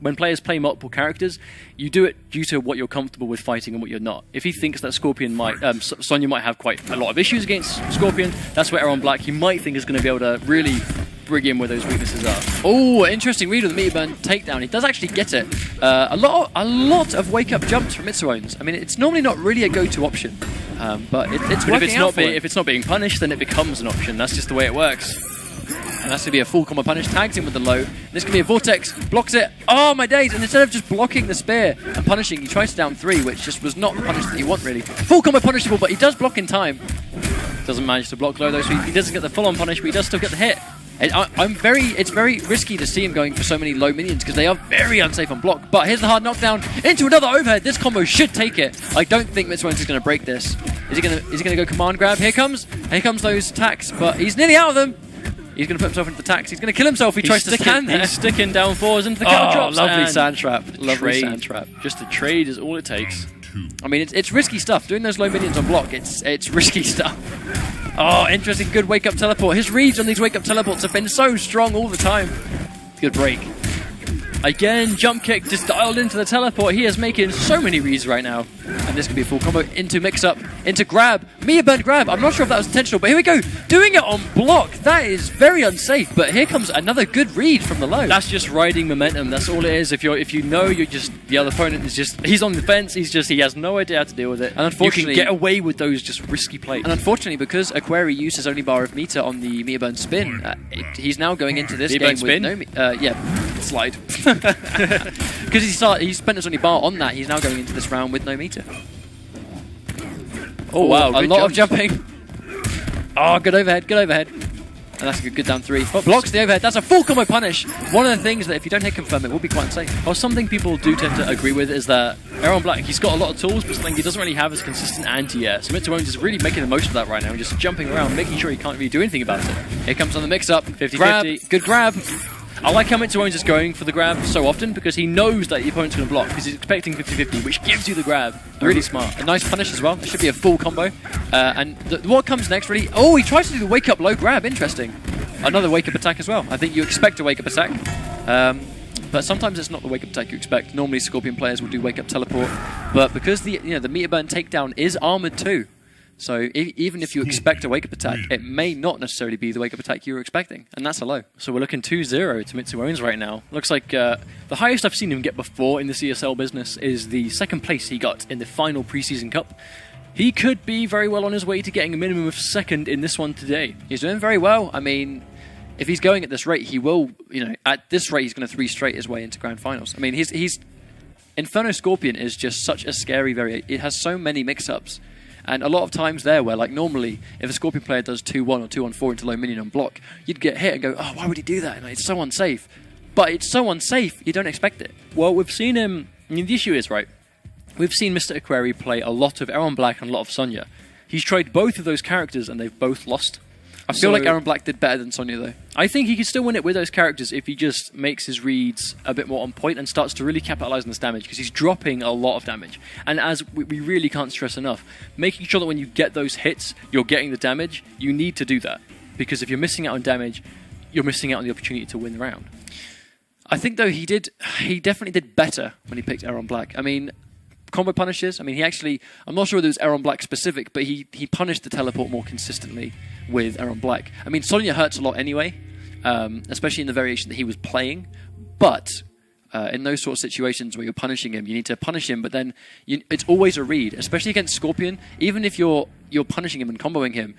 when players play multiple characters, you do it due to what you're comfortable with fighting and what you're not. If he thinks that Sonya might have quite a lot of issues against Scorpion, that's where Aaron Black, he might think, is going to be able to really bring in where those weaknesses are. Oh, interesting read of the Meteor Burn takedown. He does actually get it. A lot of wake-up jumps from Mitsuones. I mean, it's normally not really a go-to option, but it's working out for him. If it's not being punished, then it becomes an option. That's just the way it works. And that's going to be a full combo punish. Tags him with the low. This can be a vortex. Blocks it. Oh, my days. And instead of just blocking the spear and punishing, he tries to down 3, which just was not the punish that you want, really. Full combo punishable, but he does block in time. Doesn't manage to block low, though, so he doesn't get the full-on punish, but he does still get the hit. And it's very risky to see him going for so many low minions because they are very unsafe on block. But here's the hard knockdown into another overhead. This combo should take it. I don't think Mitsuones is going to break this. Is he going to go command grab? Here comes those attacks, but he's nearly out of them. He's going to put himself into the attacks. He's going to kill himself if he tries to stand there. He's sticking down 4s into the counter drops. Lovely sand trap. Lovely sand trap. Just a trade is all it takes. I mean, it's risky stuff. Doing those low minions on block, it's risky stuff. Oh, interesting. Good wake-up teleport. His reads on these wake-up teleports have been so strong all the time. Good break. Again, jump kick just dialed into the teleport. He is making so many reads right now. And this could be a full combo into mix-up, into grab. Meteor Burn grab. I'm not sure if that was intentional, but here we go. Doing it on block. That is very unsafe, but here comes another good read from the low. That's just riding momentum. That's all it is. If you know you're just, the other opponent is just, he's on the fence. He has no idea how to deal with it. And unfortunately, you can get away with those just risky plays. And unfortunately, because Aquari used his only bar of meter on the Meteor Burn spin, he's now going into this game with no slide. Because he spent his only bar on that, he's now going into this round with no meter. Oh wow, a lot of jumping. Oh, good overhead. And that's a good down 3. But blocks the overhead. That's a full combo punish. One of the things that if you don't hit confirm, it will be quite unsafe. Well, something people do tend to agree with is that Aaron Black, he's got a lot of tools, but something he doesn't really have is consistent anti-air. So Mitsuones is really making the most of that right now and just jumping around, making sure he can't really do anything about it. Here comes on the mix-up. 50-50. Good grab. I like how Mitsuones is going for the grab so often because he knows that the opponent's going to block because he's expecting 50-50, which gives you the grab. Really smart. A nice punish as well. It should be a full combo. And what comes next, really? Oh, he tries to do the wake-up low grab. Interesting. Another wake-up attack as well. I think you expect a wake-up attack. But sometimes it's not the wake-up attack you expect. Normally, Scorpion players will do wake-up teleport. But because the Meteor Burn takedown is armored too, so even if you expect a wake-up attack, it may not necessarily be the wake-up attack you were expecting, and that's a low. So we're looking 2-0 to Mitsuones right now. Looks like the highest I've seen him get before in the CSL business is the second place he got in the final preseason cup. He could be very well on his way to getting a minimum of second in this one today. He's doing very well. I mean, if he's going at this rate, he will, at this rate, he's going to 3 straight his way into grand finals. I mean, he's Inferno Scorpion is just such a scary variation. It has so many mix-ups. And a lot of times there where, like, normally, if a Scorpion player does 2-1 or 2-on-4 into low minion on block, you'd get hit and go, oh, why would he do that? And it's so unsafe. But it's so unsafe, you don't expect it. Well, we've seen him... I mean, the issue is, right, we've seen Mr. Aquari play a lot of Aaron Black and a lot of Sonya. He's tried both of those characters and they've both lost. I feel like Aaron Black did better than Sonya, though. I think he could still win it with those characters if he just makes his reads a bit more on point and starts to really capitalize on this damage, because he's dropping a lot of damage. And as we really can't stress enough, making sure that when you get those hits, you're getting the damage, you need to do that. Because if you're missing out on damage, you're missing out on the opportunity to win the round. I think, though, he definitely did better when he picked Aaron Black. I mean, combo punishes, I'm not sure whether it was Aaron Black specific, but he punished the teleport more consistently with Aaron Black. I mean, Sonya hurts a lot anyway, especially in the variation that he was playing, but in those sort of situations where you're punishing him, you need to punish him, but then it's always a read, especially against Scorpion. Even if you're punishing him and comboing him,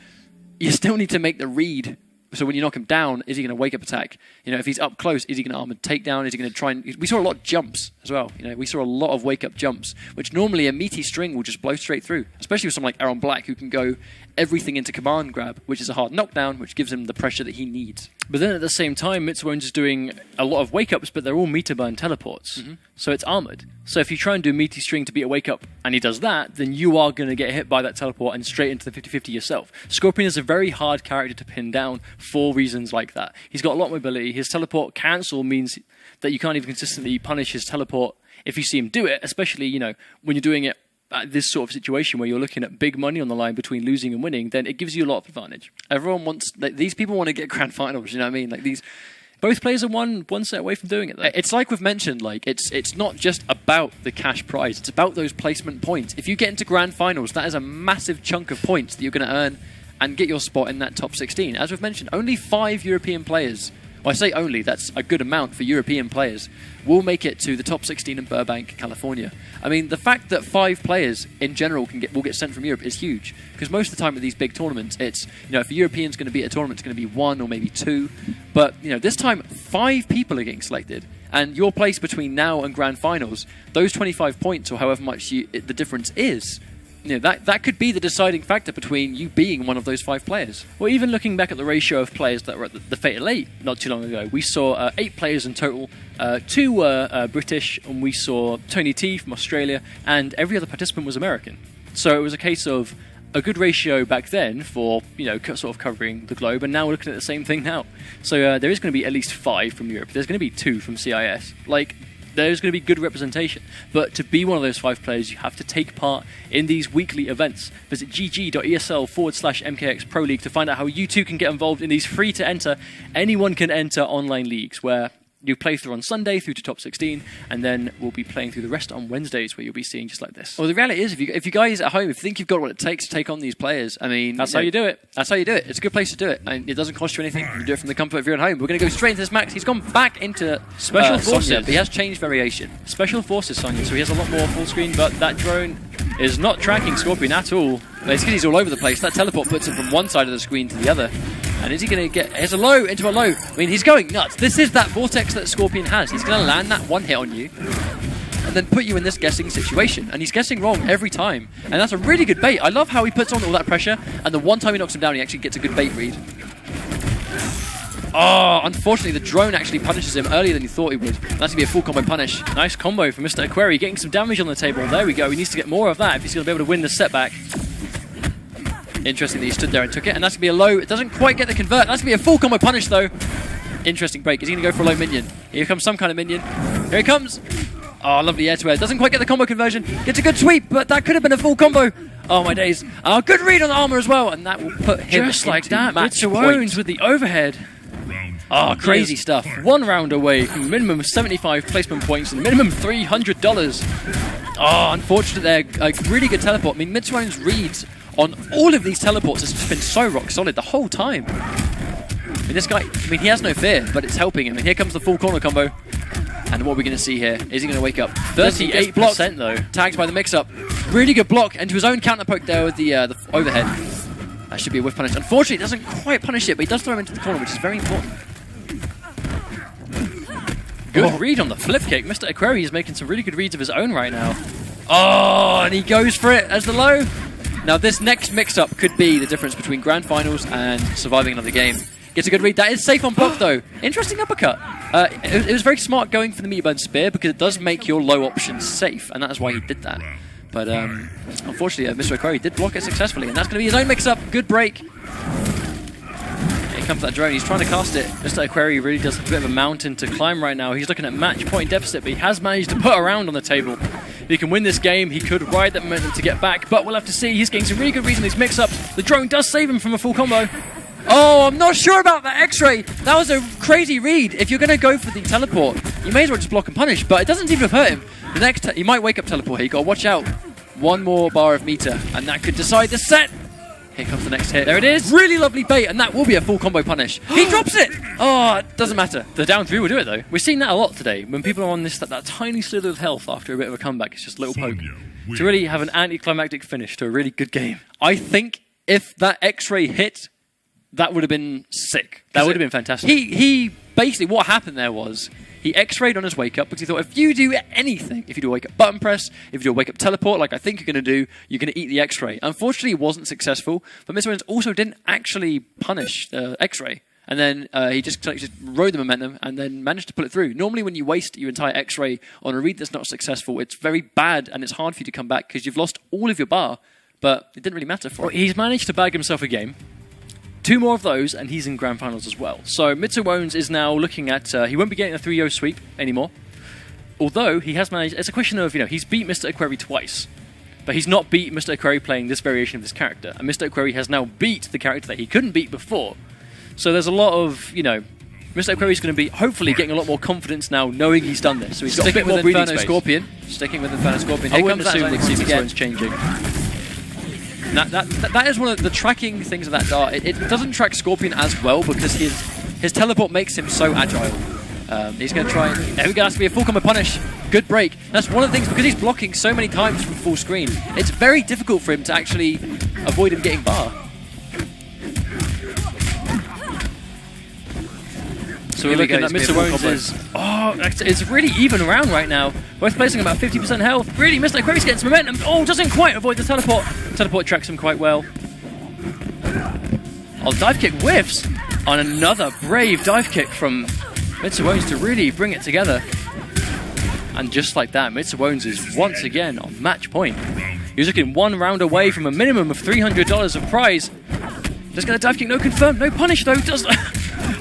you still need to make the read So when you knock him down, is he going to wake up attack? If he's up close, is he going to armored takedown? Is he going to try and... We saw a lot of jumps as well. We saw a lot of wake up jumps, which normally a meaty string will just blow straight through, especially with someone like Aaron Black, who can go everything into command grab, which is a hard knockdown, which gives him the pressure that he needs. But then at the same time, Mitsuone's is doing a lot of wake-ups, but they're all meter burn teleports. So it's armored. So if you try and do meaty string to beat a wake-up, and he does that, then you are going to get hit by that teleport and straight into the 50-50 yourself. Scorpion is a very hard character to pin down for reasons like that. He's got a lot of mobility. His teleport cancel means that you can't even consistently punish his teleport if you see him do it, especially, when you're doing it at this sort of situation where you're looking at big money on the line between losing and winning, then it gives you a lot of advantage. Everyone wants... these people want to get grand finals, you know what I mean? Both players are one set away from doing it, though. It's like we've mentioned, it's not just about the cash prize, it's about those placement points. If you get into grand finals, that is a massive chunk of points that you're going to earn and get your spot in that top 16. As we've mentioned, only 5 European players... Well, I say only, that's a good amount for European players, will make it to the top 16 in Burbank, California. I mean, the fact that 5 players in general will get sent from Europe is huge, because most of the time with these big tournaments, it's, if a European's going to be at a tournament, it's going to be 1 or maybe 2. But, this time, 5 people are getting selected. And your place between now and grand finals, those 25 points or however much the difference is, that could be the deciding factor between you being one of those 5 players. Well, even looking back at the ratio of players that were at the Fatal 8 not too long ago, we saw 8 players in total. 2 were British, and we saw Tony T from Australia, and every other participant was American. So it was a case of a good ratio back then for, sort of covering the globe, and now we're looking at the same thing now. So there is going to be at least 5 from Europe. There's going to be 2 from CIS. There's going to be good representation. But to be one of those 5 players, you have to take part in these weekly events. Visit gg.esl/MKX Pro League to find out how you too can get involved in these free-to-enter. Anyone can enter online leagues where you play through on Sunday through to top 16, and then we'll be playing through the rest on Wednesdays, where you'll be seeing just like this. Well, the reality is, if you guys at home, if you think you've got what it takes to take on these players, I mean... That's how you do it. That's how you do it. It's a good place to do it. And it doesn't cost you anything. You can do it from the comfort of your own home. We're going to go straight into this max. He's gone back into Special Forces. Sonya, but he has changed variation. Special Forces Sonya, so he has a lot more full screen, but that drone is not tracking Scorpion at all. It's because he's all over the place. That teleport puts him from one side of the screen to the other. And is he going to get... Here's a low into a low. I mean, he's going nuts. This is that vortex that Scorpion has. He's going to land that one hit on you and then put you in this guessing situation. And he's guessing wrong every time. And that's a really good bait. I love how he puts on all that pressure, and the one time he knocks him down, he actually gets a good bait read. Oh, unfortunately, the drone actually punishes him earlier than he thought he would. That's going to be a full combo punish. Nice combo from Mr. Aquari, getting some damage on the table. There we go. He needs to get more of that if he's going to be able to win the setback. Interesting that he stood there and took it, and that's going to be a low. It doesn't quite get the convert. That's going to be a full combo punish, though. Interesting break. Is he going to go for a low minion? Here comes some kind of minion. Here he comes. Oh, lovely air to air. Doesn't quite get the combo conversion. Gets a good sweep, but that could have been a full combo. Oh, my days. Oh, good read on the armor as well, and that will put him just like that. Match Mitsuone's with the overhead. Oh, crazy stuff. 1 round away from minimum 75 placement points and minimum $300. Oh, unfortunate there. A really good teleport. I mean, Mitsuone's reads on all of these teleports has been so rock solid the whole time. I mean, this guy, he has no fear, but it's helping him. And here comes the full corner combo. And what are we going to see here? Is he going to wake up? 38% though. Tagged by the mix-up. Really good block into his own counter poke there with the overhead. That should be a whiff punish. Unfortunately, it doesn't quite punish it, but he does throw him into the corner, which is very important. Good read on the flip kick. Mr. Aquari is making some really good reads of his own right now. Oh, and he goes for it as the low. Now, this next mix-up could be the difference between grand finals and surviving another game. Gets a good read. That is safe on block, though. Interesting uppercut. It was very smart going for the meter burn spear, because it does make your low options safe, and that is why he did that. But unfortunately, Mr. Aquari did block it successfully, and that's going to be his own mix-up. Good break. Here comes that drone. He's trying to cast it. Mr. Aquari really does have a bit of a mountain to climb right now. He's looking at match point deficit, but he has managed to put a round on the table. If he can win this game, he could ride that momentum to get back, but we'll have to see. He's getting some really good reads on these mix-ups. The drone does save him from a full combo. Oh, I'm not sure about that X-ray. That was a crazy read. If you're going to go for the teleport, you may as well just block and punish, but it doesn't seem to have hurt him. The next, he might wake up teleport here. You got to watch out. One more bar of meter, and that could decide the set. Here comes the next hit. There it is. Really lovely bait, and that will be a full combo punish. He drops it. Oh, it doesn't matter. The down 3 will do it, though. We're seeing that a lot today. When people are on this that tiny slither of health after a bit of a comeback, it's just a little poke. To really have an anticlimactic finish to a really good game. I think if that X-ray hit, that would have been sick. That would have been fantastic. He basically, what happened there was, he X-rayed on his wake up because he thought if you do anything, if you do a wake up button press, if you do a wake up teleport, like I think you're going to do, you're going to eat the X-ray. Unfortunately, it wasn't successful, but Mr. Owens also didn't actually punish the X-ray. And then he just rode the momentum and then managed to pull it through. Normally, when you waste your entire X-ray on a read that's not successful, it's very bad and it's hard for you to come back because you've lost all of your bar. But it didn't really matter for him. He's managed to bag himself a game. 2 more of those, and he's in grand finals as well. So Mr. Owens is now looking at... he won't be getting a 3-0 sweep anymore. Although he has managed... It's a question of, he's beat Mr. Aquari twice. But he's not beat Mr. Aquari playing this variation of this character. And Mr. Aquari has now beat the character that he couldn't beat before. So there's a lot of, Mr. Aquari's going to be hopefully getting a lot more confidence now, knowing he's done this. So he's got a bit more breathing space. Sticking with Inferno Scorpion. I wouldn't assume we'd see Mr. Owens changing. That is one of the tracking things of that dart. It doesn't track Scorpion as well because his teleport makes him so agile. He's going to try and... There we go, has to be a full combo punish. Good break. That's one of the things, because he's blocking so many times from full screen, it's very difficult for him to actually avoid him getting bar. So we're looking at Mr. Owens is... Oh, it's really even around right now. Both placing about 50% health. Really, Mr. Aquari's getting some momentum. Oh, doesn't quite avoid the teleport. Teleport tracks him quite well. Oh, dive kick whiffs on another brave dive kick from Mr. Owens to really bring it together. And just like that, Mr. Owens is once again on match point. He was looking 1 round away from a minimum of $300 of prize. Just going to dive kick, no confirm, no punish though. Does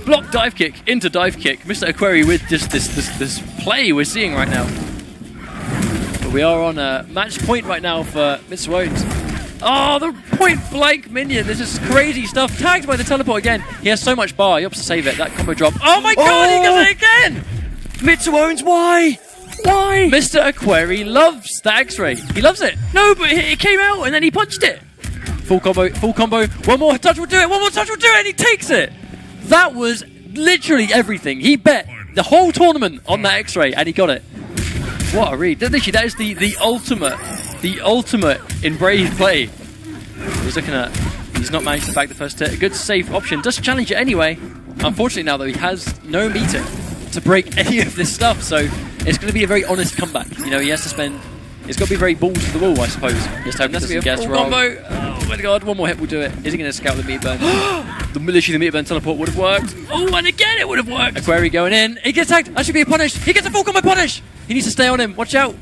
block dive kick into dive kick. Mr. Aquari with just this play we're seeing right now. But we are on a match point right now for Mr. Owens. Oh, the point blank minion. This is crazy stuff. Tagged by the teleport again. He has so much bar. He opts to save it. That combo drop. Oh my god, he does it again! Mr. Owens, why? Why? Mr. Aquari loves the X-ray. He loves it. No, but it came out and then he punched it. Full combo, full combo. One more touch will do it. One more touch will do it, and he takes it. That was literally everything. He bet the whole tournament on that X-ray, and he got it. What a read. That is the ultimate in brave play. He's looking at... He's not managed to bag the first hit. A good safe option. Does challenge it anyway. Unfortunately now, though, he has no meter to break any of this stuff, so it's going to be a very honest comeback. He has to spend... It's got to be very balls to the wall, I suppose. Just hope that's to be a full combo. Oh my god, one more hit will do it. Is he going to scout the meat burn? Literally, the meat burn teleport would have worked. Oh, and again it would have worked. Aquari going in. He gets tagged. That should be a punish. He gets a full combo punish. He needs to stay on him. Watch out.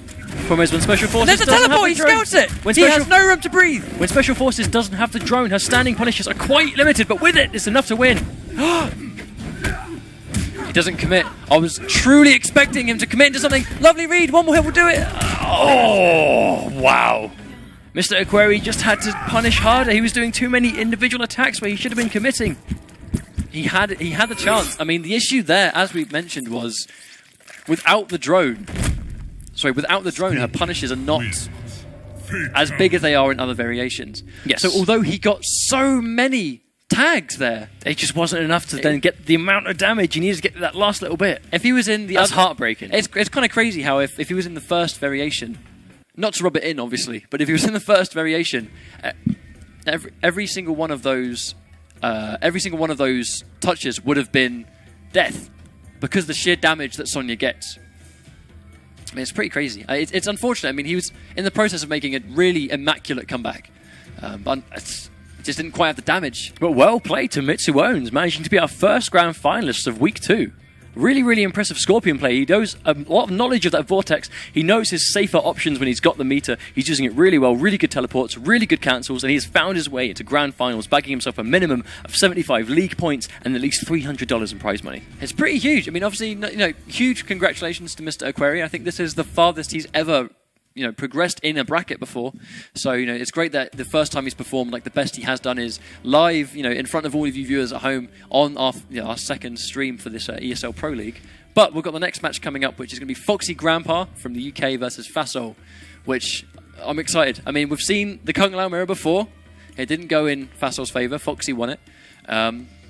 Problem is when Special Forces there's a teleport. He scouts it. He has no room to breathe. When Special Forces doesn't have the drone, her standing punishes are quite limited, but with it, it's enough to win. He doesn't commit. I was truly expecting him to commit into something. Lovely read. One more hit will do it. Oh, wow. Mr. Aquari just had to punish harder. He was doing too many individual attacks where he should have been committing. He had the chance. I mean, the issue there, as we mentioned, was without the drone, her punishes are not as big as they are in other variations. Yes. So although he got so many tags there, it just wasn't enough to then get the amount of damage. He needed to get that last little bit. If he was in the That's heartbreaking. It's kind of crazy how if he was in the first variation, not to rub it in obviously, but if he was in the first variation, every single one of those touches would have been death because the sheer damage that Sonya gets. I mean, it's pretty crazy. It's unfortunate. I mean, he was in the process of making a really immaculate comeback, but it just didn't quite have the damage. But well played to Mr. Owens, managing to be our first grand finalist of week 2. Really, really impressive Scorpion play. He knows a lot of knowledge of that Vortex. He knows his safer options when he's got the meter. He's using it really well. Really good teleports, really good cancels, and he has found his way into grand finals, bagging himself a minimum of 75 league points and at least $300 in prize money. It's pretty huge. I mean, obviously, huge congratulations to Mr. Aquari. I think this is the farthest he's ever progressed in a bracket before. So, it's great that the first time he's performed, like the best he has done is live, in front of all of you viewers at home on our second stream for this ESL Pro League. But we've got the next match coming up, which is going to be Foxy Grandpa from the UK versus Fasol, which I'm excited. I mean, we've seen the Kung Lao Mirror before. It didn't go in Fasol's favour. Foxy won it.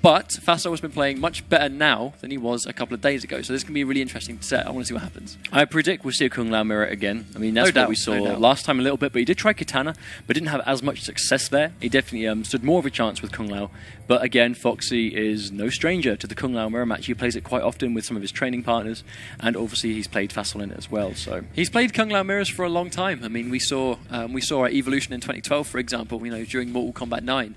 But Faso has been playing much better now than he was a couple of days ago. So this can be a really interesting set. I want to see what happens. I predict we'll see a Kung Lao mirror again. I mean, that's No what doubt, we saw no doubt. last time a little bit, but he did try Katana, but didn't have as much success there. He definitely stood more of a chance with Kung Lao. But again, Foxy is no stranger to the Kung Lao mirror match. He plays it quite often with some of his training partners, and obviously he's played Fassel in it as well. So He's played Kung Lao mirrors for a long time. I mean, we saw our Evolution in 2012, for example, during Mortal Kombat 9.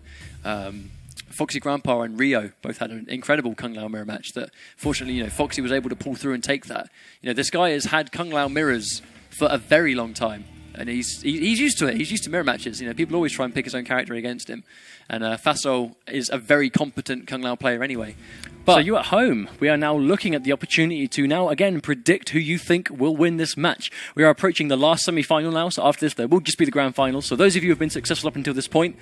Foxy Grandpa and Rio both had an incredible Kung Lao mirror match that, fortunately, Foxy was able to pull through and take that. This guy has had Kung Lao mirrors for a very long time, and he's used to it. He's used to mirror matches. People always try and pick his own character against him, and Faso is a very competent Kung Lao player anyway. But so you at home, we are now looking at the opportunity to now again predict who you think will win this match. We are approaching the last semi-final now, so after this there will just be the grand final. So those of you who have been successful up until this point,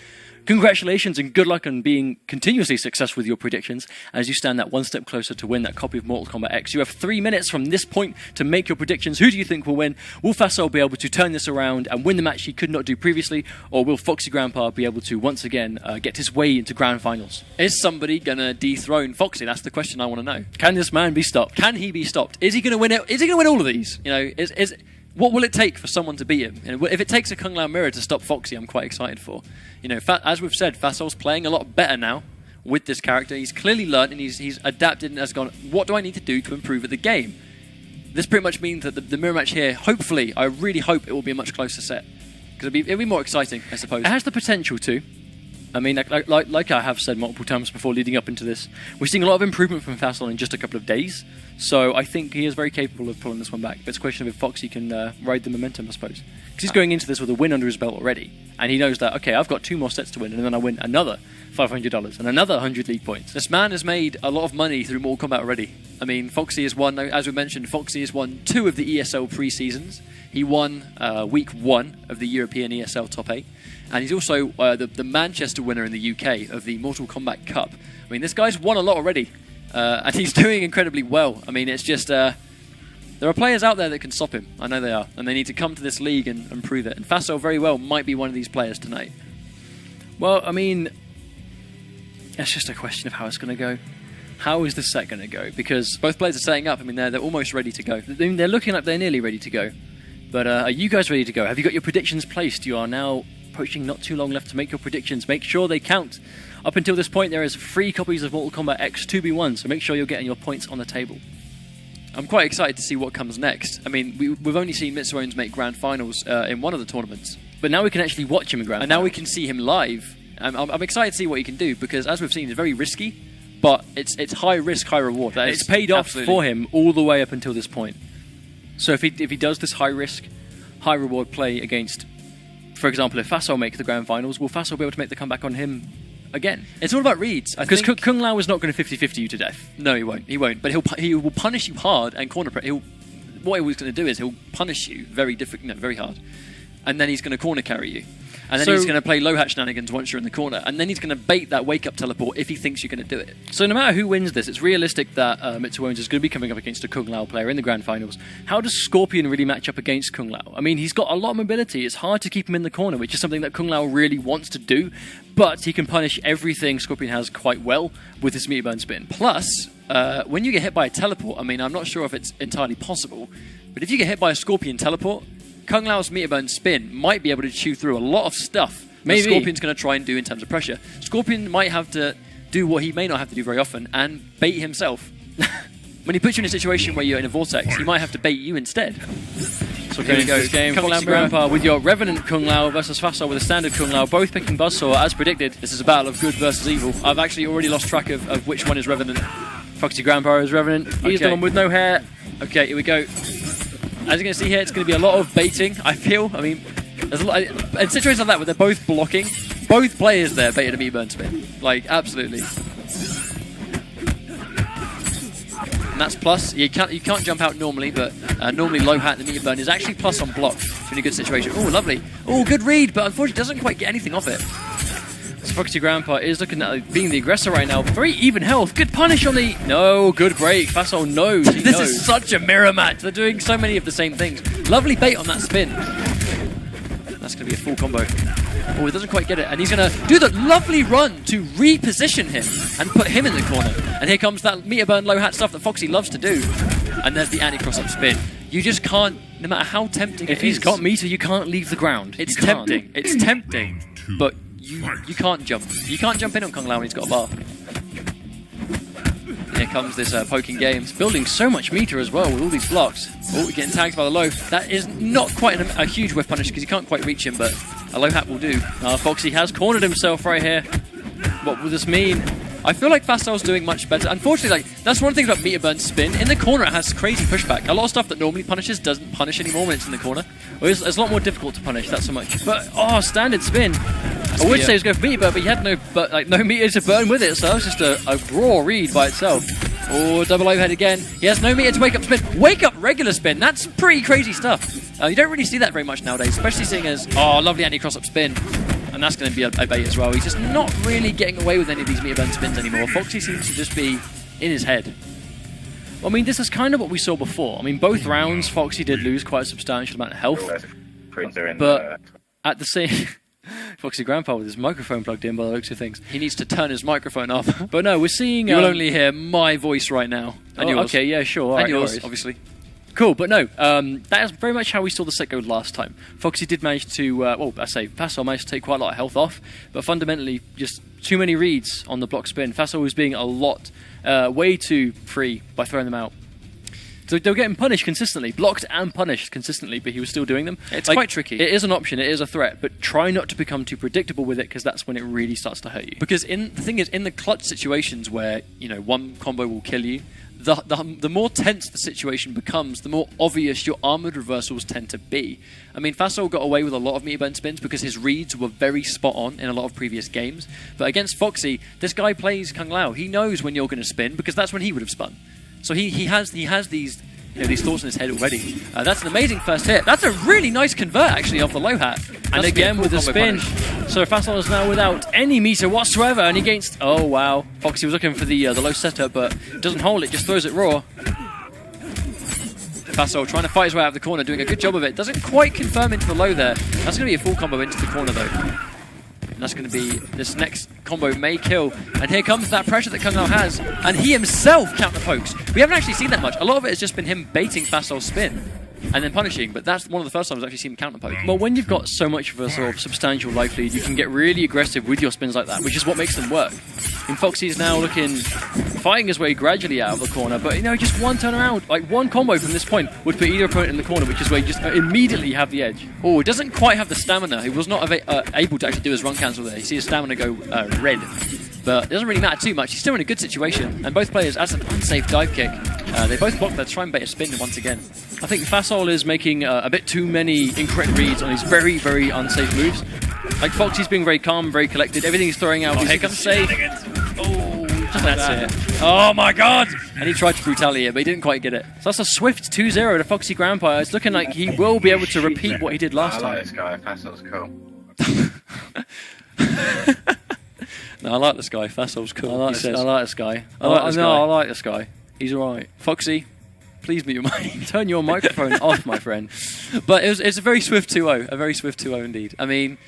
congratulations and good luck on being continuously successful with your predictions as you stand that one step closer to win that copy of Mortal Kombat X. You have 3 minutes from this point to make your predictions. Who do you think will win? Will Faso be able to turn this around and win the match he could not do previously, or will Foxy Grandpa be able to once again get his way into grand finals? is somebody going to dethrone Foxy? That's the question I want to know. Can this man be stopped? Can he be stopped? Is he going to win it? Is he going to win all of these? What will it take for someone to beat him? If it takes a Kung Lao mirror to stop Foxy, I'm quite excited for. As we've said, Fasol's playing a lot better now with this character. He's clearly learned and he's adapted and has gone, what do I need to do to improve at the game? This pretty much means that the mirror match here, hopefully, I really hope it will be a much closer set. Because it'll be more exciting, I suppose. It has the potential to. I mean, like I have said multiple times before leading up into this, we're seeing a lot of improvement from Fasol in just a couple of days. So I think he is very capable of pulling this one back. But it's a question of if Foxy can ride the momentum, I suppose. Because he's going into this with a win under his belt already. And he knows that, okay, I've got 2 more sets to win, and then I win another $500 and another 100 league points. This man has made a lot of money through Mortal Kombat already. I mean, Foxy has won, as we mentioned, Foxy has won 2 of the ESL pre-seasons. He won week 1 of the European ESL Top 8. And he's also the Manchester winner in the UK of the Mortal Kombat Cup. I mean, this guy's won a lot already. And he's doing incredibly well. I mean, it's just... there are players out there that can stop him. I know they are. And they need to come to this league and prove it. And Faso very well might be one of these players tonight. Well, I mean... it's just a question of how it's going to go. How is this set going to go? Because both players are setting up. I mean, they're almost ready to go. They're looking like they're nearly ready to go. But are you guys ready to go? Have you got your predictions placed? You are now approaching not too long left to make your predictions. Make sure they count. Up until this point, there is 3 copies of Mortal Kombat X to be won, so make sure you're getting your points on the table. I'm quite excited to see what comes next. I mean, we've only seen Mitsuones make grand finals in one of the tournaments. But now we can actually watch him in grand finals. And finals. now we can see him live. I'm excited to see what he can do, because as we've seen, it's very risky, but it's high risk, high reward. It's paid off for him all the way up until this point. So if he does this high risk, high reward play against, for example, if Faso make the grand finals, will Faso be able to make the comeback on him again? It's all about reads. Because Kung Lao is not going to 50-50 you to death. No, he won't. He won't. But he will punish you hard and corner press. What he's going to do is he'll punish you very hard, and then he's going to corner carry you. And then he's going to play low hat shenanigans once you're in the corner. And then he's going to bait that wake-up teleport if he thinks you're going to do it. So no matter who wins this, it's realistic that Mitsuones is going to be coming up against a Kung Lao player in the grand finals. How does Scorpion really match up against Kung Lao? I mean, he's got a lot of mobility. It's hard to keep him in the corner, which is something that Kung Lao really wants to do. But he can punish everything Scorpion has quite well with his meter burn spin. Plus, when you get hit by a teleport, I mean, I'm not sure if it's entirely possible, but if you get hit by a Scorpion teleport, Kung Lao's meter burn spin might be able to chew through a lot of stuff. Maybe Scorpion's going to try and do in terms of pressure. Scorpion might have to do what he may not have to do very often and bait himself. When he puts you in a situation where you're in a vortex, he might have to bait you instead. So here we go. This game, Foxy Grandpa with your Revenant Kung Lao versus Faso with a standard Kung Lao, both picking Buzzsaw as predicted. This is a battle of good versus evil. I've actually already lost track of which one is Revenant. Foxy Grandpa is Revenant. He's the one with no hair. Okay, here we go. As you're going to see here, it's going to be a lot of baiting, I feel. I mean, there's a lot, in situations like that where they're both blocking, both players there baited a meter burn spin. Like, absolutely. And that's plus. You can't jump out normally, but normally low hat and the meter burn is actually plus on block. It's in a good situation. Oh, lovely. Oh, good read, but unfortunately doesn't quite get anything off it. So Foxy Grandpa is looking at being the aggressor right now. Very even health. Good punish on the... No, good break. Faso knows. This is such a mirror match. They're doing so many of the same things. Lovely bait on that spin. That's going to be a full combo. Oh, it doesn't quite get it. And he's going to do the lovely run to reposition him and put him in the corner. And here comes that meter burn low hat stuff that Foxy loves to do. And there's the anti-cross-up spin. You just can't, no matter how tempting if he's got meter, you can't leave the ground. It's tempting. It's tempting. But you can't jump. You can't jump in on Kung Lao when he's got a bar. Here comes this poking game. It's building so much meter as well with all these blocks. Oh, getting tagged by the low. That is not quite a huge whiff punish because you can't quite reach him, but a low hat will do. Foxy has cornered himself right here. What will this mean? I feel like Fastal's doing much better. Unfortunately, that's one thing about meter burn spin. In the corner, it has crazy pushback. A lot of stuff that normally punishes doesn't punish anymore when it's in the corner. Well, it's a lot more difficult to punish, not so much. But, standard spin. I would say it was going for meter burn, but he had no meter to burn with it, so that was just a raw read by itself. Oh, double overhead again. He has no meter to wake up spin. Wake up regular spin. That's pretty crazy stuff. You don't really see that very much nowadays, especially seeing as, lovely anti-cross-up spin. And that's going to be a bait as well. He's just not really getting away with any of these meter burn spins anymore. Foxy seems to just be in his head. Well, I mean, this is kind of what we saw before. I mean, both rounds, Foxy did lose quite a substantial amount of health. But at the same... Foxy Grandpa with his microphone plugged in by the looks of things. He needs to turn his microphone off. But no, we're seeing... You'll only hear my voice right now. And yours. Okay, yeah, sure. And yours, obviously. Cool, but no, that is very much how we saw the set go last time. Foxy did manage to, Fastal managed to take quite a lot of health off, but fundamentally just too many reads on the block spin. Fastal was being way too free by throwing them out. So they were getting punished consistently, blocked and punished consistently, but he was still doing them. It's quite tricky. It is an option, it is a threat, but try not to become too predictable with it because that's when it really starts to hurt you. Because the thing is, in the clutch situations where, one combo will kill you, the more tense the situation becomes, the more obvious your armoured reversals tend to be. I mean, Fastal got away with a lot of meter burn spins because his reads were very spot on in a lot of previous games. But against Foxy, this guy plays Kung Lao. He knows when you're going to spin because that's when he would have spun. So he has these these thoughts in his head already. That's an amazing first hit. That's a really nice convert actually off the low hat. And again with the spin. So Fastal is now without any meter whatsoever, and he gains... Oh wow, Foxy was looking for the low setup, but doesn't hold it, just throws it raw. Fastal trying to fight his way out of the corner, doing a good job of it. Doesn't quite confirm into the low there. That's going to be a full combo into the corner though. And that's going to be, this next combo may kill. And here comes that pressure that Kung Lao has. And he himself counter pokes. We haven't actually seen that much. A lot of it has just been him baiting Fastal's spin and then punishing, but that's one of the first times I've actually seen him counter poke. Well, when you've got so much of a sort of substantial life lead, you can get really aggressive with your spins like that, which is what makes them work. And Foxy's now fighting his way gradually out of the corner, but just one turnaround, like one combo from this point would put either opponent in the corner, which is where you just immediately have the edge. Oh, he doesn't quite have the stamina. He was not able to actually do his run cancel there. You see his stamina go red. But it doesn't really matter too much. He's still in a good situation. And both players, as an unsafe dive kick, they both block their try and bait a spin once again. I think Fastal is making a bit too many incorrect reads on these very, very unsafe moves. Like Foxy's being very calm, very collected. Everything he's throwing out is safe. Oh, just like that's it. Oh my god! And he tried to brutality it, but he didn't quite get it. So that's a swift 2-0 to Foxy Grandpa. It's looking like he will be able to repeat what he did last time. I like this guy. Fastal's cool. No, I like this guy. Fastal's cool. I like this guy. I like this guy. He's alright. Foxy, please mute your mic. Turn your microphone off, my friend. But it's a very swift 2-0. A very swift 2-0 indeed. I mean,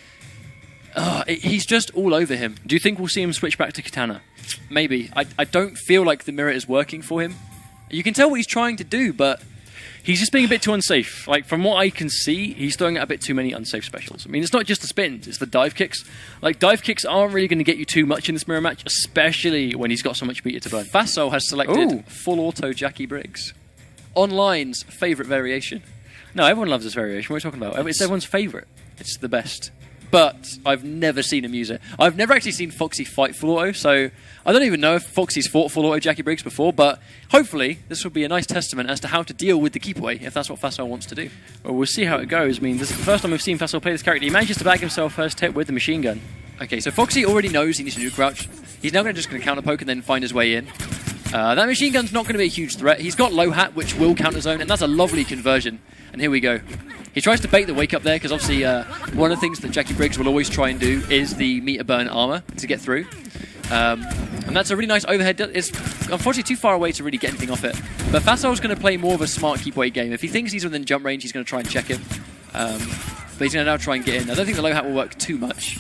he's just all over him. Do you think we'll see him switch back to Katana? Maybe. I don't feel like the mirror is working for him. You can tell what he's trying to do, but... He's just being a bit too unsafe. Like, from what I can see, he's throwing out a bit too many unsafe specials. I mean, it's not just the spins, it's the dive kicks. Like, dive kicks aren't really going to get you too much in this mirror match, especially when he's got so much meter to burn. Fastal has selected full auto Jackie Briggs. Online's favourite variation. No, everyone loves this variation. What are you talking about? It's everyone's favourite. It's the best. But I've never seen him use it. I've never actually seen Foxy fight full auto, so I don't even know if Foxy's fought full auto Jackie Briggs before, but hopefully this will be a nice testament as to how to deal with the keep away, if that's what Fastal wants to do. Well, we'll see how it goes. I mean, this is the first time we've seen Fastal play this character. He manages to bag himself first hit with the machine gun. Okay, so Foxy already knows he needs to do crouch. He's now just going to counter poke and then find his way in. That machine gun's not going to be a huge threat. He's got low hat, which will counter zone, and that's a lovely conversion. And here we go. He tries to bait the wake up there because obviously one of the things that Jackie Briggs will always try and do is the meter burn armor to get through. And that's a really nice overhead. It's unfortunately too far away to really get anything off it. But Fastal's going to play more of a smart keep away game. If he thinks he's within jump range, he's going to try and check him. But he's going to now try and get in. I don't think the low hat will work too much.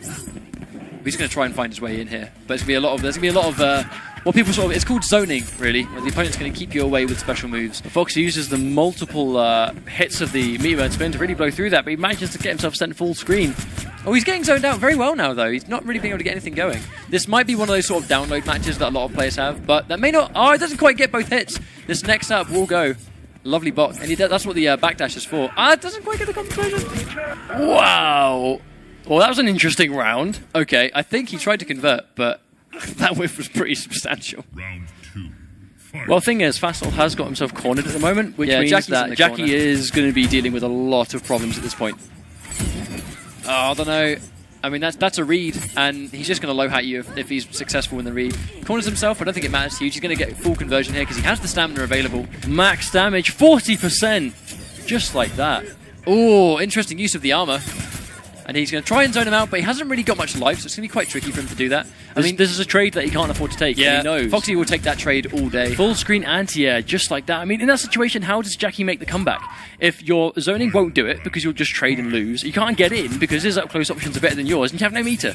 But he's going to try and find his way in here. But there's going to be a lot of what people sort of, it's called zoning, really, where the opponent's going to keep you away with special moves. Foxy uses the multiple hits of the meteor burn spin to really blow through that, but he manages to get himself sent full screen. Oh, he's getting zoned out very well now, though. He's not really being able to get anything going. This might be one of those sort of download matches that a lot of players have, but that may not... Oh, it doesn't quite get both hits. This next up will go. Lovely block. And that's what the backdash is for. Ah, it doesn't quite get the concentration. Wow. Well, that was an interesting round. Okay, I think he tried to convert, but that whiff was pretty substantial. Round 2. Fight. Well, the thing is, Fassel has got himself cornered at the moment, which means Jackie's that Jackie is going to be dealing with a lot of problems at this point. Oh, I don't know. I mean, that's a read, and he's just going to low hat you if he's successful in the read. Corners himself, I don't think it matters huge. He's going to get full conversion here because he has the stamina available. Max damage, 40%. Just like that. Oh, interesting use of the armor. And he's going to try and zone him out, but he hasn't really got much life, so it's going to be quite tricky for him to do that. I mean, this is a trade that he can't afford to take. Yeah, he knows. Foxy will take that trade all day. Full screen anti-air, just like that. I mean, in that situation, how does Jackie make the comeback? If your zoning won't do it because you'll just trade and lose, you can't get in because his up-close options are better than yours, and you have no meter.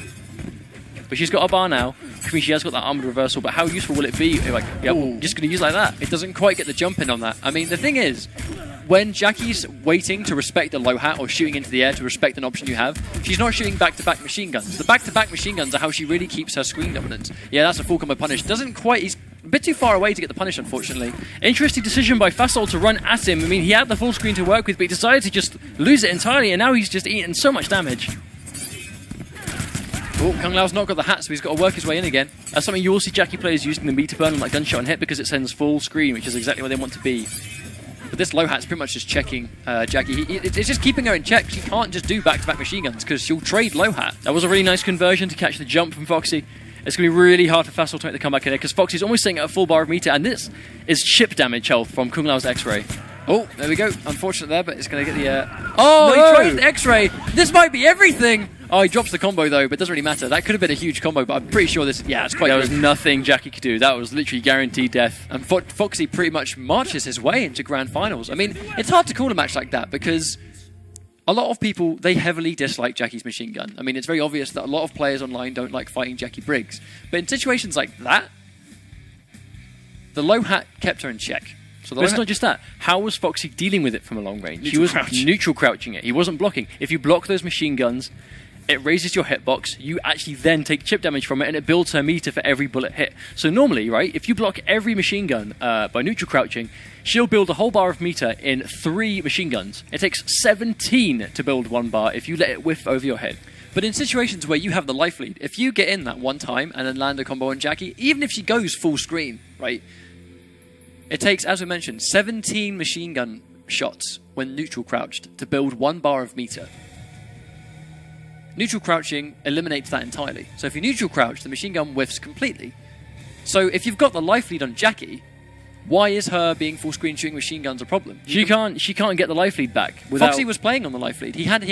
But she's got a bar now. I mean, she has got that armored reversal, but how useful will it be? Like, yeah, well, just going to use like that. It doesn't quite get the jump in on that. I mean, the thing is, when Jackie's waiting to respect a low hat or shooting into the air to respect an option you have, she's not shooting back-to-back machine guns. The back-to-back machine guns are how she really keeps her screen dominant. Yeah, that's a full combo punish. Doesn't quite... He's a bit too far away to get the punish, unfortunately. Interesting decision by Fassel to run at him. I mean, he had the full screen to work with, but he decided to just lose it entirely, and now he's just eating so much damage. Oh, Kung Lao's not got the hat, so he's got to work his way in again. That's something you will see Jackie players using the meter burn on like gunshot and hit because it sends full screen, which is exactly where they want to be. But this low hat's pretty much just checking Jackie. It's just keeping her in check. She can't just do back-to-back machine guns because she'll trade low hat. That was a really nice conversion to catch the jump from Foxy. It's going to be really hard for Fassel to make the comeback in here because Foxy's almost sitting at a full bar of meter, and this is chip damage health from Kung Lao's X-Ray. Oh, there we go. Unfortunate there, but it's going to get the... Oh, no! He tried the X-Ray! This might be everything! Oh, he drops the combo, though, but it doesn't really matter. That could have been a huge combo, but I'm pretty sure this... Yeah, it's quite... There was nothing Jackie could do. That was literally guaranteed death. And Foxy pretty much marches his way into Grand Finals. I mean, it's hard to call a match like that because a lot of people, they heavily dislike Jackie's machine gun. I mean, it's very obvious that a lot of players online don't like fighting Jackie Briggs. But in situations like that, the low hat kept her in check. So but it's not just that. How was Foxy dealing with it from a long range? He was neutral crouching it. He wasn't blocking. If you block those machine guns, it raises your hitbox. You actually then take chip damage from it, and it builds her meter for every bullet hit. So normally, right, if you block every machine gun by neutral crouching, she'll build a whole bar of meter in 3 machine guns. It takes 17 to build 1 bar if you let it whiff over your head. But in situations where you have the life lead, if you get in that one time and then land a combo on Jackie, even if she goes full screen, right, it takes, as we mentioned, 17 machine gun shots when neutral crouched to build 1 bar of meter. Neutral crouching eliminates that entirely. So if you neutral crouch, the machine gun whiffs completely. So if you've got the life lead on Jackie, why is her being full screen shooting machine guns a problem? She can't get the life lead back. Without... Foxy was playing on the life lead. He had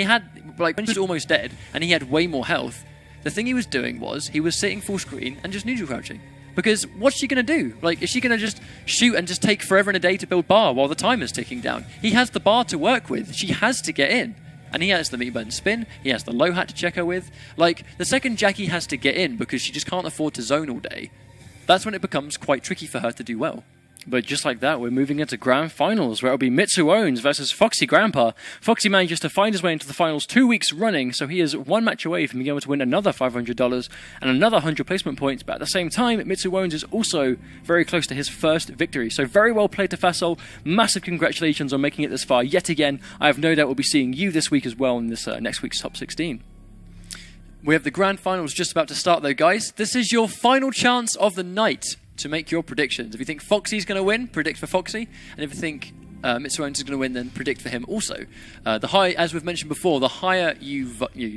like when he was almost dead and he had way more health. The thing he was doing was he was sitting full screen and just neutral crouching. Because what's she going to do? Like, is she going to just shoot and just take forever and a day to build bar while the timer's ticking down? He has the bar to work with. She has to get in. And he has the meat button spin. He has the low hat to check her with. Like, the second Jackie has to get in because she just can't afford to zone all day, that's when it becomes quite tricky for her to do well. But just like that, we're moving into Grand Finals, where it'll be Mitsu Owens versus Foxy Grandpa. Foxy manages to find his way into the finals 2 weeks running, so he is 1 match away from being able to win another $500 and another 100 placement points. But at the same time, Mitsu Owens is also very close to his first victory. So very well played to Fassel. Massive congratulations on making it this far yet again. I have no doubt we'll be seeing you this week as well in this next week's Top 16. We have the Grand Finals just about to start, though, guys. This is your final chance of the night to make your predictions. If you think Foxy's going to win, predict for Foxy. And if you think Mitsu Owens is going to win, then predict for him also. As we've mentioned before, the higher you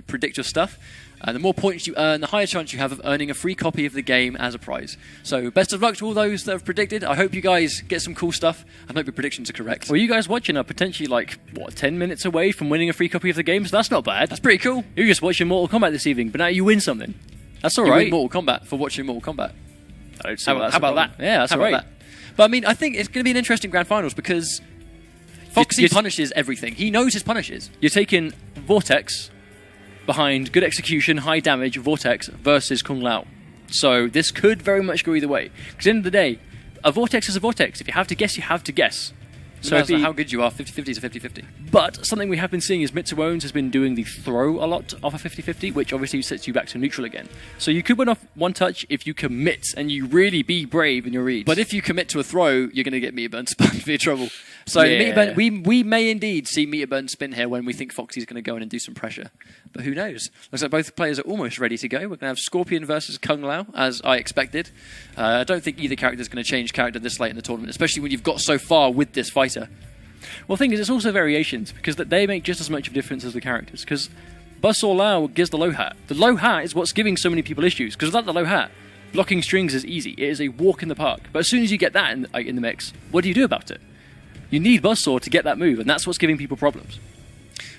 predict your stuff, the more points you earn, the higher chance you have of earning a free copy of the game as a prize. So best of luck to all those that have predicted. I hope you guys get some cool stuff and hope your predictions are correct. Well, you guys watching are potentially 10 minutes away from winning a free copy of the game, so that's not bad. That's pretty cool. You just watching Mortal Kombat this evening, but now you win something. That's all you right. win Mortal Kombat for watching Mortal Kombat. How about that? Yeah, that's all right. But I mean, I think it's going to be an interesting Grand Finals because Foxy punishes everything. He knows his punishes. You're taking Vortex behind good execution, high damage, Vortex versus Kung Lao. So this could very much go either way. Because at the end of the day, a Vortex is a Vortex. If you have to guess, you have to guess. So how good you are, 50-50 is a 50-50. But something we have been seeing is Mitsuones has been doing the throw a lot off a 50-50, which obviously sets you back to neutral again. So you could win off one touch if you commit and you really be brave in your reads. But if you commit to a throw, you're going to get meter burn spun for your trouble. So we may indeed see meter burn spin here when we think Foxy's going to go in and do some pressure. But who knows? Looks like both players are almost ready to go. We're going to have Scorpion versus Kung Lao, as I expected. I don't think either character is going to change character this late in the tournament, especially when you've got so far with this fighter. Well, the thing is, it's also variations, because they make just as much of a difference as the characters. Because Buzzsaw Lao gives the low hat. The low hat is what's giving so many people issues, because without the low hat, blocking strings is easy. It is a walk in the park. But as soon as you get that in the mix, what do you do about it? You need Buzzsaw to get that move, and that's what's giving people problems.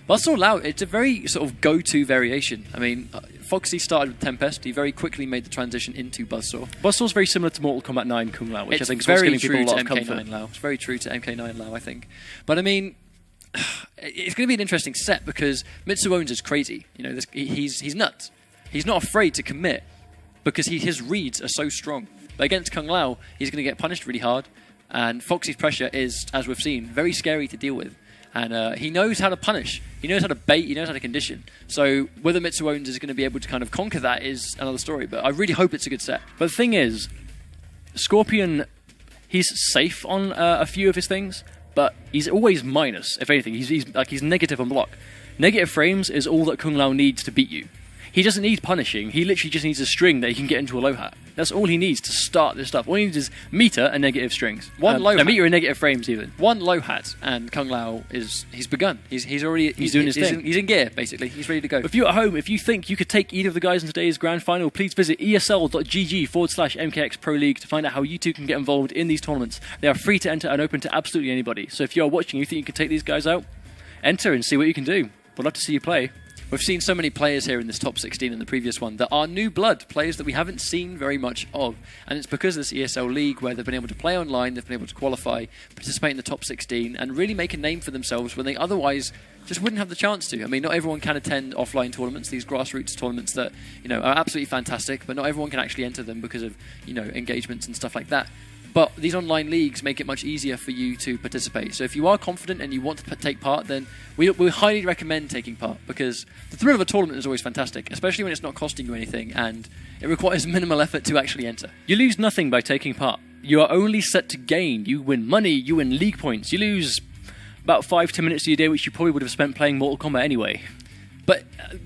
Buzzsaw Lao, it's a very sort of go-to variation. I mean, Foxy started with Tempest. He very quickly made the transition into Buzzsaw. Buzzsaw's very similar to Mortal Kombat 9 Kung Lao, which it's I think is very giving people a lot of MK9 comfort. Lao. It's very true to MK9 Lao, I think. But I mean, it's going to be an interesting set because Mitsuones is crazy. You know, he's nuts. He's not afraid to commit because his reads are so strong. But against Kung Lao, he's going to get punished really hard. And Foxy's pressure is, as we've seen, very scary to deal with. And he knows how to punish. He knows how to bait. He knows how to condition. So whether Mitsuones is going to be able to kind of conquer that is another story. But I really hope it's a good set. But the thing is, Scorpion, he's safe on a few of his things, but he's always minus, if anything. He's negative on block. Negative frames is all that Kung Lao needs to beat you. He doesn't need punishing. He literally just needs a string that he can get into a low hat. That's all he needs to start this stuff. All he needs is meter and negative strings. Meter and negative frames even. One low hat and Kung Lao he's begun. He's doing his thing. He's in gear basically. He's ready to go. If you're at home, if you think you could take either of the guys in today's grand final, please visit esl.gg/MKX Pro League to find out how you two can get involved in these tournaments. They are free to enter and open to absolutely anybody. So if you're watching, you think you can take these guys out, enter and see what you can do. We'd love to see you play. We've seen so many players here in this top 16 and the previous one that are new blood, players that we haven't seen very much of. And it's because of this ESL League where they've been able to play online, they've been able to qualify, participate in the top 16, and really make a name for themselves when they otherwise just wouldn't have the chance to. I mean, not everyone can attend offline tournaments, these grassroots tournaments that, you know, are absolutely fantastic, but not everyone can actually enter them because of, you know, engagements and stuff like that. But these online leagues make it much easier for you to participate. So if you are confident and you want to take part, then we highly recommend taking part because the thrill of a tournament is always fantastic, especially when it's not costing you anything and it requires minimal effort to actually enter. You lose nothing by taking part. You are only set to gain. You win money, you win league points. You lose about 5-10 minutes of your day, which you probably would have spent playing Mortal Kombat anyway. But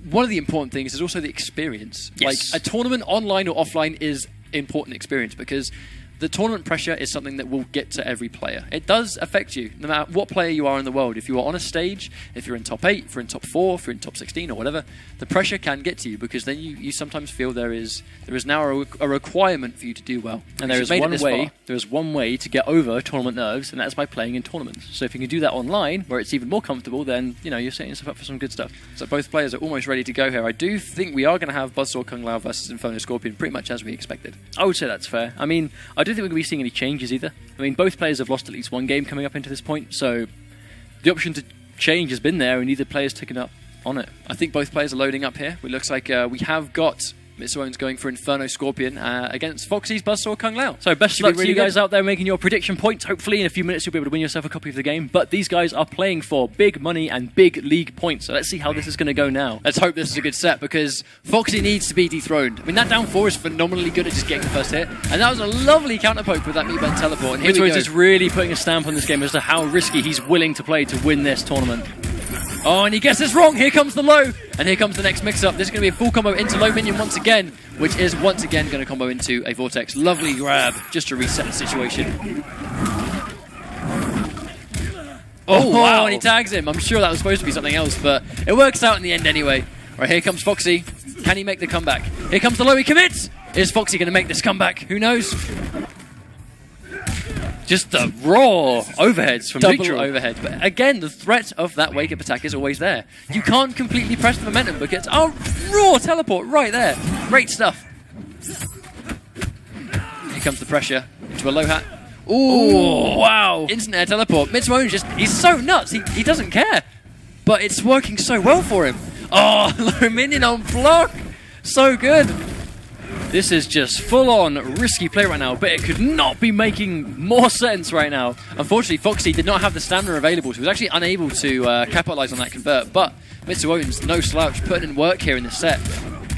one of the important things is also the experience. Yes. Like a tournament online or offline is important experience because the tournament pressure is something that will get to every player. It does affect you, no matter what player you are in the world. If you are on a stage, if you're in top 8, if you're in top 4, if you're in top 16 or whatever, the pressure can get to you because then you sometimes feel there is now a requirement for you to do well. And there is one way to get over tournament nerves, and that's by playing in tournaments. So if you can do that online, where it's even more comfortable, then you're setting yourself up for some good stuff. So both players are almost ready to go here. I do think we are going to have Buzzsaw Kung Lao versus Inferno Scorpion pretty much as we expected. I would say that's fair. I mean, I don't think we're going to be seeing any changes either. I mean, both players have lost at least one game coming up into this point, so the option to change has been there, and neither player's taken up on it. I think both players are loading up here. It looks like we have got Mitsuones going for Inferno Scorpion against Foxy's Buzzsaw Kung Lao. So best of luck to you guys out there making your prediction points. Hopefully in a few minutes you'll be able to win yourself a copy of the game. But these guys are playing for big money and big league points. So let's see how this is going to go now. Let's hope this is a good set because Foxy needs to be dethroned. I mean, that down 4 is phenomenally good at just getting the first hit. And that was a lovely counterpoke with that meat-bent teleport. And here we go. Is really putting a stamp on this game as to how risky he's willing to play to win this tournament. Oh, and he gets this wrong. Here comes the low. And here comes the next mix-up. This is going to be a full combo into low minion once again, which is once again going to combo into a Vortex. Lovely grab, just to reset the situation. Oh, wow, and he tags him. I'm sure that was supposed to be something else, but it works out in the end anyway. Right, here comes Foxy. Can he make the comeback? Here comes the low. He commits. Is Foxy going to make this comeback? Who knows? Just the raw overheads from double neutral. Overhead. But again, the threat of that wake-up attack is always there. You can't completely press the momentum because raw teleport right there. Great stuff. Here comes the pressure into a low hat. Ooh, wow. Instant air teleport. Mitsuo's he's so nuts. He doesn't care. But it's working so well for him. Oh, low minion on block. So good. This is just full-on risky play right now, but it could not be making more sense right now. Unfortunately, Foxy did not have the stamina available, so he was actually unable to capitalize on that convert. But Mitsuo's no slouch, putting in work here in this set.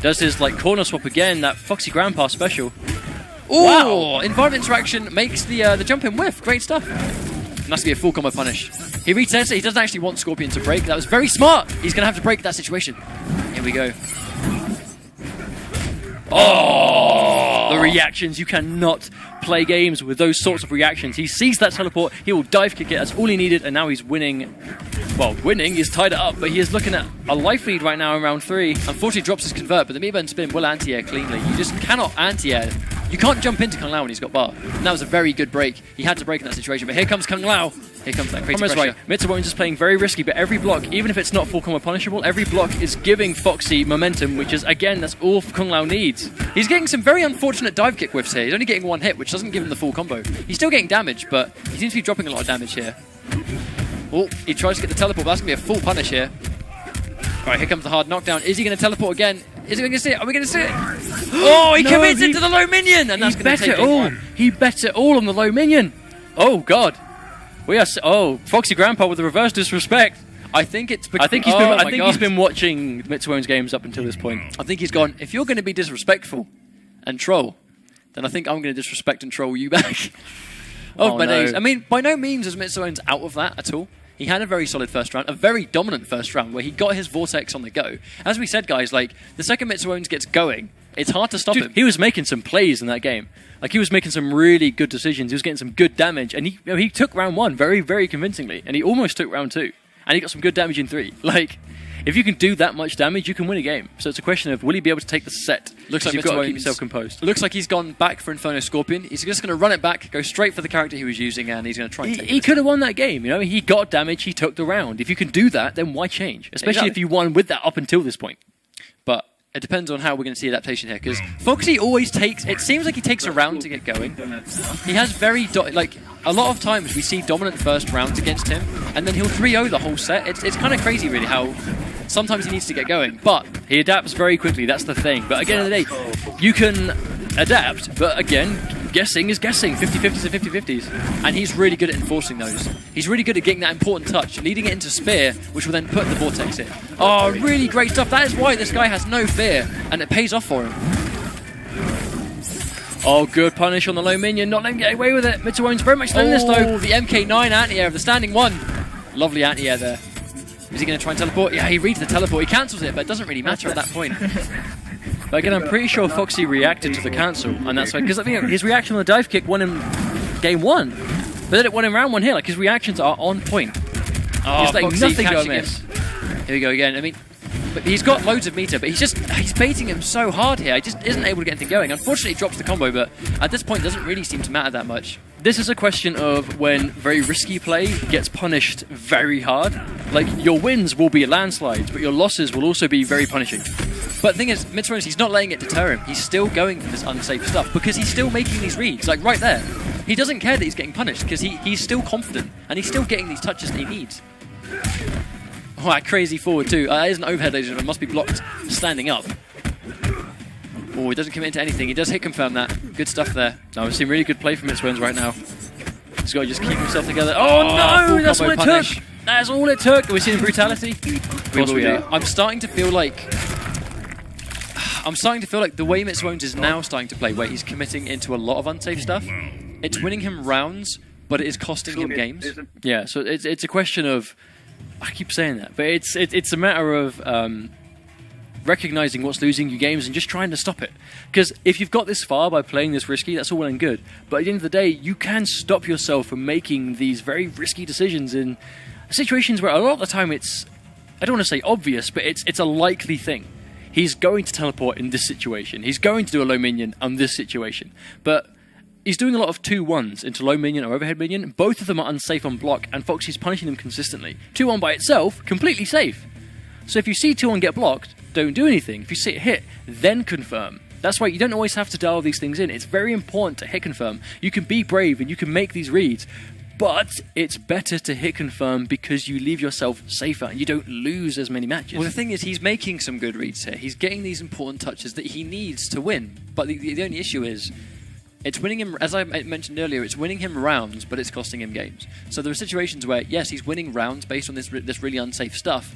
Does his corner swap again, that Foxy Grandpa special. Ooh, Wow. environment interaction makes the jump in whiff. Great stuff. And that's going to be a full combo punish. He resets it. He doesn't actually want Scorpion to break. That was very smart. He's going to have to break that situation. Here we go. Oh! The reactions. You cannot play games with those sorts of reactions. He sees that teleport. He will dive kick it. That's all he needed. And now he's winning. Well, winning. He's tied it up. But he is looking at a life lead right now in round 3. Unfortunately, drops his convert. But the Meatburn spin will anti-air cleanly. You just cannot anti-air. You can't jump into Kung Lao when he's got bar. And that was a very good break. He had to break in that situation. But here comes Kung Lao. Here comes that crazy pressure. Right. Mitsuo's just playing very risky, but every block, even if it's not full combo punishable, every block is giving Foxy momentum, which is, again, that's all Kung Lao needs. He's getting some very unfortunate dive kick whiffs here. He's only getting one hit, which doesn't give him the full combo. He's still getting damage, but he seems to be dropping a lot of damage here. Oh, he tries to get the teleport, but that's going to be a full punish here. Alright, here comes the hard knockdown. Is he going to teleport again? Is he going to see it? Are we going to see it? Oh, he commits into the low minion! And that's going to take it all. He bet it all on the low minion. Oh, God. We are... Foxy Grandpa with the reverse disrespect. I think it's... I think he's been watching Mitsuo's games up until this point. I think he's gone, if you're going to be disrespectful and troll, then I think I'm going to disrespect and troll you back. My days. I mean, by no means is Mitsuo's out of that at all. He had a very solid first round, a very dominant first round, where he got his Vortex on the go. As we said, guys, the second Mitsuo's gets going, it's hard to stop him. He was making some plays in that game. He was making some really good decisions. He was getting some good damage. And he took round 1 very, very convincingly. And he almost took round 2. And he got some good damage in 3. If you can do that much damage, you can win a game. So it's a question of, will he be able to take the set? Looks like you've got to keep yourself composed. Looks like he's gone back for Inferno Scorpion. He's just going to run it back, go straight for the character he was using, and he's going to try and take it. He could have won that game, He got damage, he took the round. If you can do that, then why change? Especially if you won with that up until this point. But it depends on how we're going to see adaptation here, because Foxy always takes... It seems like he takes a round to get going. He has very... a lot of times we see dominant first rounds against him, and then he'll 3-0 the whole set. It's kind of crazy, really, how... Sometimes he needs to get going, but he adapts very quickly, that's the thing. But at the end of the day, you can adapt, but again, guessing is guessing. 50-50s and 50-50s. And he's really good at enforcing those. He's really good at getting that important touch, leading it into Spear, which will then put the Vortex in. Oh, really great stuff. That is why this guy has no fear, and it pays off for him. Oh, good punish on the low minion, not letting him get away with it. Mitsuo's very much than this, though. The MK9 anti-air of the standing 1. Lovely anti-air there. Is he going to try and teleport? Yeah, he reads the teleport. He cancels it, but it doesn't really matter at that point. But again, I'm pretty sure Foxy reacted to the cancel, and that's why, because his reaction on the dive kick won him game 1, but then it won him round 1 here. His reactions are on point. Oh, Foxy nothing go miss. Here we go again. I mean, but he's got loads of meter, but he's baiting him so hard here. He just isn't able to get anything going. Unfortunately, he drops the combo, but at this point, it doesn't really seem to matter that much. This is a question of when very risky play gets punished very hard. Your wins will be landslides, but your losses will also be very punishing. But the thing is, Mitsuo's, he's not letting it deter him. He's still going for this unsafe stuff because he's still making these reads, right there. He doesn't care that he's getting punished because he's still confident and he's still getting these touches that he needs. Oh, that crazy forward too. That is an overhead, ladies and gentlemen. Must be blocked standing up. Oh, he doesn't commit to anything. He does hit confirm that. Good stuff there. No, we're seeing really good play from Mitsuo's right now. He's got to just keep himself together. Oh no, that's what it took. That's all it took. Are we seeing brutality? Of course we are. I'm starting to feel like the way Mitsuo's is now starting to play, where he's committing into a lot of unsafe stuff. It's winning him rounds, but it is costing him games. Yeah, so it's a question of... I keep saying that, but it's a matter of recognizing what's losing you games and just trying to stop it. Because if you've got this far by playing this risky, that's all well and good. But at the end of the day, you can stop yourself from making these very risky decisions in situations where a lot of the time it's, I don't want to say obvious, but it's a likely thing. He's going to teleport in this situation. He's going to do a low minion on this situation. But he's doing a lot of 2-1s into low minion or overhead minion. Both of them are unsafe on block, and Foxy's punishing them consistently. 2-1 by itself, completely safe. So if you see 2-1 get blocked, don't do anything. If you see it hit, then confirm. That's why you don't always have to dial these things in. It's very important to hit confirm. You can be brave and you can make these reads, but it's better to hit confirm because you leave yourself safer and you don't lose as many matches. Well, the thing is, he's making some good reads here. He's getting these important touches that he needs to win. But the only issue is, it's winning him, as I mentioned earlier, it's winning him rounds, but it's costing him games. So there are situations where, yes, he's winning rounds based on this really unsafe stuff,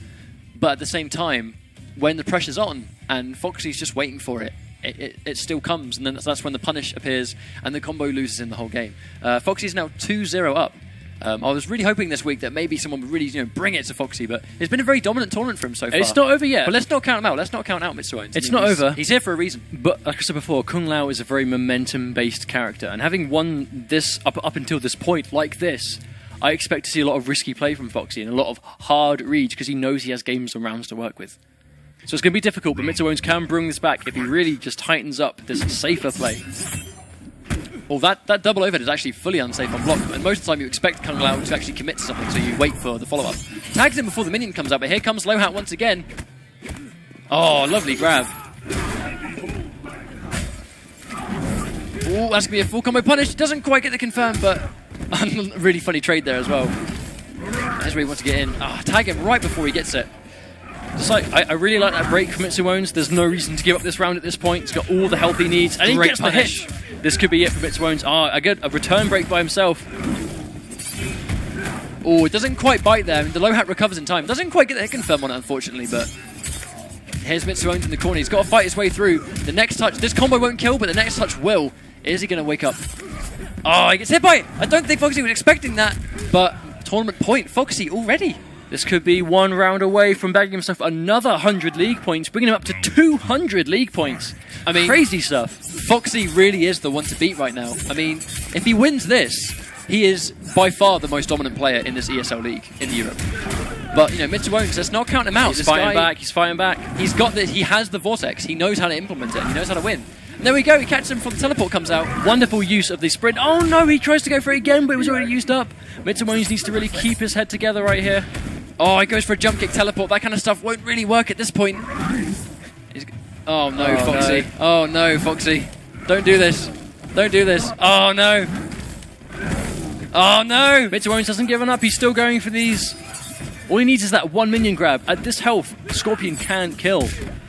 but at the same time, when the pressure's on and Foxy's just waiting for it, it still comes, and then that's when the punish appears and the combo loses in the whole game. Foxy's now 2-0 up. I was really hoping this week that maybe someone would really bring it to Foxy, but it's been a very dominant tournament for him so far. It's not over yet. But let's not count him out. Let's not count out Mitsuones. It's not over. He's here for a reason. But like I said before, Kung Lao is a very momentum-based character, and having won this up until this point like this, I expect to see a lot of risky play from Foxy and a lot of hard reads because he knows he has games and rounds to work with. So it's going to be difficult, but Mitsuones can bring this back if he really just tightens up this safer play. Well, that double overhead is actually fully unsafe on block, and most of the time you expect Kung Lao to actually commit to something, so you wait for the follow-up. Tags him before the minion comes out, but here comes Low Hat once again. Oh, lovely grab. Oh, that's going to be a full combo punish. Doesn't quite get the confirm, but really funny trade there as well. That's where he wants to get in. Tag him right before he gets it. Just like, I really like that break from Mitsuones. There's no reason to give up this round at this point. He's got all the health he needs, and he gets the hit. This could be it for Mitsuones. I get a return break by himself. Oh, it doesn't quite bite there. The Low Hat recovers in time. Doesn't quite get the hit confirm on it, unfortunately, but here's Mitsuones in the corner. He's got to fight his way through. The next touch, this combo won't kill, but the next touch will. Is he going to wake up? Oh, he gets hit by it. I don't think Foxy was expecting that, but tournament point, Foxy already. This could be one round away from bagging himself another 100 league points, bringing him up to 200 league points. I mean, crazy stuff. Foxy really is the one to beat right now. I mean, if he wins this, he is by far the most dominant player in this ESL league in Europe. But, Mitsuones, let's not count him out. He's fighting back. He's fighting back. He's got this. He has the Vortex. He knows how to implement it. He knows how to win. And there we go. He catches him before the teleport comes out. Wonderful use of the sprint. Oh, no, he tries to go for it again, but it was already used up. Mitsuones needs to really keep his head together right here. Oh, he goes for a jump kick teleport. That kind of stuff won't really work at this point. Oh, no, Foxy. No. Oh, no, Foxy. Don't do this. Don't do this. Oh, no. Oh, no. Mitsuones hasn't given up. He's still going for these. All he needs is that one minion grab. At this health, Scorpion can't kill.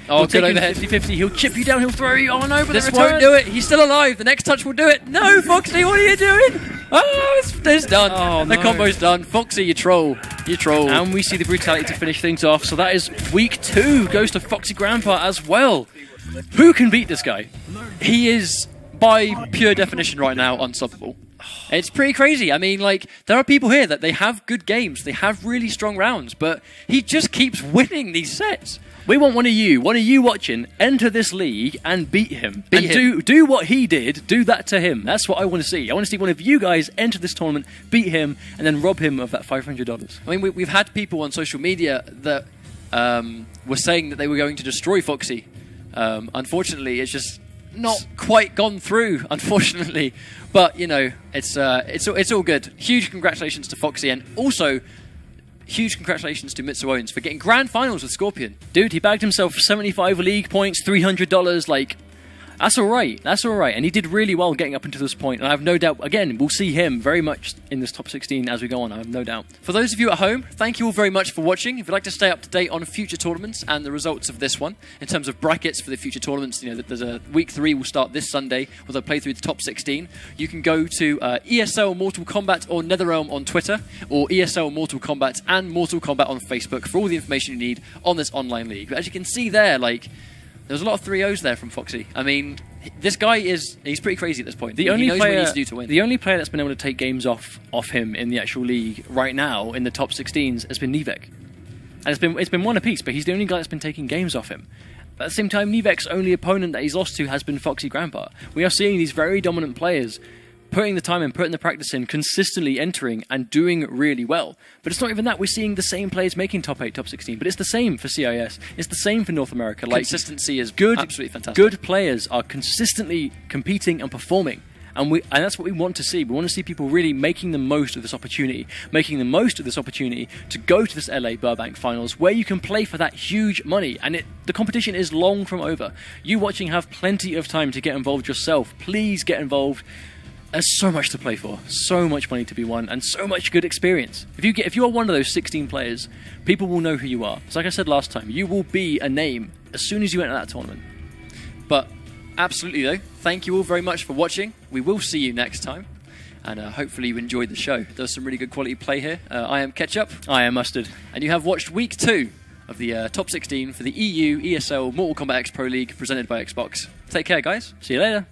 Oh, good overhead. 50-50. He'll chip you down. He'll throw you. Oh, no, but this won't do it. He's still alive. The next touch will do it. No, Foxy, what are you doing? Oh, it's done. Oh, the combo's done. Foxy, you troll. You troll. And we see the brutality to finish things off. So that is week 2. Goes to Foxy Grandpa as well. Who can beat this guy? He is, by pure definition right now, unstoppable. It's pretty crazy. I mean, there are people here that they have good games. They have really strong rounds, but he just keeps winning these sets. We want one of you watching, enter this league and beat him. Do what he did, do that to him. That's what I want to see. I want to see one of you guys enter this tournament, beat him, and then rob him of that $500. I mean, we've had people on social media that were saying that they were going to destroy Foxy. Unfortunately, it's just not quite gone through, unfortunately. But, it's all good. Huge congratulations to Foxy, and also huge congratulations to Mitsuones for getting grand finals with Scorpion. Dude, he bagged himself 75 league points, $300. That's all right. That's all right. And he did really well getting up until this point. And I have no doubt, again, we'll see him very much in this top 16 as we go on. I have no doubt. For those of you at home, thank you all very much for watching. If you'd like to stay up to date on future tournaments and the results of this one, in terms of brackets for the future tournaments, there's a week 3 will start this Sunday, where they'll play through the top 16. You can go to ESL Mortal Kombat or NetherRealm on Twitter, or ESL Mortal Kombat and Mortal Kombat on Facebook for all the information you need on this online league. But as you can see there, there's a lot of 3-0s there from Foxy. I mean, this guy he's pretty crazy at this point. He knows what he needs to do to win. The only player that's been able to take games off him in the actual league right now in the top 16s has been Nivek. And it's been one apiece, but he's the only guy that's been taking games off him. But at the same time, Nivek's only opponent that he's lost to has been Foxy Grandpa. We are seeing these very dominant players putting the time in, putting the practice in, consistently entering and doing really well. But it's not even that. We're seeing the same players making top 8, top 16. But it's the same for CIS. It's the same for North America. Consistency is good, absolutely fantastic. Good players are consistently competing and performing. And that's what we want to see. We want to see people really making the most of this opportunity, to go to this LA Burbank Finals, where you can play for that huge money. And the competition is long from over. You watching have plenty of time to get involved yourself. Please get involved. There's so much to play for, so much money to be won, and so much good experience. If you are one of those 16 players, people will know who you are. So like I said last time, you will be a name as soon as you enter that tournament. But absolutely though, thank you all very much for watching. We will see you next time, and hopefully you enjoyed the show. There's some really good quality play here. I am Ketchup. I am Mustard. And you have watched week 2 of the top 16 for the EU ESL Mortal Kombat X Pro League presented by Xbox. Take care, guys. See you later.